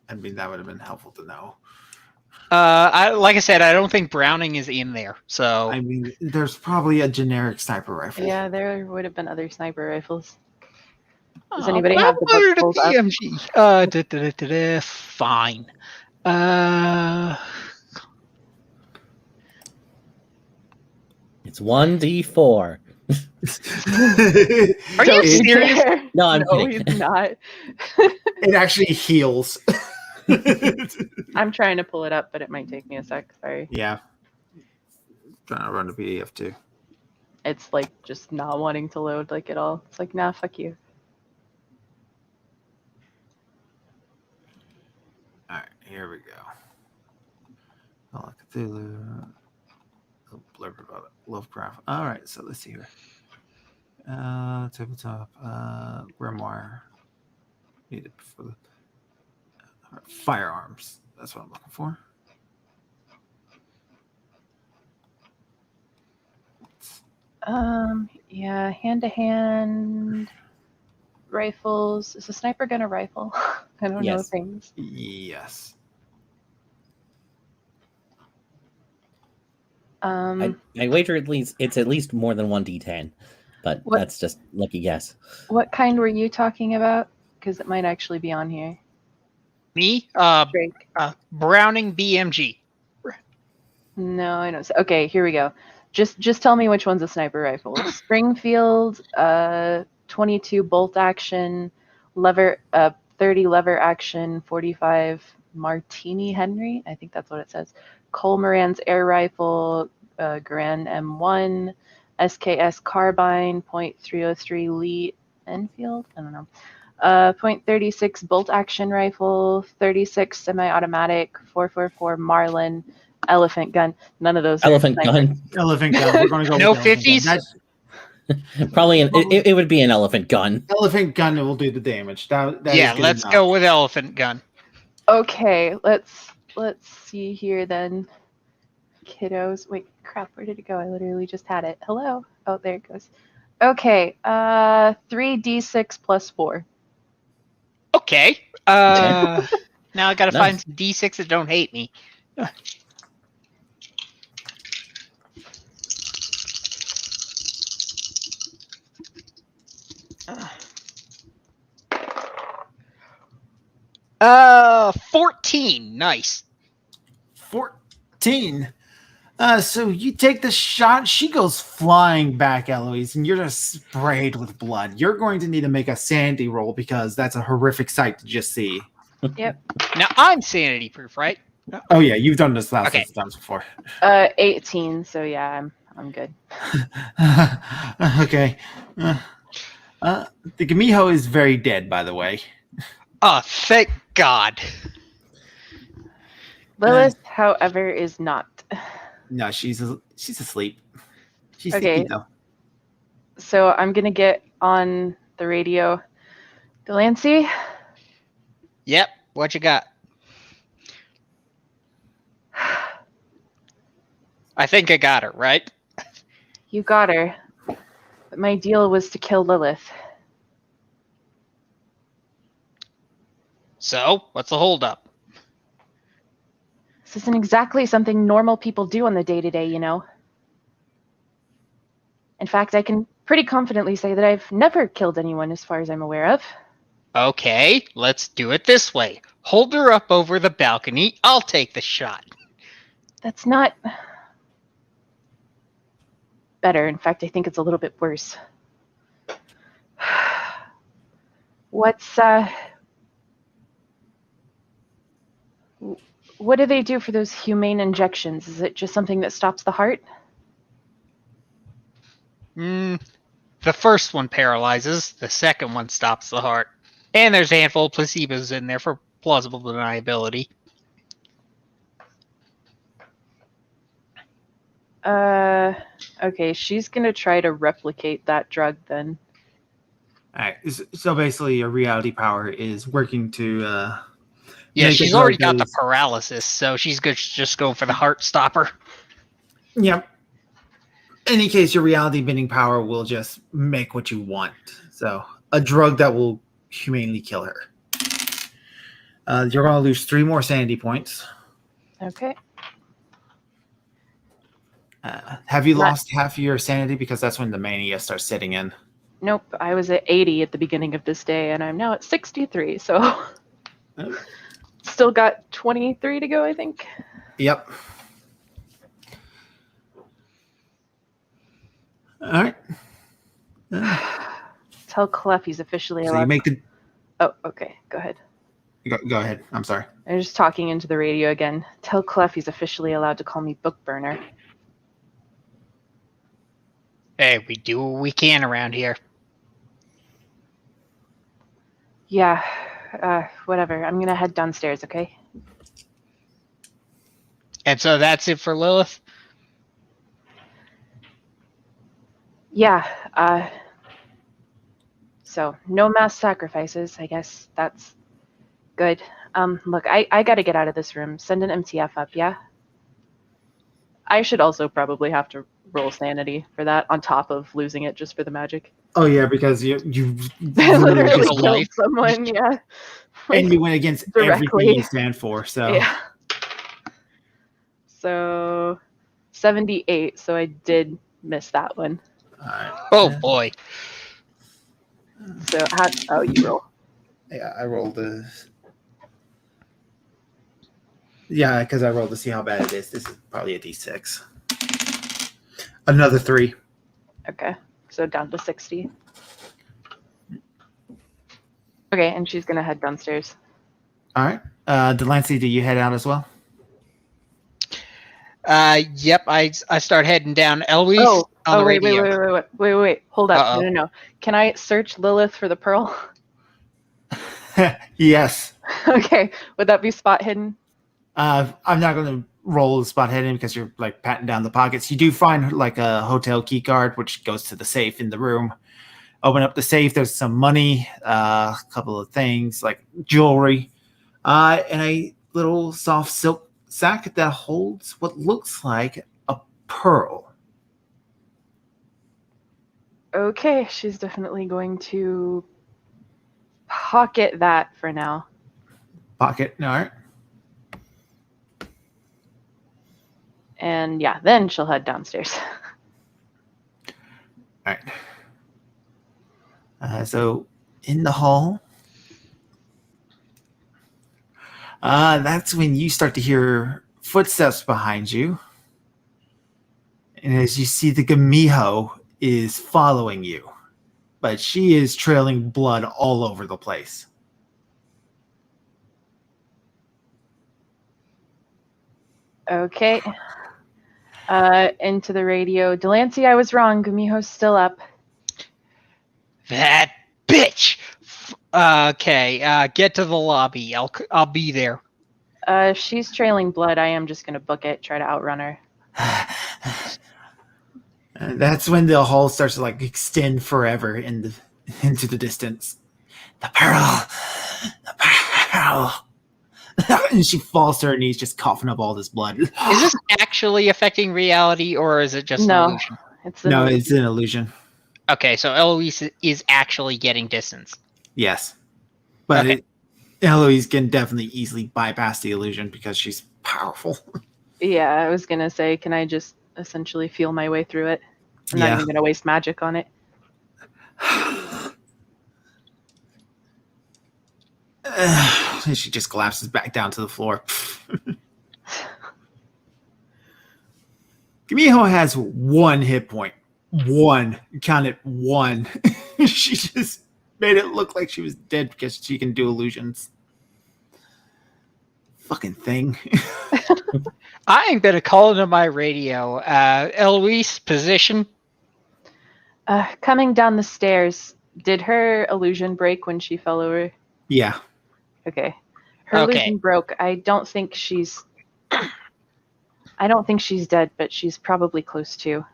I mean, that would have been helpful to know. Like I said, I don't think Browning is in there. So I mean, there's probably a generic sniper rifle. Yeah, there would have been other sniper rifles. Does Oh, anybody well, have the what are book pulled up? BMG? Fine. It's 1d4. Are you Don't serious? dare. No, I'm No, kidding. he's not. It actually heals. I'm trying to pull it up, but it might take me a sec. Sorry. Yeah. Trying to run a PDF too. It's like just not wanting to load like at all. It's like, nah, fuck you. All right, here we go. Oh, Cthulhu. A blurb about it. Lovecraft. All right, so let's see here. Tabletop. Grimoire. Needed for the firearms. That's what I'm looking for. Yeah, hand-to-hand rifles. Is a sniper gun a rifle? I don't know Yes. things. Yes. I wager it's at least more than 1d10, but What- that's just lucky guess. What kind were you talking about? Because it might actually be on here. Me? Drake. Browning BMG. No, I don't. Okay, here we go. Just tell me which one's a sniper rifle. Springfield, 22 bolt action, lever, 30 lever action, 45 Martini Henry. I think that's what it says. Cole Moran's air rifle, Garand M1, SKS carbine, .303 Lee Enfield. I don't know. .36 bolt action rifle, 36 semi-automatic, 444 Marlin, elephant gun. None of those. are Elephant sniper. gun. Elephant gun. We're going to go No with elephant gun. 50s? That's Probably it would be an elephant gun. elephant gun will do the damage. That Yeah, is good let's enough. go with elephant gun. Okay, let's see here then. Kiddos. Wait, crap, where did it go? I literally just had it. Hello? Oh, there it goes. Okay, 3d6 plus 4. Okay. Now I gotta Nice. find some D6 that don't hate me. Uh, 14. Nice. 14. So you take the shot. She goes flying back, Eloise, and you're just sprayed with blood. You're going to need to make a sanity roll because that's a horrific sight to just see. Yep. Now I'm sanity proof, right? Oh yeah, you've done this Okay. times before. 18, so yeah, I'm good. Okay. The Gamiho is very dead, by the way. Oh, thank God. Lilith, however, is not. No, she's asleep. She's Okay. sleepy though. So I'm gonna get on the radio. Delancey? Yep. What you got? I think I got her, right? You got her. But my deal was to kill Lilith. So, what's the holdup? This isn't exactly something normal people do on the day-to-day, you know. In fact, I can pretty confidently say that I've never killed anyone as far as I'm aware of. Okay, let's do it this way. Hold her up over the balcony. I'll take the shot. That's not better. In fact, I think it's a little bit worse. What do they do for those humane injections? Is it just something that stops the heart? The first one paralyzes. The second one stops the heart. And there's a handful of placebos in there for plausible deniability. Okay, she's gonna try to replicate that drug then. All right. So basically, your reality power is working to. Yeah, make a she's drug already that got the is- paralysis, so she's good. Just go for the heart stopper. Yep. In any case, your reality bending power will just make what you want. So, a drug that will humanely kill her. You're going to lose 3 more sanity points. Okay. Have you Not- lost half of your sanity? Because that's when the mania starts setting in. Nope. I was at 80 at the beginning of this day, and I'm now at 63. So still got 23 to go, I think. Yep. All right. Tell Clef he's officially So allowed. you make the. Oh, okay. Go ahead. Go ahead. I'm sorry. I'm just talking into the radio again. Tell Clef he's officially allowed to call me Book Burner. Hey, we do what we can around here. Yeah. Whatever. I'm gonna head downstairs. Okay. And so that's it for Lilith? Yeah. So no mass sacrifices. I guess that's good. Look, I gotta get out of this room. Send an MTF up, yeah? I should also probably have to roll sanity for that on top of losing it just for the magic. Oh yeah, because you Literally just killed life. someone, yeah. and you went against Directly. everything you stand for. So Yeah. So 78, so I did miss that one. all right. Oh boy. So you roll. Yeah, I rolled the. Yeah, because I rolled to see how bad it is. This is probably a D6. Another 3. Okay. So down to 60. Okay, and she's gonna head downstairs. All right. Delancey, do you head out as well? Yep, I start heading down. Eloise on the wait, radio. wait. Hold up. Uh-oh. No. Can I search Lilith for the pearl? Yes. Okay. Would that be spot hidden? I'm not going to roll the spot hidden because you're like patting down the pockets. You do find like a hotel key card, which goes to the safe in the room. Open up the safe. There's some money, a couple of things like jewelry, and a little soft silk sack that holds what looks like a pearl. Okay, she's definitely going to pocket that for now. Pocket. All right. And yeah, then she'll head downstairs. All right. So in the hall, that's when you start to hear footsteps behind you. And as you see, the Gamiho is following you, but she is trailing blood all over the place. Okay. Into the radio. Delancey, I was wrong. Gumiho's still up. That bitch. Okay, get to the lobby. I'll be there. She's trailing blood. I am just gonna book it. Try to outrun her. And that's when the hall starts to like extend forever into the distance. The pearl. And she falls to her knees, just coughing up all this blood. Is this actually affecting reality, or is it just an No. illusion? No, it's an illusion. Okay, so Eloise is actually getting distance. Yes. But Okay. Eloise can definitely easily bypass the illusion because she's powerful. Yeah, I was gonna say, can I just essentially feel my way through it? I'm not Yeah. even gonna waste magic on it. And she just collapses back down to the floor. Gamiho has 1 hit point. 1. Count it 1. She just made it look like she was dead because she can do illusions. Fucking thing. I am gonna call into my radio. Eloise, position. Coming down the stairs, did her illusion break when she fell over? Yeah. Okay. Her Okay. illusion broke. I don't think she's dead, but she's probably close to.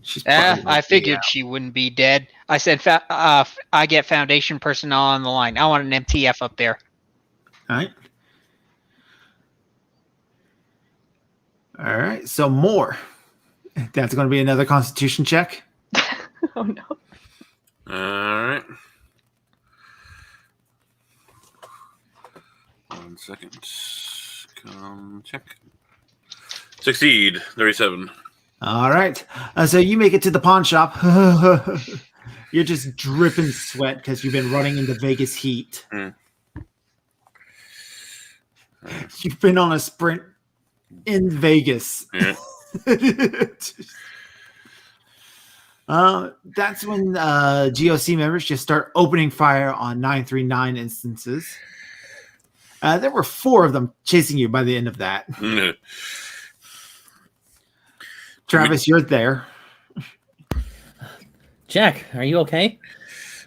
She's probably I lucky, figured yeah. she wouldn't be dead. I said, I get Foundation personnel on the line. I want an MTF up there. All right. All right. So more. That's going to be another Constitution check. Oh no. All right. 1 second. Come check. Succeed. 37. All right. So you make it to the pawn shop. You're just dripping sweat because you've been running in the Vegas heat. You've been on a sprint in Vegas. Yeah. That's when GOC members just start opening fire on 939 instances. There were 4 of them chasing you by the end of that. Travis, you're there. Jack, are you okay?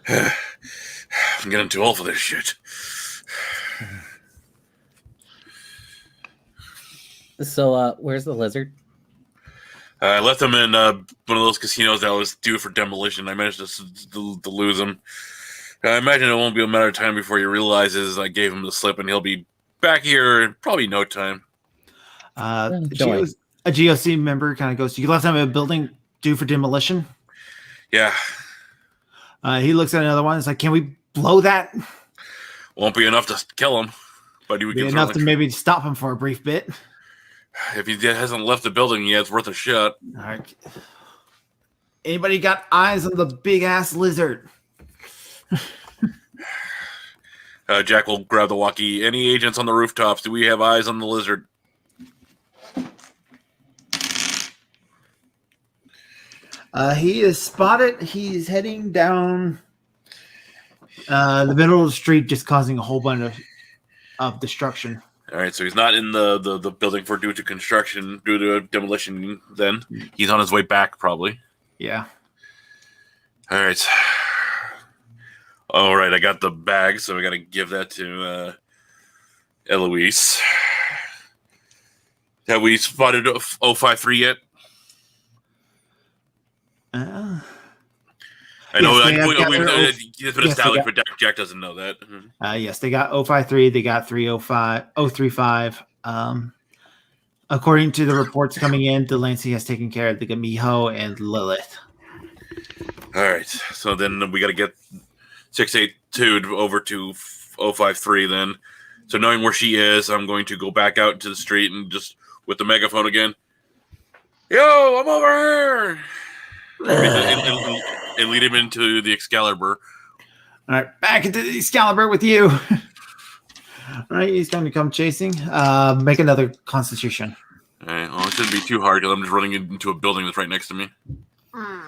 I'm getting too old for this shit. So, where's the lizard? I left him in one of those casinos that was due for demolition. I managed to lose him. I imagine it won't be a matter of time before he realizes I gave him the slip, and he'll be back here in probably no time. A GOC member kind of goes, you left him in a building due for demolition? Yeah. He looks at another one. It's like, can we blow that? Won't be enough to kill him, but he would Be enough to maybe stop him for a brief bit. If he hasn't left the building yet, it's worth a shot. All right. Anybody got eyes on the big ass lizard? Jack will grab the walkie. Any agents on the rooftops? Do we have eyes on the lizard? He is spotted. He's heading down the middle of the street, just causing a whole bunch of destruction. All right, so he's not in the building due to demolition. Then he's on his way back, probably. Yeah. All right. All right, I got the bag, so I got to give that to Eloise. Have we spotted 053 yet? I know yes, it's been established, but Jack doesn't know that. Yes, they got 053, they got 035. According to the reports coming in, Delancey has taken care of the Miho and Lilith. All right, so then we got to get 682 over to 053 then. So knowing where she is, I'm going to go back out into the street and just with the megaphone again. Yo, I'm over here! and lead him into the Excalibur. All right, back into the Excalibur with you. All right, he's going to come chasing. Make another Constitution. All right, well, it shouldn't be too hard because I'm just running into a building that's right next to me. All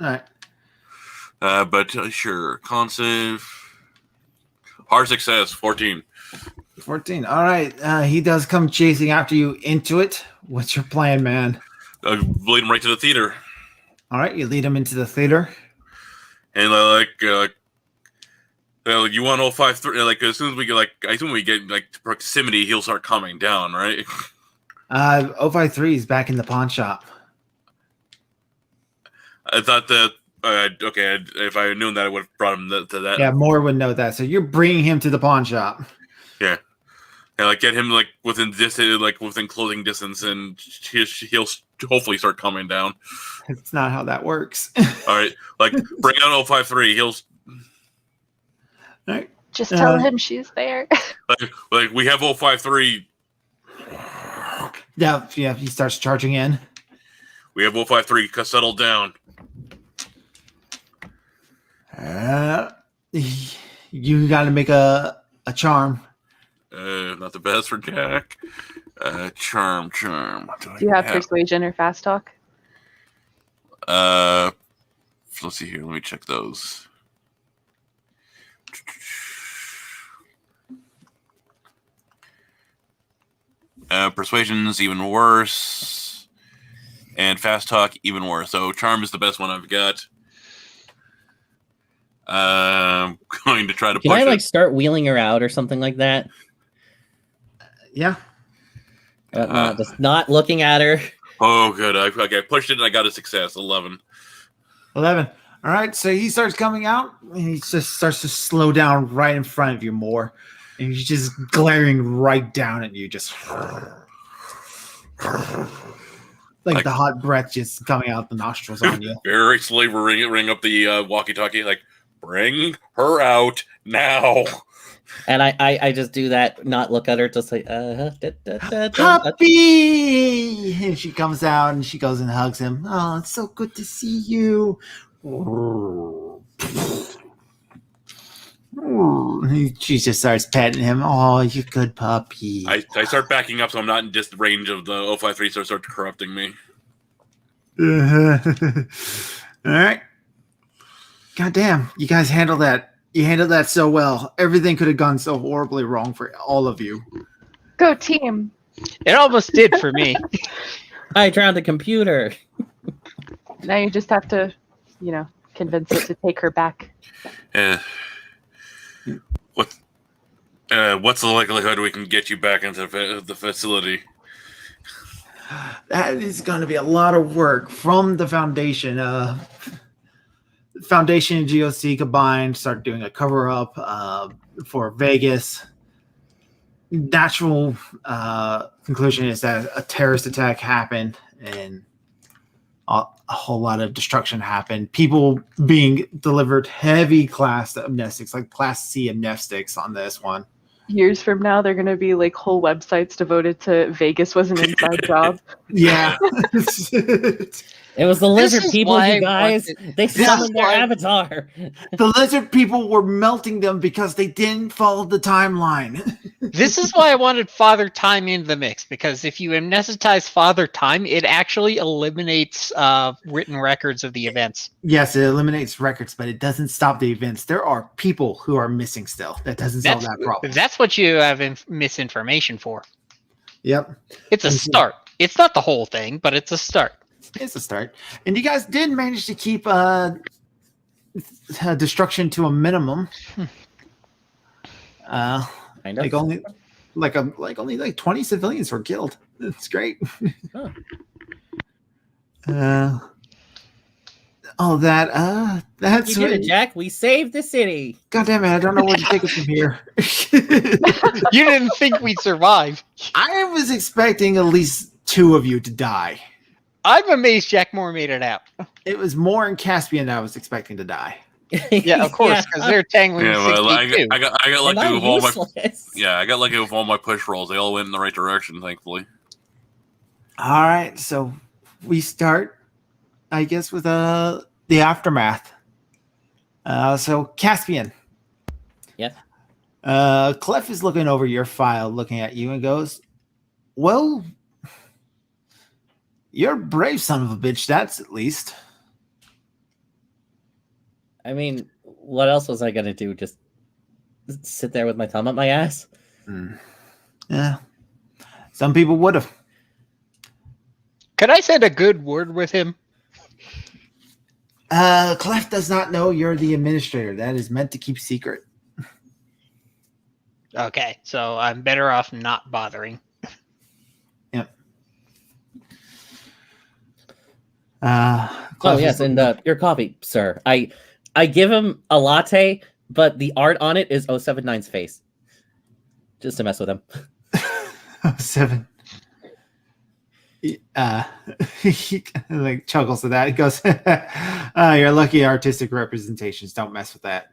right. But sure, con save. Hard success, 14. 14. All right, he does come chasing after you into it. What's your plan, man? Lead him right to the theater. All right, you lead him into the theater. And you want 053? Like as soon as we get I assume we get to proximity, he'll start calming down, right? 053 is back in the pawn shop. I thought that. Okay, if I had known that, I would have brought him to that. Yeah, Moore would know that. So you're bringing him to the pawn shop. Yeah, and get him within closing distance, and he'll hopefully start calming down. It's not how that works. All right, bring out 053. He'll. All right. Just tell him she's there. We have 053. Yeah, he starts charging in. We have 053. Settle down. You got to make a charm. Not the best for Jack. Charm. Do you have persuasion or fast talk? Let's see here. Let me check those. Persuasion's even worse, and fast talk even worse. So charm is the best one I've got. I'm going to try to. Can I start wheeling her out or something like that? Yeah. Just not looking at her. Oh, good. I pushed it and I got a success. 11. 11. All right, so he starts coming out, and he just starts to slow down right in front of you more, and he's just glaring right down at you, just like the hot breath just coming out the nostrils on you. Very slowly, ring up the walkie-talkie, like, bring her out now. And I just do that, not look at her, just like, Puppy! And she comes out, and she goes and hugs him. Oh, it's so good to see you. She just starts petting him. Oh, you good puppy. I start backing up so I'm not in just range of the 053, so it starts corrupting me. All right. God damn, you guys handled that. You handled that so well. Everything could have gone so horribly wrong for all of you. Go team. It almost did for me. I drowned the computer. Now you just have to, convince it to take her back. What's the likelihood we can get you back into the facility? That is going to be a lot of work from the Foundation. Foundation and GOC combined start doing a cover-up for Vegas. Natural conclusion is that a terrorist attack happened and a whole lot of destruction happened. People being delivered heavy class amnestics, like class C amnestics on this one. Years from now, they're going to be like whole websites devoted to Vegas was an inside job. Yeah. It was the lizard people, why you guys. They summoned their avatar. The lizard people were melting them because they didn't follow the timeline. This is why I wanted Father Time in the mix, because if you amnestize Father Time, it actually eliminates written records of the events. Yes, it eliminates records, but it doesn't stop the events. There are people who are missing still. That doesn't solve that problem. That's what you have misinformation for. Yep. It's a start. It's not the whole thing, but it's a start. It's a start. And you guys did manage to keep destruction to a minimum. I know. Only 20 civilians were killed. It's great. Huh. That's You did it, Jack. We saved the city. God damn it, I don't know where to take it from here. You didn't think we'd survive. I was expecting at least 2 of you to die. I'm amazed Jack Moore made it out. It was more in Caspian that I was expecting to die. Yeah, of course, because they're tangling. Yeah, well, I 62. got lucky I'm with all my useless. I got lucky with all my push rolls. They all went in the right direction, thankfully. All right, so we start, I guess, with the aftermath. So Caspian. Yeah. Clef is looking over your file, looking at you, and goes, "Well, you're a brave son of a bitch. That's at least." I mean, what else was I gonna do? Just sit there with my thumb up my ass? Yeah. Some people would have. Could I said a good word with him? Clef does not know you're the administrator. That is meant to keep secret. Okay, so I'm better off not bothering. Yep. Oh yes, and your coffee, sir. I give him a latte, but the art on it is 079's face, just to mess with him. 7. He like chuckles at that. He goes, "You're lucky artistic representations. Don't mess with that."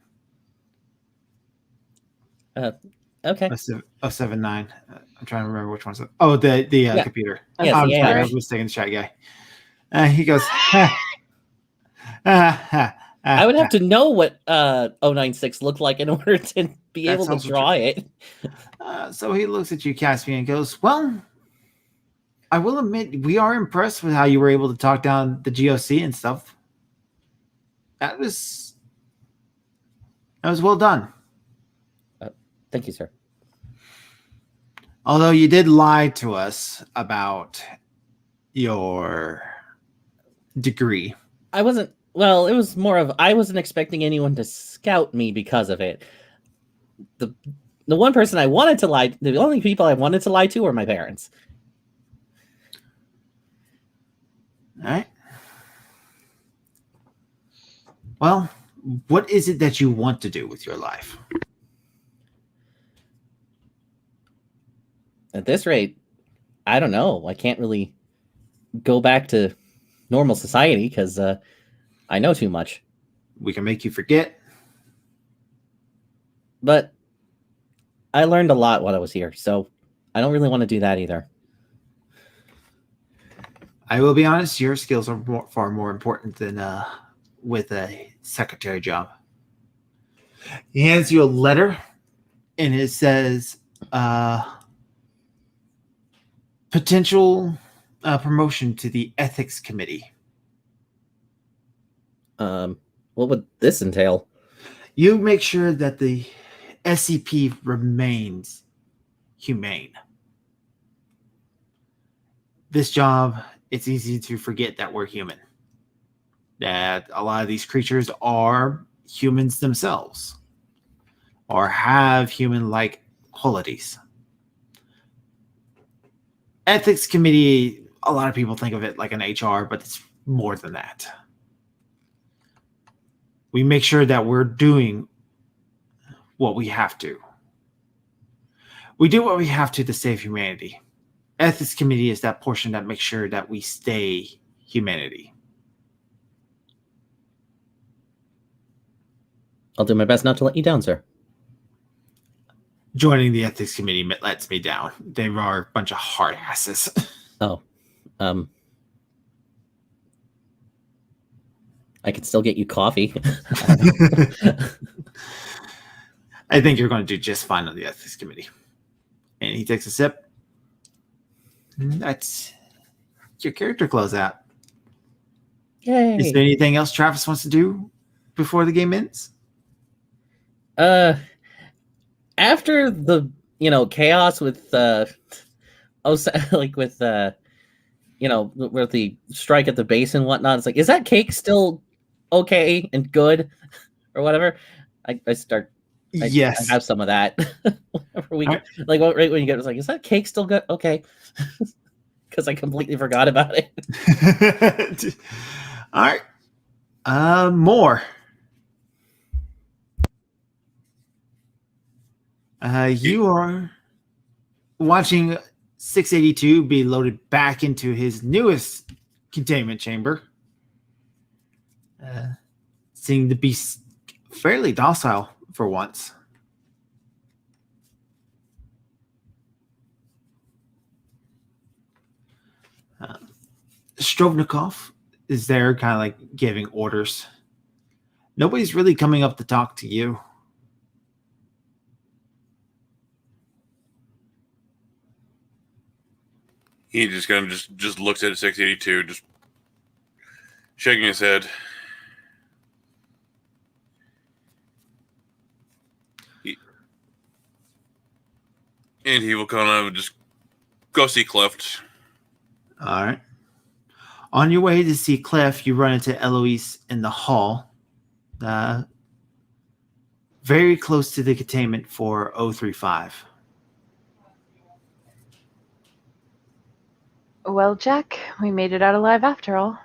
Okay. 079. I'm trying to remember which one's it. Oh, the computer. Yes, I'm the sorry, AI. I was mistaken the chat guy. He goes, I would have to know what 096 looked like in order to be That able to sounds draw it. So he looks at you, Caspian, and goes, "Well, I will admit we are impressed with how you were able to talk down the GOC and stuff. That was well done. Thank you, sir. Although you did lie to us about your degree." I wasn't. Well, it was more of I wasn't expecting anyone to scout me because of it. The one person I wanted to lie, the only people I wanted to lie to were my parents. All right. Well, what is it that you want to do with your life? At this rate, I don't know. I can't really go back to normal society because I know too much. We can make you forget. But I learned a lot while I was here, so I don't really want to do that either. I will be honest, your skills are far more important than with a secretary job. He hands you a letter, and it says potential promotion to the ethics committee. What would this entail? You make sure that the SCP remains humane. This job, it's easy to forget that we're human. That a lot of these creatures are humans themselves or have human-like qualities. Ethics committee, a lot of people think of it like an HR, but it's more than that. We make sure that we're doing what we have to. We do what we have to save humanity. Ethics committee is that portion that makes sure that we stay humanity. I'll do my best not to let you down, sir. Joining the ethics committee lets me down. They are a bunch of hard asses. Oh, I could still get you coffee. I think you're going to do just fine on the ethics committee. And he takes a sip. That's your character closeout. Yay! Is there anything else Travis wants to do before the game ends? After the chaos with with with the strike at the base and whatnot, it's like, is that cake still okay and good or whatever? Yes. I have some of that. Right when you get it, it's like, is that cake still good? Okay. Because I completely forgot about it. All right. More. You are watching 682 be loaded back into his newest containment chamber. Seeming to be fairly docile for once. Strovnikov is there kind of like giving orders. Nobody's really coming up to talk to you. He just kind of just looks at 682, just shaking his head. And he will kind of just go see Cleft. All right. On your way to see Clef, you run into Eloise in the hall. Very close to the containment for 035. Well, Jack, we made it out alive after all.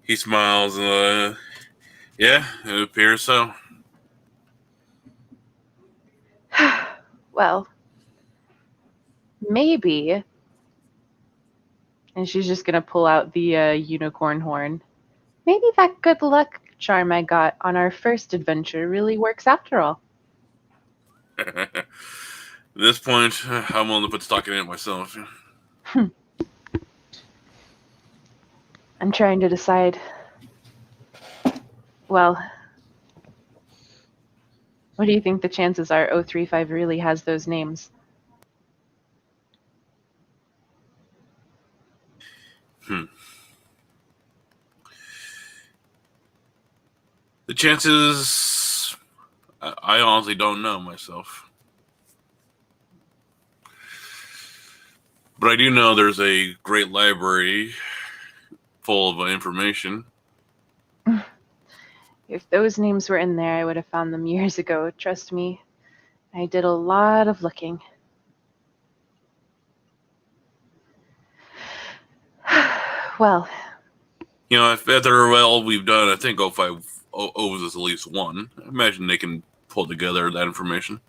He smiles. Yeah, it appears so. Well, maybe. And she's just going to pull out the unicorn horn. Maybe that good luck charm I got on our first adventure really works after all. At this point, I'm willing to put stock in it myself. I'm trying to decide. Well, what do you think the chances are 035 really has those names? The chances, I honestly don't know myself. But I do know there's a great library full of information. If those names were in there, I would have found them years ago. Trust me, I did a lot of looking. Well, After all we've done, I think O5 owes us at least one. I imagine they can pull together that information.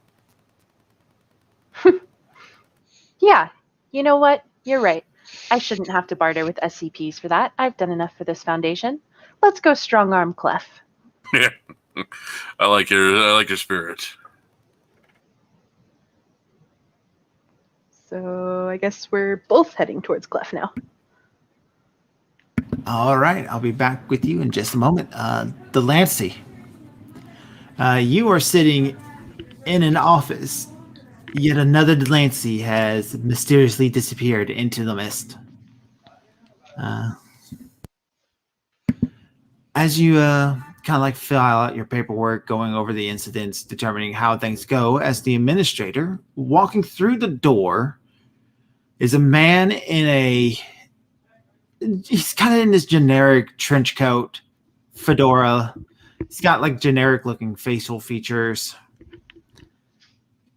yeah, you know what? You're right. I shouldn't have to barter with SCPs for that. I've done enough for this Foundation. Let's go strong arm Clef. Yeah, I like your spirit. So I guess we're both heading towards Clef now. All right, I'll be back with you in just a moment. Delancey, you are sitting in an office. Yet another Delancey has mysteriously disappeared into the mist. As you kind of like fill out your paperwork, going over the incidents, determining how things go, as the administrator, walking through the door is a man he's kind of in this generic trench coat, fedora. He's got like generic looking facial features.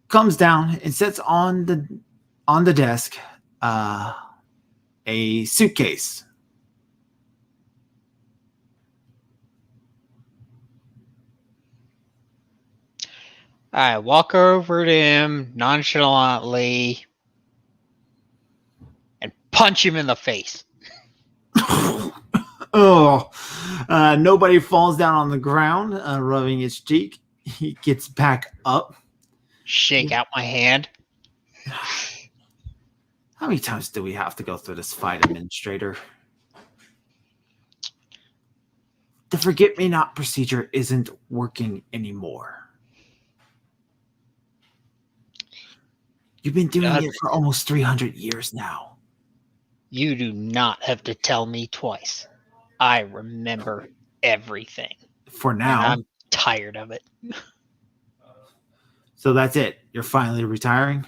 Comes down and sits on the desk a suitcase. I walk over to him nonchalantly and punch him in the face. Nobody falls down on the ground, rubbing his cheek. He gets back up. Shake out my hand. How many times do we have to go through this fight, Administrator? The forget-me-not procedure isn't working anymore. You've been doing it for almost 300 years now. You do not have to tell me twice. I remember everything. For now. And I'm tired of it. So that's it. You're finally retiring?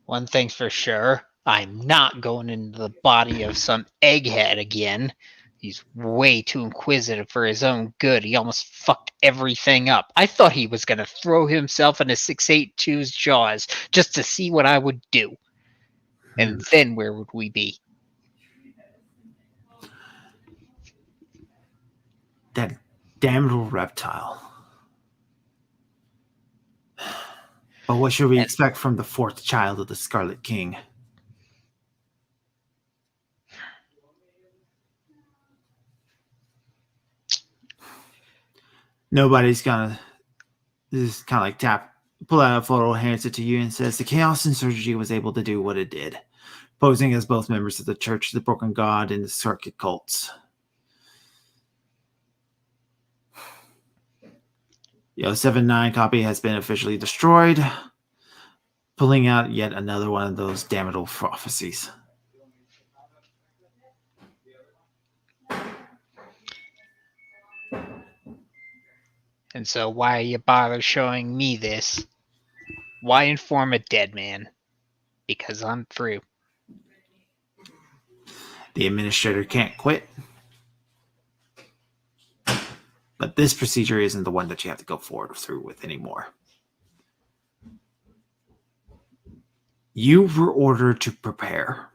One thing's for sure. I'm not going into the body of some egghead again. He's way too inquisitive for his own good. He almost fucked everything up. I thought he was going to throw himself into 682's jaws just to see what I would do. And then where would we be? That damn little reptile. But what should we expect from the fourth child of the Scarlet King? Nobody's gonna just kind of like pull out a photo, hands it to you, and says the Chaos Insurgency was able to do what it did, posing as both members of the Church of the Broken God and the Circuit cults. The 079 copy has been officially destroyed, pulling out yet another one of those damnable prophecies. And so why you bother showing me this? Why inform a dead man? Because I'm through. The administrator can't quit. But this procedure isn't the one that you have to go forward through with anymore. You were ordered to prepare.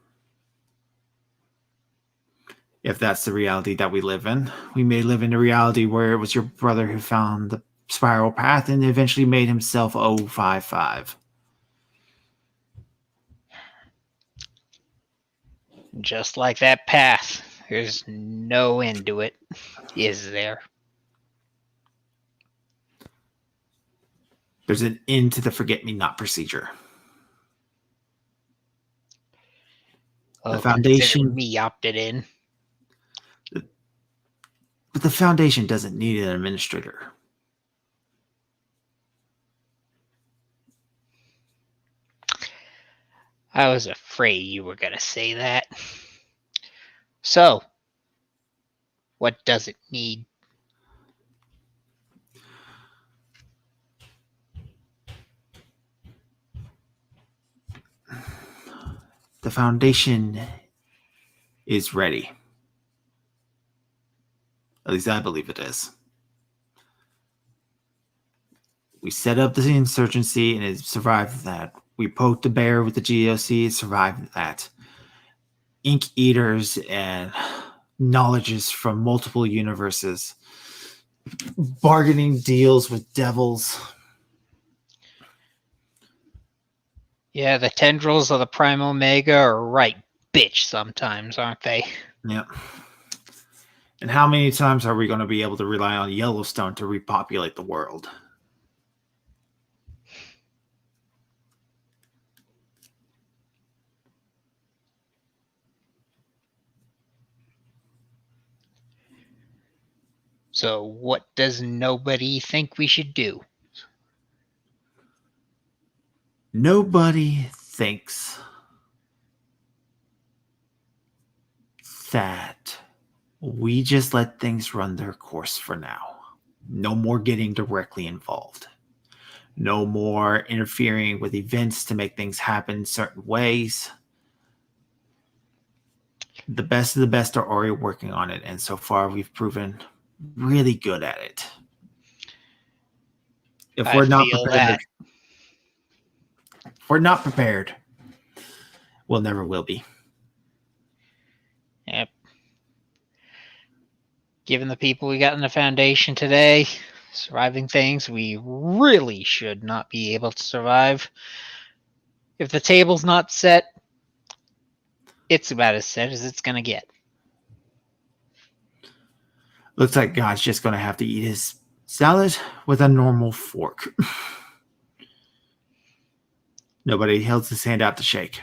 If that's the reality that we live in, we may live in a reality where it was your brother who found the spiral path and eventually made himself 055. Just like that path, there's no end to it, is there? There's an end to the forget-me-not procedure. The Foundation... Me opted in. But the Foundation doesn't need an administrator. I was afraid you were going to say that. So, what does it need? The Foundation is ready. At least I believe it is. We set up the insurgency and it survived that. We poked the bear with the GOC, it survived that. ink eaters and knowledges from multiple universes, bargaining deals with devils. Yeah, the tendrils of the Prime Omega are right bitch sometimes, aren't they? Yeah. And how many times are we going to be able to rely on Yellowstone to repopulate the world? So what does nobody think we should do? Nobody thinks that we just let things run their course for now. No more getting directly involved. No more interfering with events to make things happen certain ways. The best of the best are already working on it, and so far we've proven really good at it. If I we're not feel prepared, that. if we're not prepared, we'll never will be. Yep. Given the people we got in the Foundation today, surviving things we really should not be able to survive. If the table's not set, it's about as set as it's going to get. Looks like God's just going to have to eat his salad with a normal fork. Nobody held his hand out to shake.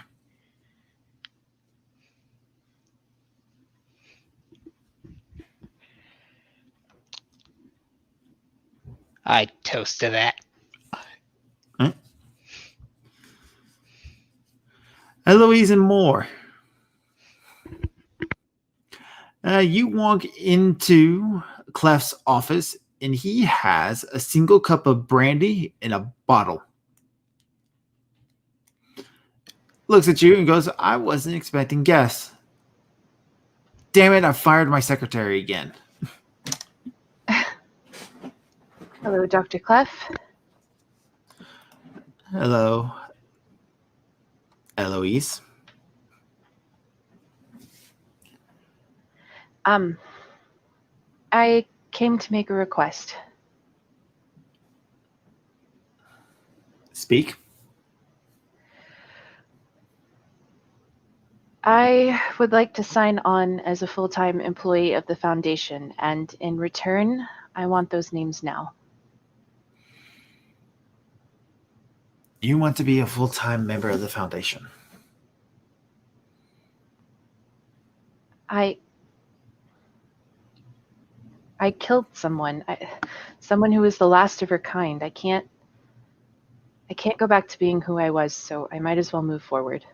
I toast to that. Right? Eloise and more. You walk into Clef's office, and he has a single cup of brandy in a bottle. Looks at you and goes, I wasn't expecting guests. Damn it, I fired my secretary again. Hello, Dr. Clef. Hello, Eloise. I came to make a request. Speak. I would like to sign on as a full-time employee of the Foundation, and in return, I want those names now. You want to be a full-time member of the Foundation. I killed someone. Someone who was the last of her kind. I can't go back to being who I was, so I might as well move forward.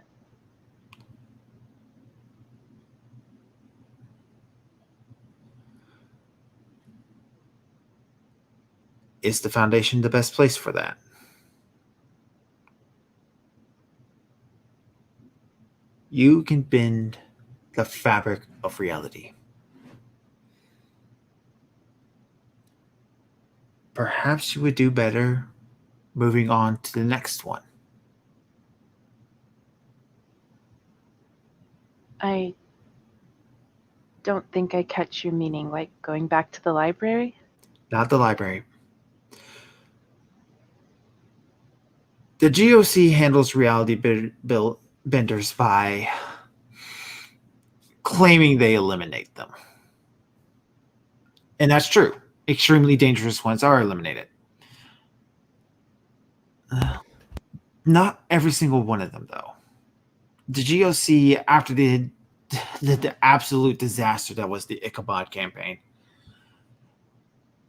Is the Foundation the best place for that? You can bend the fabric of reality. Perhaps you would do better moving on to the next one. I don't think I catch your meaning, like going back to the library? Not the library. The GOC handles reality benders by claiming they eliminate them. And that's true. Extremely dangerous ones are eliminated. Not every single one of them, though. The GOC, after the absolute disaster that was the Ichabod campaign,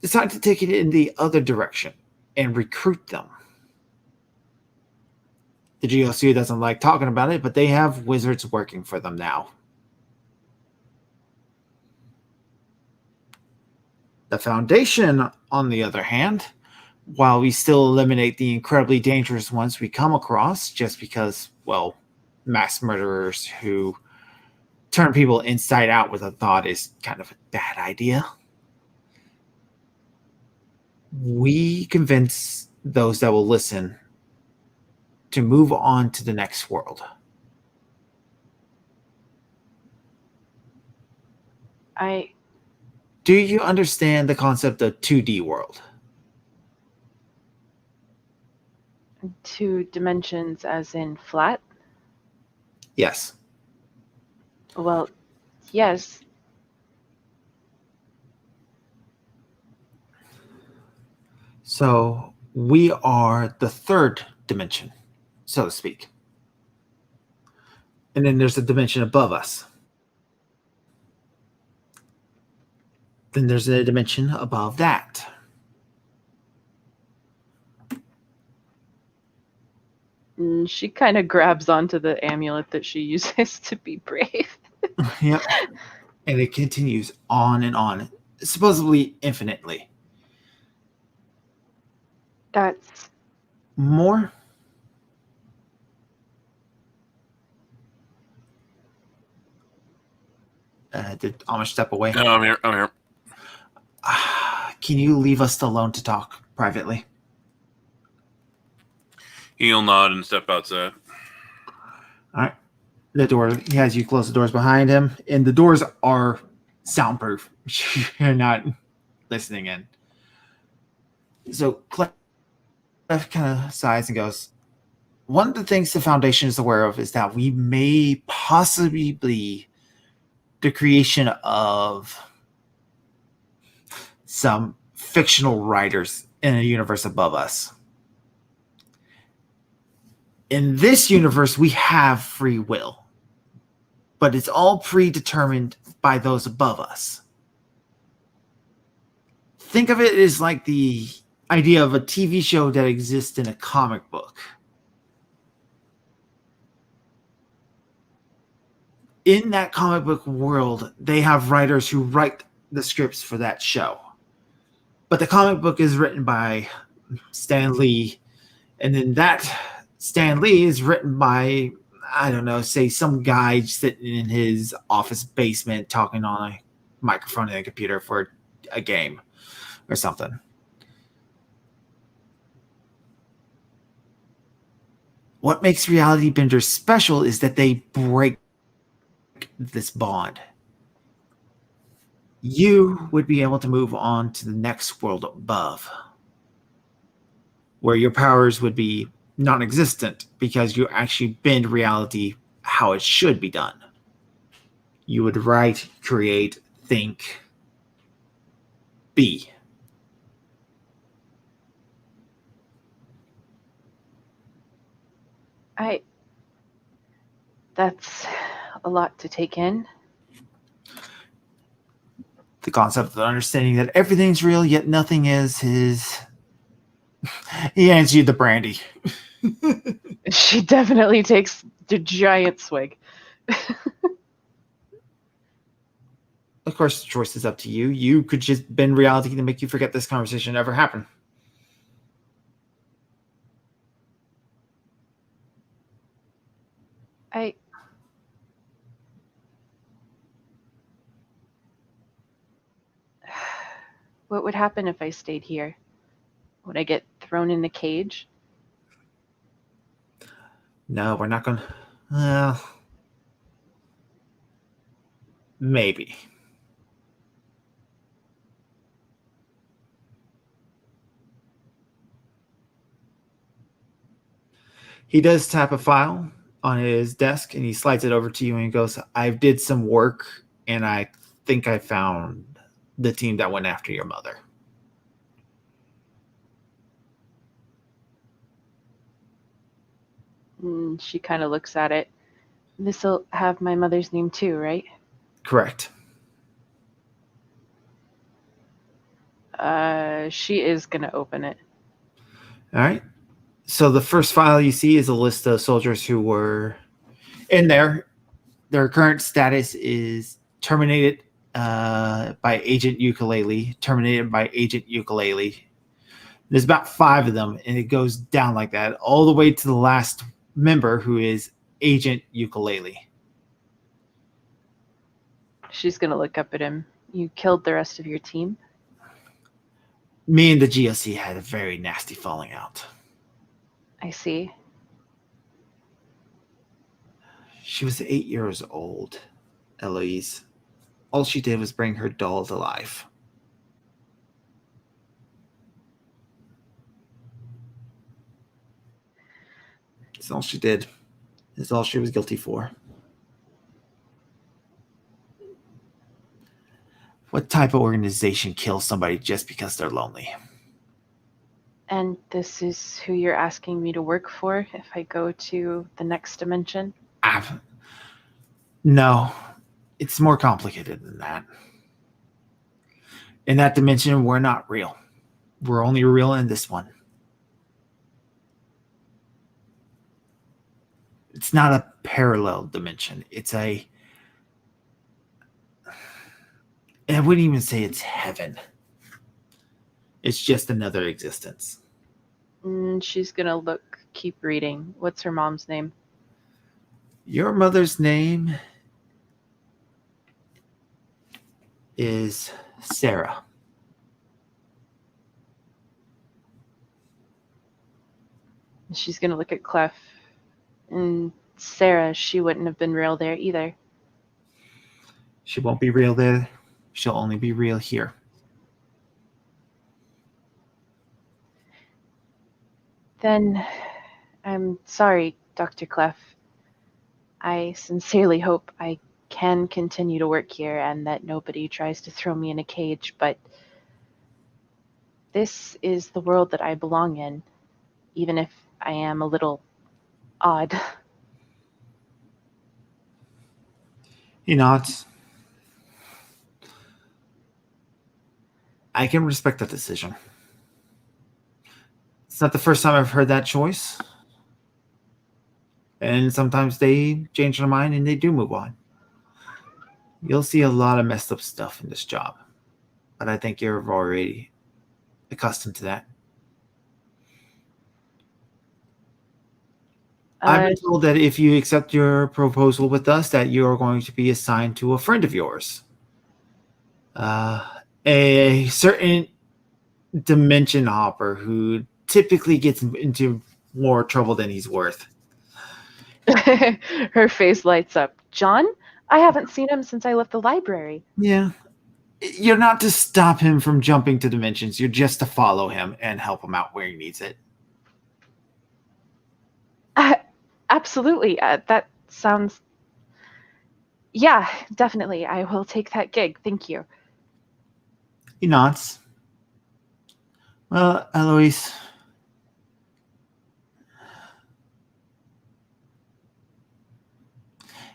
decided to take it in the other direction and recruit them. The GOC doesn't like talking about it, but they have wizards working for them now. The Foundation, on the other hand, while we still eliminate the incredibly dangerous ones we come across, just because, well, mass murderers who turn people inside out with a thought is kind of a bad idea, we convince those that will listen to move on to the next world. Do you understand the concept of 2D world? 2 dimensions as in flat? Yes. Well, yes. So we are the third dimension, so to speak. And then there's a dimension above us. Then there's a dimension above that. And she kind of grabs onto the amulet that she uses to be brave. Yep. And it continues on and on, supposedly infinitely. That's More? Did Amish step away? No, I'm here. I'm here. Can you leave us alone to talk privately? He'll nod and step outside. All right. The door, he has you close the doors behind him, and the doors are soundproof. You're not listening in. So Clef kind of sighs and goes, one of the things the Foundation is aware of is that we may possibly be the creation of some fictional writers in a universe above us. In this universe, we have free will, but it's all predetermined by those above us. Think of it as like the idea of a TV show that exists in a comic book. In that comic book world, they have writers who write the scripts for that show. But the comic book is written by Stan Lee, and then that Stan Lee is written by, I don't know, say some guy sitting in his office basement talking on a microphone and a computer for a game or something. What makes reality benders special is that they break this bond. You would be able to move on to the next world above, where your powers would be non-existent because you actually bend reality how it should be done. You would write, create, think, be. That's a lot to take in. The concept of understanding that everything's real yet nothing is he hands you the brandy. She definitely takes the giant swig. Of course, the choice is up to you. You could just bend reality to make you forget this conversation ever happened. What would happen if I stayed here? Would I get thrown in the cage? No, we're not going to... maybe. He does tap a file on his desk and he slides it over to you and he goes, I did some work and I think I found the team that went after your mother. She kind of looks at it. This'll have my mother's name too, right? Correct. She is going to open it. All right. So the first file you see is a list of soldiers who were in there. Their current status is terminated by Agent Ukulele. Terminated by Agent Ukulele. There's about 5 of them, and it goes down like that all the way to the last member, who is Agent Ukulele. She's going to look up at him. You killed the rest of your team? Me and the GOC had a very nasty falling out. I see. She was 8 years old, Eloise. All she did was bring her doll to life. That's all she did. That's all she was guilty for. What type of organization kills somebody just because they're lonely? And this is who you're asking me to work for if I go to the next dimension? No, it's more complicated than that. In that dimension, we're not real. We're only real in this one. It's not a parallel dimension. I wouldn't even say it's heaven. It's just another existence. She's gonna keep reading. What's her mom's name? Your mother's name is Sarah. She's gonna look at Clef. And Sarah, she wouldn't have been real there either. She won't be real there. She'll only be real here. Then I'm sorry, Dr. Clef. I sincerely hope I can continue to work here and that nobody tries to throw me in a cage, but this is the world that I belong in, even if I am a little odd. He nods. I can respect that decision. It's not the first time I've heard that choice. And sometimes they change their mind and they do move on. You'll see a lot of messed up stuff in this job. But I think you're already accustomed to that. I've been told that if you accept your proposal with us, that you are going to be assigned to a friend of yours. A certain dimension hopper who typically gets into more trouble than he's worth. Her face lights up. John? I haven't seen him since I left the library. Yeah. You're not to stop him from jumping to dimensions. You're just to follow him and help him out where he needs it. Absolutely. That sounds... Yeah, definitely. I will take that gig. Thank you. He nods. Well, Eloise...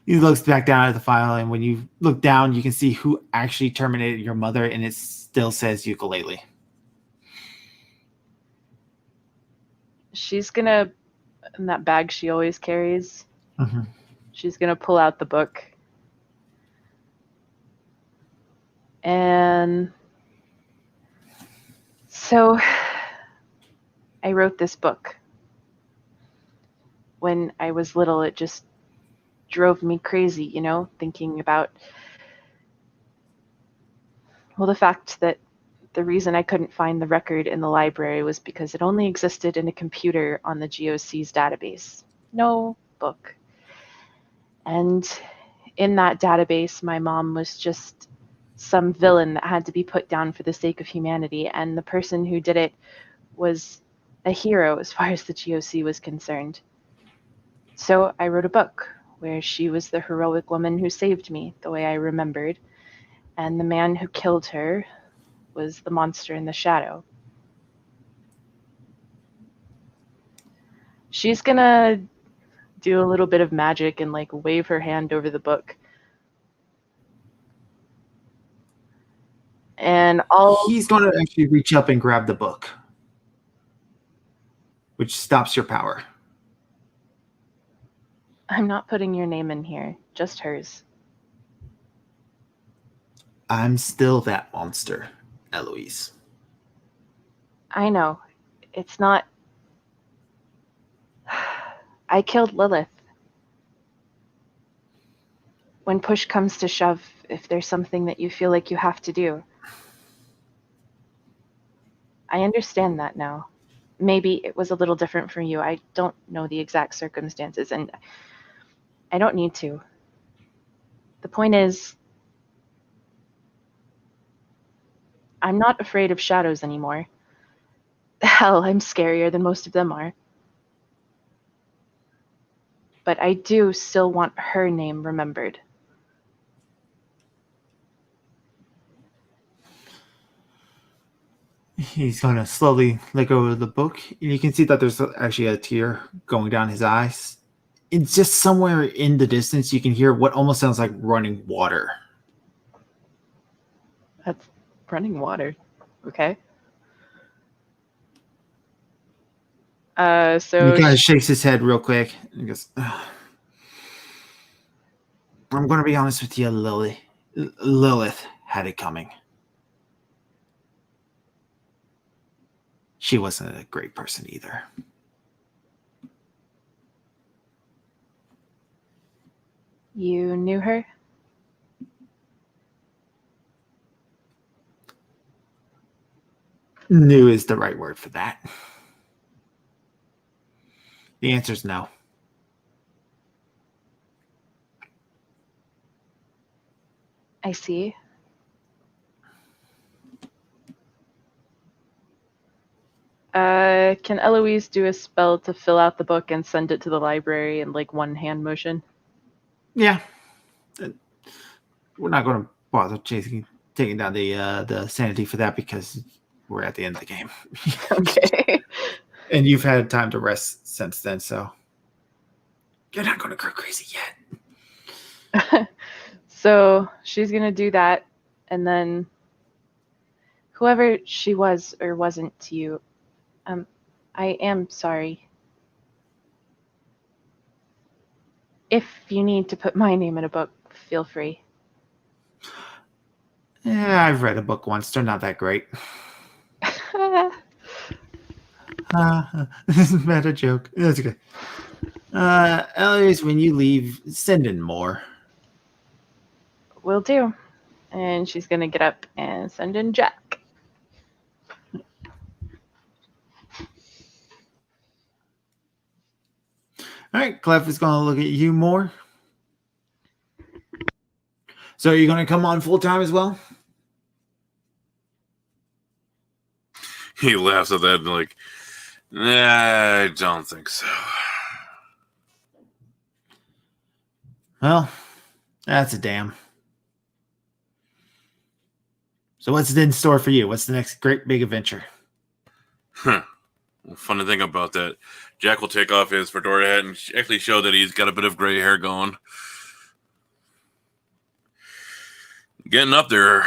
He looks back down at the file, and when you look down, you can see who actually terminated your mother, and it still says ukulele. She's gonna, in that bag she always carries, she's gonna pull out the book. And so I wrote this book. When I was little, it just drove me crazy, thinking about, the fact that the reason I couldn't find the record in the library was because it only existed in a computer on the GOC's database. No book. And in that database, my mom was just some villain that had to be put down for the sake of humanity, and the person who did it was a hero as far as the GOC was concerned. So I wrote a book where she was the heroic woman who saved me the way I remembered, and the man who killed her was the monster in the shadow. She's gonna do a little bit of magic and wave her hand over the book. And he's going to actually reach up and grab the book, which stops your power. I'm not putting your name in here, just hers. I'm still that monster, Eloise. I know. It's not... I killed Lilith. When push comes to shove, if there's something that you feel like you have to do. I understand that now. Maybe it was a little different for you. I don't know the exact circumstances, and I don't need to. The point is, I'm not afraid of shadows anymore. Hell, I'm scarier than most of them are. But I do still want her name remembered. He's going to slowly let go of the book, and you can see that there's actually a tear going down his eyes. It's just somewhere in the distance, you can hear what almost sounds like running water. That's running water. Okay. So He kind of shakes his head real quick and goes, "Ugh. I'm going to be honest with you, Lilith had it coming. She wasn't a great person either. you knew her? New is the right word for that. The answer is no. I see. Can Eloise do a spell to fill out the book and send it to the library in like one hand motion? Yeah. We're not going to bother taking down the sanity for that because we're at the end of the game. Okay. And you've had time to rest since then, so you're not going to go crazy yet. So she's gonna do that, and then whoever she was or wasn't to you, I am sorry. If you need to put my name in a book, feel free. Yeah, I've read a book once. They're not that great. This is not a joke. That's okay. Anyways, when you leave, send in more. Will do. And she's gonna get up and send in Jack. All right, Clef is going to look at you more. So are you going to come on full time as well? He laughs at that and like, nah, I don't think so. Well, that's a damn. So what's in store for you? What's the next great big adventure? Huh. Well, funny thing about that, Jack will take off his fedora hat and actually show that he's got a bit of gray hair going. Getting up there.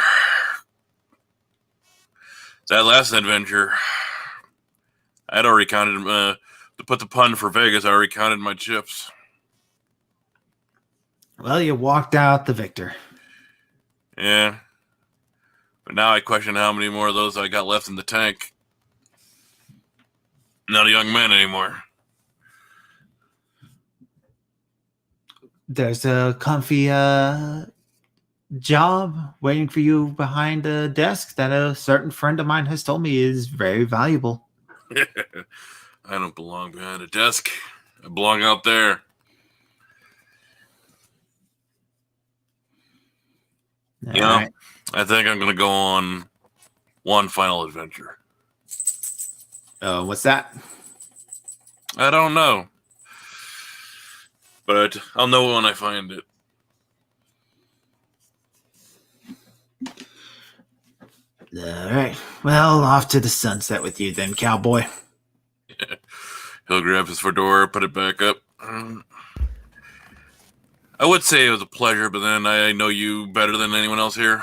That last adventure, I'd already counted, to put the pun for Vegas, I already counted my chips. Well, you walked out the victor. Yeah. But now I question how many more of those I got left in the tank. Not a young man anymore. There's a comfy job waiting for you behind a desk that a certain friend of mine has told me is very valuable. I don't belong behind a desk. I belong out there. You know, Right. I think I'm going to go on one final adventure. What's that? I don't know. But I'll know when I find it. All right. Well, off to the sunset with you then, cowboy. He'll grab his fedora, put it back up. I would say it was a pleasure, but then I know you better than anyone else here.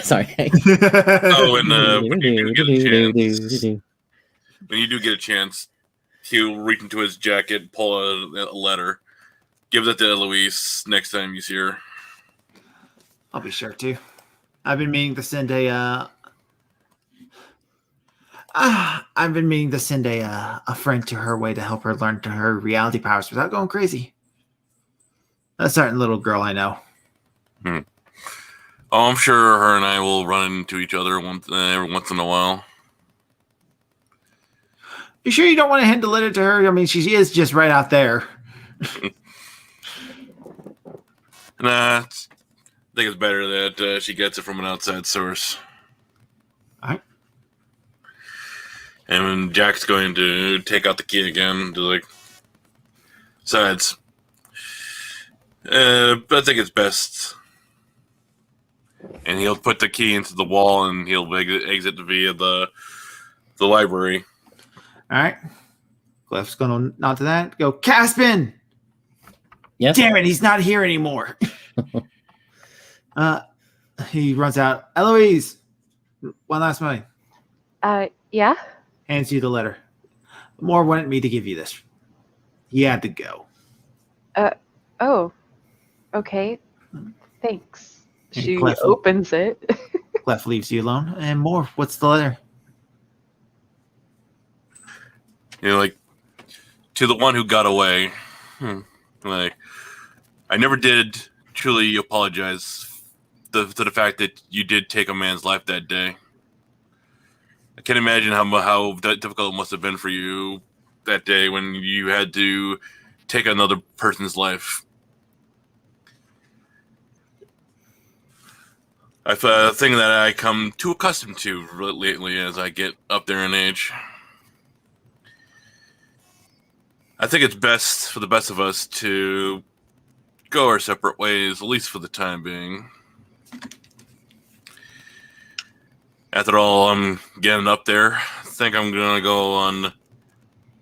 Sorry. Oh, and when you do get a chance, he'll reach into his jacket, pull a letter, give that to Eloise next time you see her. I'll be sure to. I've been meaning to send a friend to her way to help her learn to her reality powers without going crazy. A certain little girl I know. Oh, I'm sure her and I will run into each other every once in a while. You sure you don't want to hand the letter to her? I mean, she is just right out there. Nah, I think it's better that she gets it from an outside source. All right. And when Jack's going to take out the key again, to like, besides, but I think it's best. And he'll put the key into the wall, and he'll exit via the library. All right. Clef's going to nod to that. Go, Caspin! Yes. Damn it, he's not here anymore. He runs out. Eloise, one last moment. Yeah? Hands you the letter. Moore wanted me to give you this. He had to go. Oh. Okay. Thanks. And She Clef- opens it. Clef leaves you alone. And Moore, what's the letter? You know, like, to the one who got away. Like, I never did truly apologize to the fact that you did take a man's life that day. I can't imagine how difficult it must have been for you that day when you had to take another person's life. A thing that I come too accustomed to lately as I get up there in age. I think it's best for the best of us to go our separate ways, at least for the time being. After all, I'm getting up there. I think I'm going to go on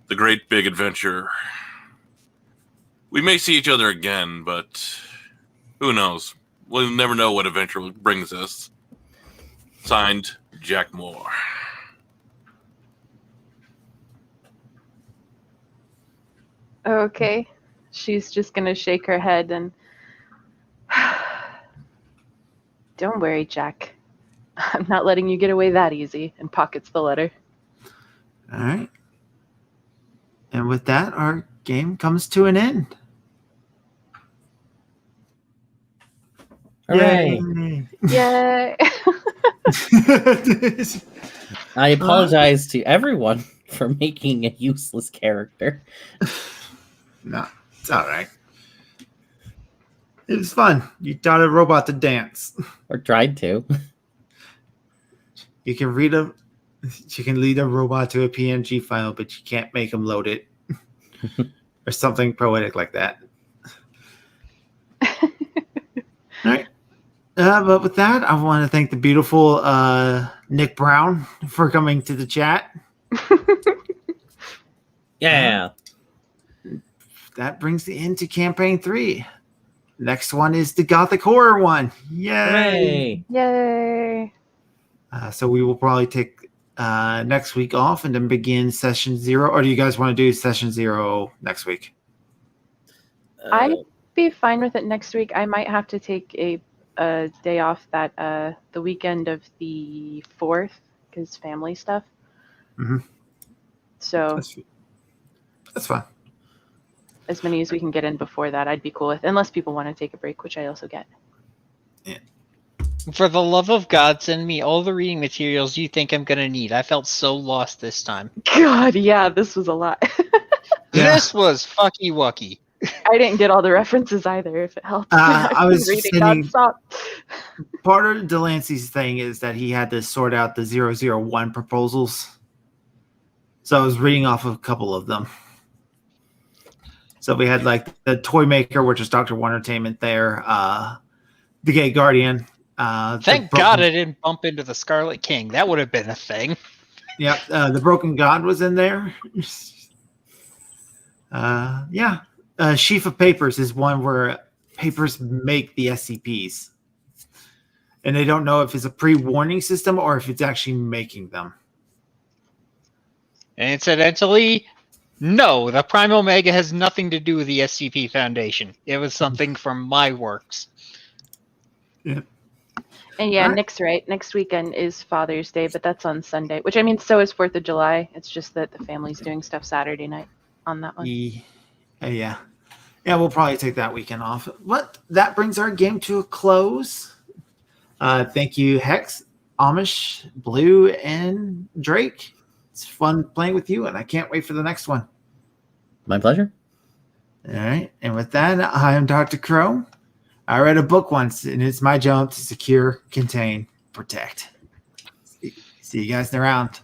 the great big adventure. We may see each other again, but who knows? We'll never know what adventure brings us. Signed, Jack Moore. Okay. She's just going to shake her head and... Don't worry, Jack. I'm not letting you get away that easy, and pockets the letter. All right. And with that, our game comes to an end. Hooray! Yay! I apologize to everyone for making a useless character. No, it's all right. It was fun. You taught a robot to dance. Or tried to. You can lead a robot to a PNG file, but you can't make them load it. Or something poetic like that. All right. But with that, I want to thank the beautiful Nick Brown for coming to the chat. Yeah. That brings the end to campaign 3. Next one is the Gothic Horror one. Yay! Hooray! Yay! So we will probably take next week off and then begin session 0. Or do you guys want to do session 0 next week? I'd be fine with it next week. I might have to take a day off that the weekend of the 4th because family stuff. Mm-hmm. So that's fine. As many as we can get in before that, I'd be cool with. Unless people want to take a break, which I also get. Yeah. For the love of God, send me all the reading materials you think I'm gonna need. I felt so lost this time. God, yeah, this was a lot. Yeah. This was fucky wucky. I didn't get all the references either, if it helps. I was reading sending- nonstop. Part of Delancey's thing is that he had to sort out the 001 proposals. So I was reading off of a couple of them. So we had like the Toy Maker, which is Dr. Wondertainment there, the Gay Guardian. Thank God I didn't bump into the Scarlet King. That would have been a thing. Yeah, the Broken God was in there. Yeah. Sheaf of Papers is one where papers make the SCPs. And they don't know if it's a pre-warning system or if it's actually making them. And incidentally, no, the Prime Omega has nothing to do with the SCP Foundation. It was something from my works. Yeah. And yeah, Alright. Nick's right. Next weekend is Father's Day, but that's on Sunday. Which, I mean, so is 4th of July. It's just that the family's doing stuff Saturday night on that one. Yeah. Yeah, we'll probably take that weekend off. But that brings our game to a close. Thank you, Hex, Amish, Blue, and Drake. It's fun playing with you, and I can't wait for the next one. My pleasure. All right. And with that, I am Dr. Crow. I read a book once, and it's my job to secure, contain, protect. See you guys around.